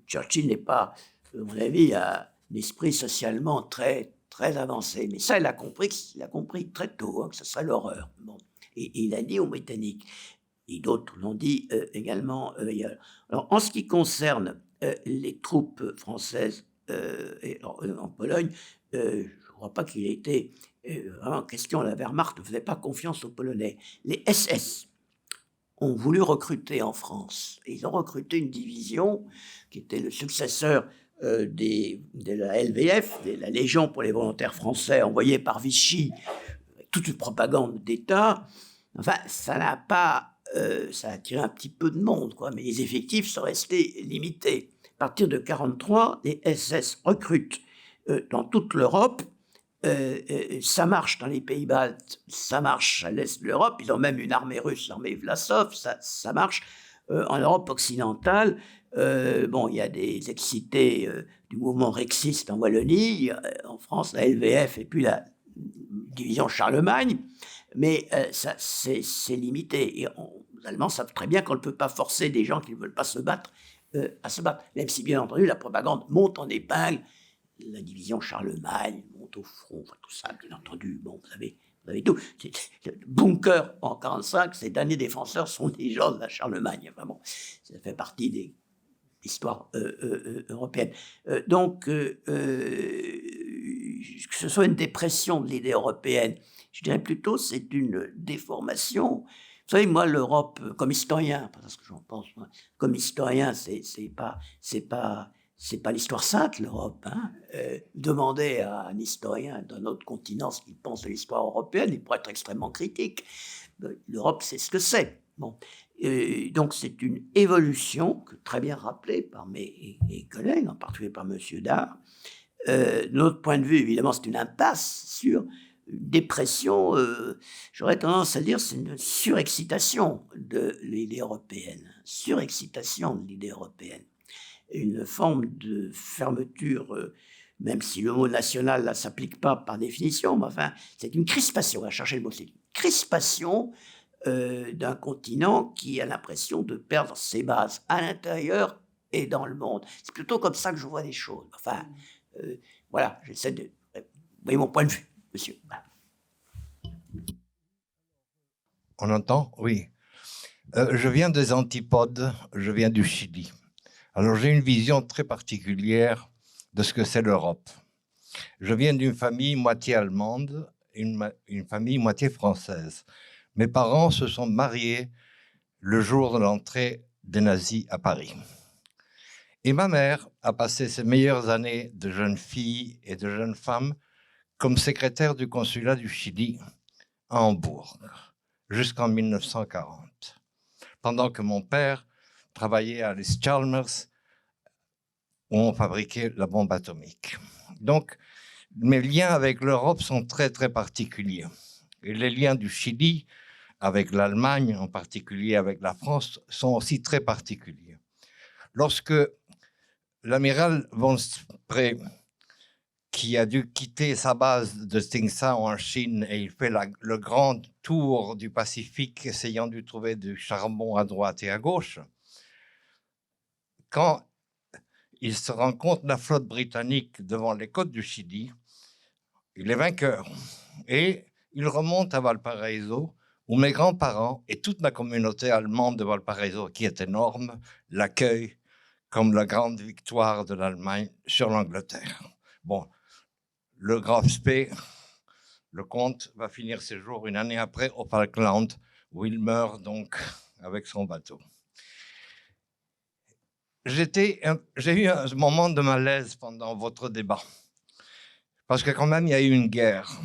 Churchill n'est pas, à mon avis, un esprit socialement très, très avancé. Mais ça, il a compris très tôt, que ce serait l'horreur. Bon. Et il a dit aux Britanniques. Et d'autres l'ont dit également ailleurs. Alors, en ce qui concerne les troupes françaises en Pologne, je ne crois pas qu'il ait été vraiment question. La Wehrmacht ne faisait pas confiance aux Polonais. Les SS ont voulu recruter en France. Et ils ont recruté une division qui était le successeur de la LVF, de la Légion pour les volontaires français, envoyée par Vichy, avec toute une propagande d'État. Enfin, ça n'a pas... ça a attiré un petit peu de monde, quoi, mais les effectifs sont restés limités. À partir de 1943, les SS recrutent dans toute l'Europe. Ça marche dans les pays baltes, ça marche à l'est de l'Europe. Ils ont même une armée russe, l'armée Vlasov, ça marche. En Europe occidentale, bon, il y a des excités du mouvement rexiste en Wallonie, en France, la LVF et puis la division Charlemagne, mais ça, c'est limité. Et les Allemands savent très bien qu'on ne peut pas forcer des gens qui ne veulent pas se battre à se battre, même si, bien entendu, la propagande monte en épingle. La division Charlemagne monte au front, enfin, tout ça, bien entendu. Bon, vous avez tout. Le bunker en 1945, ces derniers défenseurs sont des gens de la Charlemagne. Enfin, bon, ça fait partie des histoires européennes. Donc, que ce soit une dépression de l'idée européenne, je dirais plutôt c'est une déformation. Vous savez, moi, l'Europe, comme historien, parce que j'en pense, moi, comme historien, c'est pas l'histoire sainte, l'Europe. Hein. Demandez à un historien d'un autre continent ce qu'il pense de l'histoire européenne, il pourrait être extrêmement critique. L'Europe, c'est ce que c'est. Bon. Donc, c'est une évolution, que très bien rappelée par mes collègues, en particulier par M. Dard. De notre point de vue, évidemment, c'est une impasse sur une dépression, j'aurais tendance à dire, c'est une surexcitation de l'idée européenne. Surexcitation de l'idée européenne. Une forme de fermeture, même si le mot national ne s'applique pas par définition, mais enfin, c'est une crispation, on va chercher le mot, c'est une crispation d'un continent qui a l'impression de perdre ses bases à l'intérieur et dans le monde. C'est plutôt comme ça que je vois les choses. Enfin, voilà, j'essaie de... Vous voyez mon point de vue, monsieur. On entend? Oui. Je viens des Antipodes, je viens du Chili. Alors, j'ai une vision très particulière de ce que c'est l'Europe. Je viens d'une famille moitié allemande, une famille moitié française. Mes parents se sont mariés le jour de l'entrée des nazis à Paris. Et ma mère a passé ses meilleures années de jeune fille et de jeune femme comme secrétaire du consulat du Chili à Hambourg, jusqu'en 1940, pendant que mon père travaillé à l'East Chalmers, où on fabriquait la bombe atomique. Donc, mes liens avec l'Europe sont très, très particuliers. Et les liens du Chili avec l'Allemagne, en particulier avec la France, sont aussi très particuliers. Lorsque l'amiral von Spree, qui a dû quitter sa base de Tsingtao en Chine, et il fait le grand tour du Pacifique, essayant de trouver du charbon à droite et à gauche, quand il se rencontre la flotte britannique devant les côtes du Chili, il est vainqueur. Et il remonte à Valparaiso, où mes grands-parents et toute la communauté allemande de Valparaiso, qui est énorme, l'accueillent comme la grande victoire de l'Allemagne sur l'Angleterre. Bon, le graf Spee, le comte, va finir ses jours une année après au Falkland, où il meurt donc avec son bateau. J'ai eu un moment de malaise pendant votre débat, parce que quand même, il y a eu une guerre.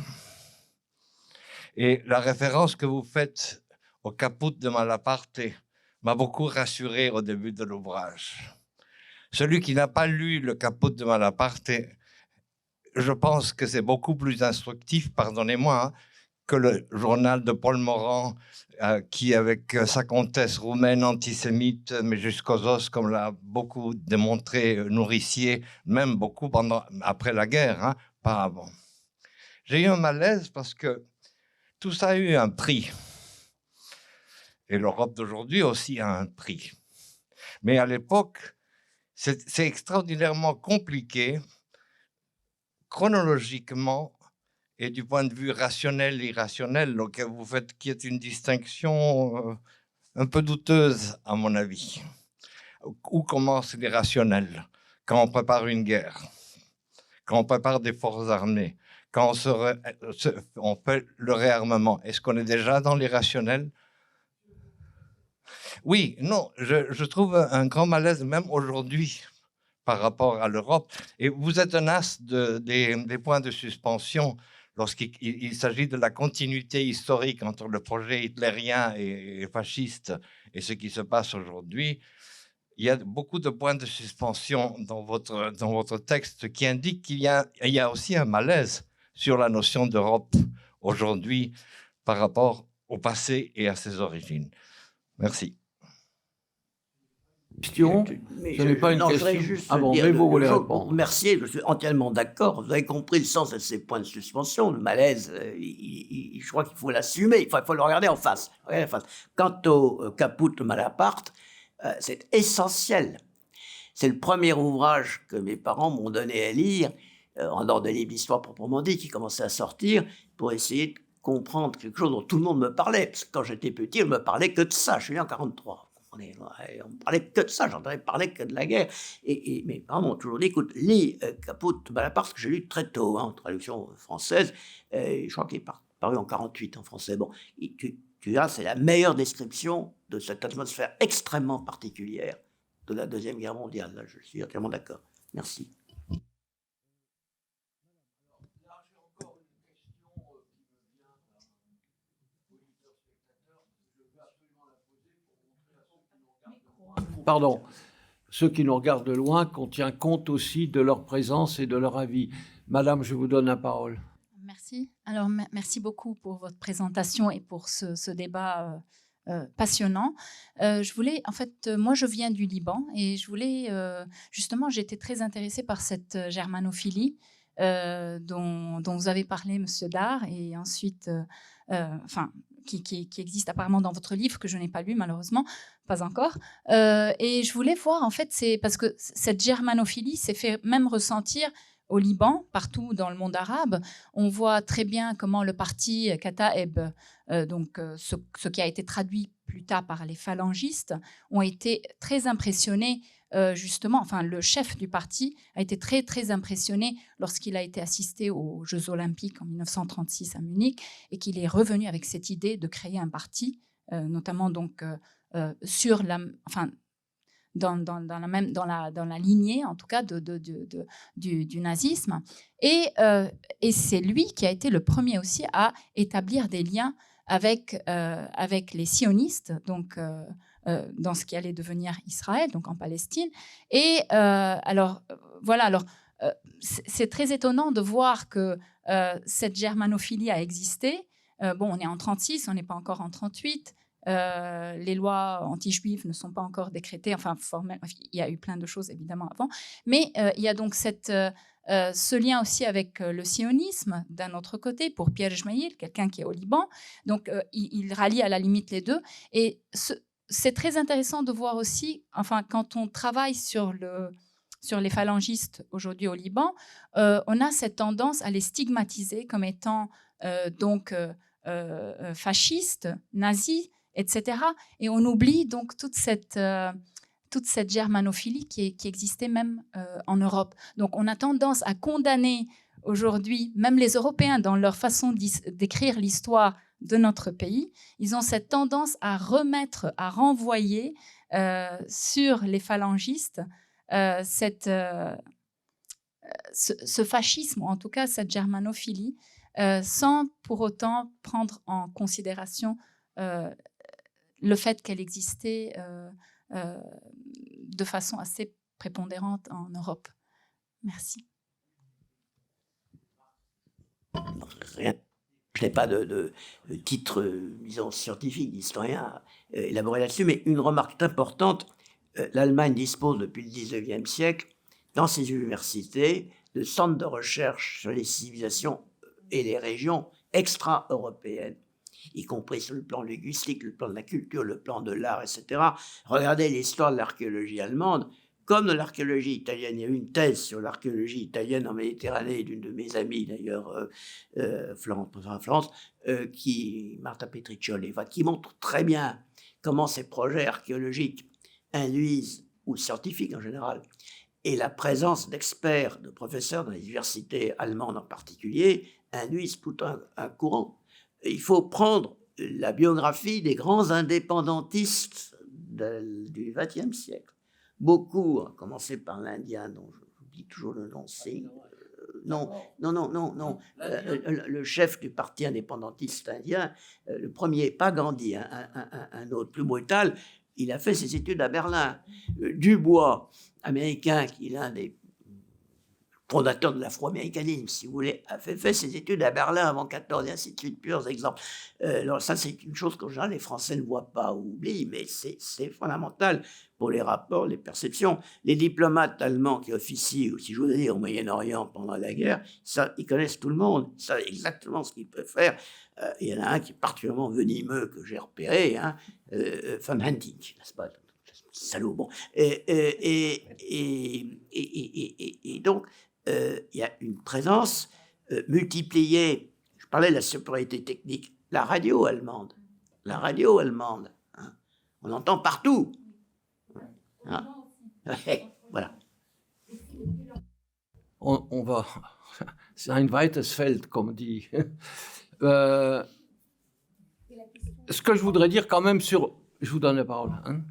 Et la référence que vous faites au Caput de Malaparte m'a beaucoup rassuré au début de l'ouvrage. Celui qui n'a pas lu le Caput de Malaparte, je pense que c'est beaucoup plus instructif, pardonnez-moi, hein, que le journal de Paul Morand, qui, avec sa comtesse roumaine antisémite, mais jusqu'aux os, comme l'a beaucoup démontré Nourricier, même beaucoup après la guerre, hein, pas avant. J'ai eu un malaise parce que tout ça a eu un prix. Et l'Europe d'aujourd'hui aussi a un prix. Mais à l'époque, c'est extraordinairement compliqué, chronologiquement, et du point de vue rationnel et irrationnel, auquel vous faites, qui est une distinction un peu douteuse, à mon avis. Où commence l'irrationnel? Quand on prépare une guerre, quand on prépare des forces armées, quand on fait le réarmement. Est-ce qu'on est déjà dans l'irrationnel? Oui, non, je trouve un grand malaise même aujourd'hui par rapport à l'Europe. Et vous êtes un as des points de suspension lorsqu'il s'agit de la continuité historique entre le projet hitlérien et fasciste et ce qui se passe aujourd'hui. Il y a beaucoup de points de suspension dans votre texte qui indiquent qu'il y a aussi un malaise sur la notion d'Europe aujourd'hui par rapport au passé et à ses origines. Merci. Question. Ce n'est pas une non, question. Je voudrais juste Ah bon, dire, mais vous voulez pour répondre. remercier, je suis entièrement d'accord. Vous avez compris le sens de ces points de suspension. Le malaise, je crois qu'il faut l'assumer. Enfin, il faut le regarder en face. Quant au Caput de Malaparte, c'est essentiel. C'est le premier ouvrage que mes parents m'ont donné à lire, en dehors des livres d'histoire proprement dit, qui commençaient à sortir, pour essayer de comprendre quelque chose dont tout le monde me parlait. Parce que quand j'étais petit, on me parlait que de ça. Je suis né en 1943. On ne parlait que de ça, j'entendais parler que de la guerre. Et mes parents m'ont toujours dit, écoute, lis Caput de Malaparte, que j'ai lu très tôt, en traduction française. Je crois qu'il est paru en 1948 en français. Bon, tu verras, c'est la meilleure description de cette atmosphère extrêmement particulière de la Deuxième Guerre mondiale. Là, je suis entièrement d'accord. Merci. Pardon, ceux qui nous regardent de loin, qu'on tient compte aussi de leur présence et de leur avis. Madame, je vous donne la parole. Merci. Alors, merci beaucoup pour votre présentation et pour ce débat passionnant. Je voulais, en fait, moi, je viens du Liban et je voulais, justement, j'étais très intéressée par cette germanophilie dont vous avez parlé, Monsieur Dar, et ensuite, enfin, qui existe apparemment dans votre livre, que je n'ai pas lu, malheureusement, pas encore. Et je voulais voir, en fait, c'est parce que cette germanophilie s'est fait même ressentir au Liban, partout dans le monde arabe. On voit très bien comment le parti Kataeb, ce qui a été traduit plus tard par les phalangistes, ont été très impressionnés. Justement, enfin, le chef du parti a été très, très impressionné lorsqu'il a été assisté aux Jeux Olympiques en 1936 à Munich et qu'il est revenu avec cette idée de créer un parti, notamment donc sur la, enfin, dans la lignée, en tout cas, du nazisme. Et c'est lui qui a été le premier aussi à établir des liens avec les sionistes, donc dans ce qui allait devenir Israël, donc en Palestine. Et c'est très étonnant de voir que cette germanophilie a existé. Bon, on est en 1936, on n'est pas encore en 1938. Les lois anti-juives ne sont pas encore décrétées, enfin formellement, il y a eu plein de choses évidemment avant, mais il y a donc ce lien aussi avec le sionisme d'un autre côté pour Pierre Jmaïl, quelqu'un qui est au Liban, donc il rallie à la limite les deux, et c'est très intéressant de voir aussi, enfin quand on travaille sur les phalangistes aujourd'hui au Liban, on a cette tendance à les stigmatiser comme étant fascistes, nazis, etc. Et on oublie donc toute cette germanophilie qui existait même en Europe. Donc on a tendance à condamner aujourd'hui, même les Européens, dans leur façon d'écrire l'histoire de notre pays, ils ont cette tendance à renvoyer sur les phalangistes ce fascisme, ou en tout cas cette germanophilie, sans pour autant prendre en considération le fait qu'elle existait de façon assez prépondérante en Europe. Merci. Rien. Je n'ai pas de titre, disons, scientifique, d'historien élaboré là-dessus, mais une remarque importante, l'Allemagne dispose depuis le 19e siècle, dans ses universités, de centres de recherche sur les civilisations et les régions extra-européennes, y compris sur le plan linguistique, le plan de la culture, le plan de l'art, etc. Regardez l'histoire de l'archéologie allemande, comme de l'archéologie italienne. Il y a eu une thèse sur l'archéologie italienne en Méditerranée d'une de mes amies, d'ailleurs, Florence, Marta Petriccioli, qui montre très bien comment ces projets archéologiques induisent, ou scientifiques en général, et la présence d'experts, de professeurs dans les universités allemandes en particulier, induisent tout un courant. Il faut prendre la biographie des grands indépendantistes du XXe siècle. Beaucoup, à commencer par l'Indien, dont j'oublie toujours le nom, c'est... Non, le chef du parti indépendantiste indien, le premier, pas Gandhi, un autre plus brutal, il a fait ses études à Berlin. Dubois, américain, qui est l'un des fondateur de l'afro-américanisme, si vous voulez, a fait ses études à Berlin avant 14 et ainsi de suite, plusieurs exemples. Alors ça, c'est une chose qu'en général, les Français ne voient pas ou oublient, mais c'est fondamental pour les rapports, les perceptions. Les diplomates allemands qui officient, ou si je voulais dire, au Moyen-Orient pendant la guerre, ça, ils connaissent tout le monde, ils savent exactement ce qu'ils peuvent faire. Il y en a un qui est particulièrement venimeux, que j'ai repéré, Von Hunting, n'est-ce pas? Salaud, bon. Et donc, il y a une présence multipliée. Je parlais de la supériorité technique. La radio allemande, hein, on entend partout. Hein. Voilà. On va... C'est un weites Feld, comme dit. Ce que je voudrais dire quand même sur... Je vous donne la parole. Hein.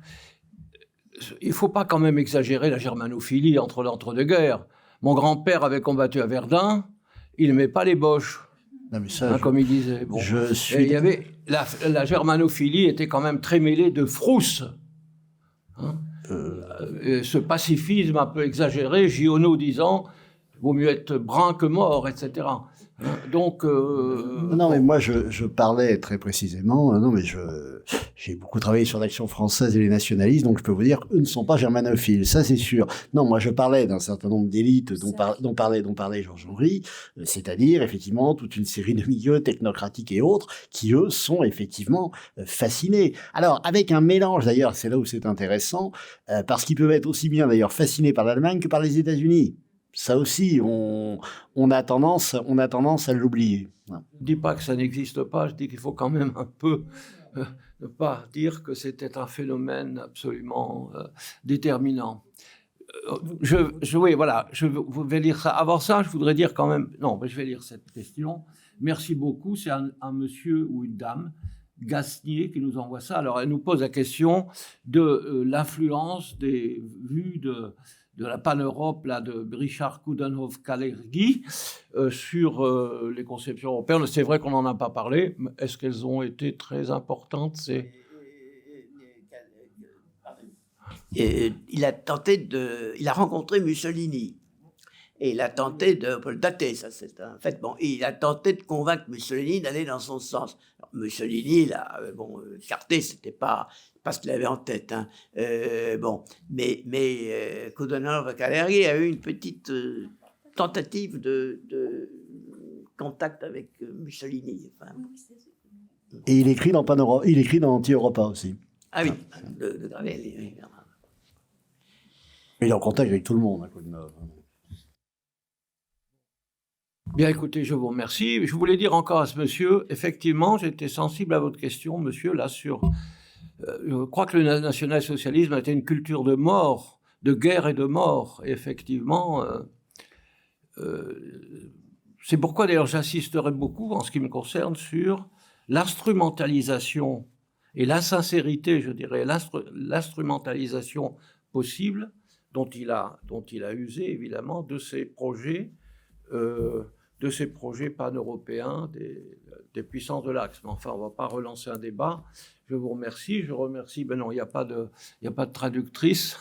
Il ne faut pas quand même exagérer la germanophilie entre l'entre-deux-guerres. Mon grand-père avait combattu à Verdun, il n'aimait pas les Boches, non, mais ça, comme il disait. Bon. Et il y avait la germanophilie était quand même très mêlée de frousse. Hein. Ce pacifisme un peu exagéré, Giono disant « vaut mieux être brun que mort », etc. Donc, non, mais moi, je parlais très précisément. Non, mais j'ai beaucoup travaillé sur l'Action française et les nationalistes, donc je peux vous dire qu'eux ne sont pas germanophiles, ça c'est sûr. Non, moi, je parlais d'un certain nombre d'élites dont parlait Georges-Henri, c'est-à-dire, effectivement, toute une série de milieux technocratiques et autres qui, eux, sont effectivement fascinés. Alors, avec un mélange, d'ailleurs, c'est là où c'est intéressant, parce qu'ils peuvent être aussi bien, d'ailleurs, fascinés par l'Allemagne que par les États-Unis. Ça aussi, on a tendance à l'oublier. Je ne dis pas que ça n'existe pas, je dis qu'il faut quand même un peu ne pas dire que c'était un phénomène absolument déterminant. Oui, voilà, je vais lire ça. Avant ça, je voudrais dire quand même... Non, je vais lire cette question. Merci beaucoup. C'est un monsieur ou une dame, Gasnier, qui nous envoie ça. Alors, elle nous pose la question de l'influence des vues de la Pan-Europe, là, de Richard Coudenhove-Kalergi, sur les conceptions européennes. C'est vrai qu'on n'en a pas parlé, mais est-ce qu'elles ont été très importantes? Il a rencontré Mussolini. Et il a tenté de le dater, ça c'est un fait. Bon, il a tenté de convaincre Mussolini d'aller dans son sens. Alors, Mussolini, là, écarté, c'était pas ce qu'il avait en tête. Hein. Mais Coudenhove-Kalergi a eu une petite tentative de contact avec Mussolini. Enfin, et il écrit dans Pan-Europe, il écrit dans Anti-Europa aussi. Ah oui, de Gravel. Il est en contact avec tout le monde, hein, Coudenhove. Bien, écoutez, je vous remercie. Je voulais dire encore à ce monsieur, effectivement, j'étais sensible à votre question, monsieur, là, sur... je crois que le national-socialisme a été une culture de mort, de guerre et de mort. Et effectivement, c'est pourquoi, d'ailleurs, j'insisterai beaucoup, en ce qui me concerne, sur l'instrumentalisation et l'insincérité, je dirais, l'instrumentalisation possible dont il a usé, évidemment, de ces projets pan-européens des puissances de l'Axe. Mais enfin, on ne va pas relancer un débat. Je vous remercie. Je remercie... Ben non, il n'y a pas de traductrice.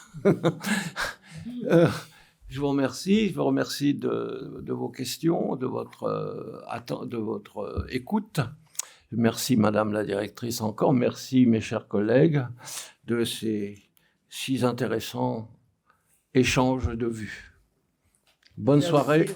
Je vous remercie. Je vous remercie de vos questions, de votre écoute. Merci, Madame la directrice, encore. Merci, mes chers collègues, de ces si intéressants échanges de vues. Bonne soirée.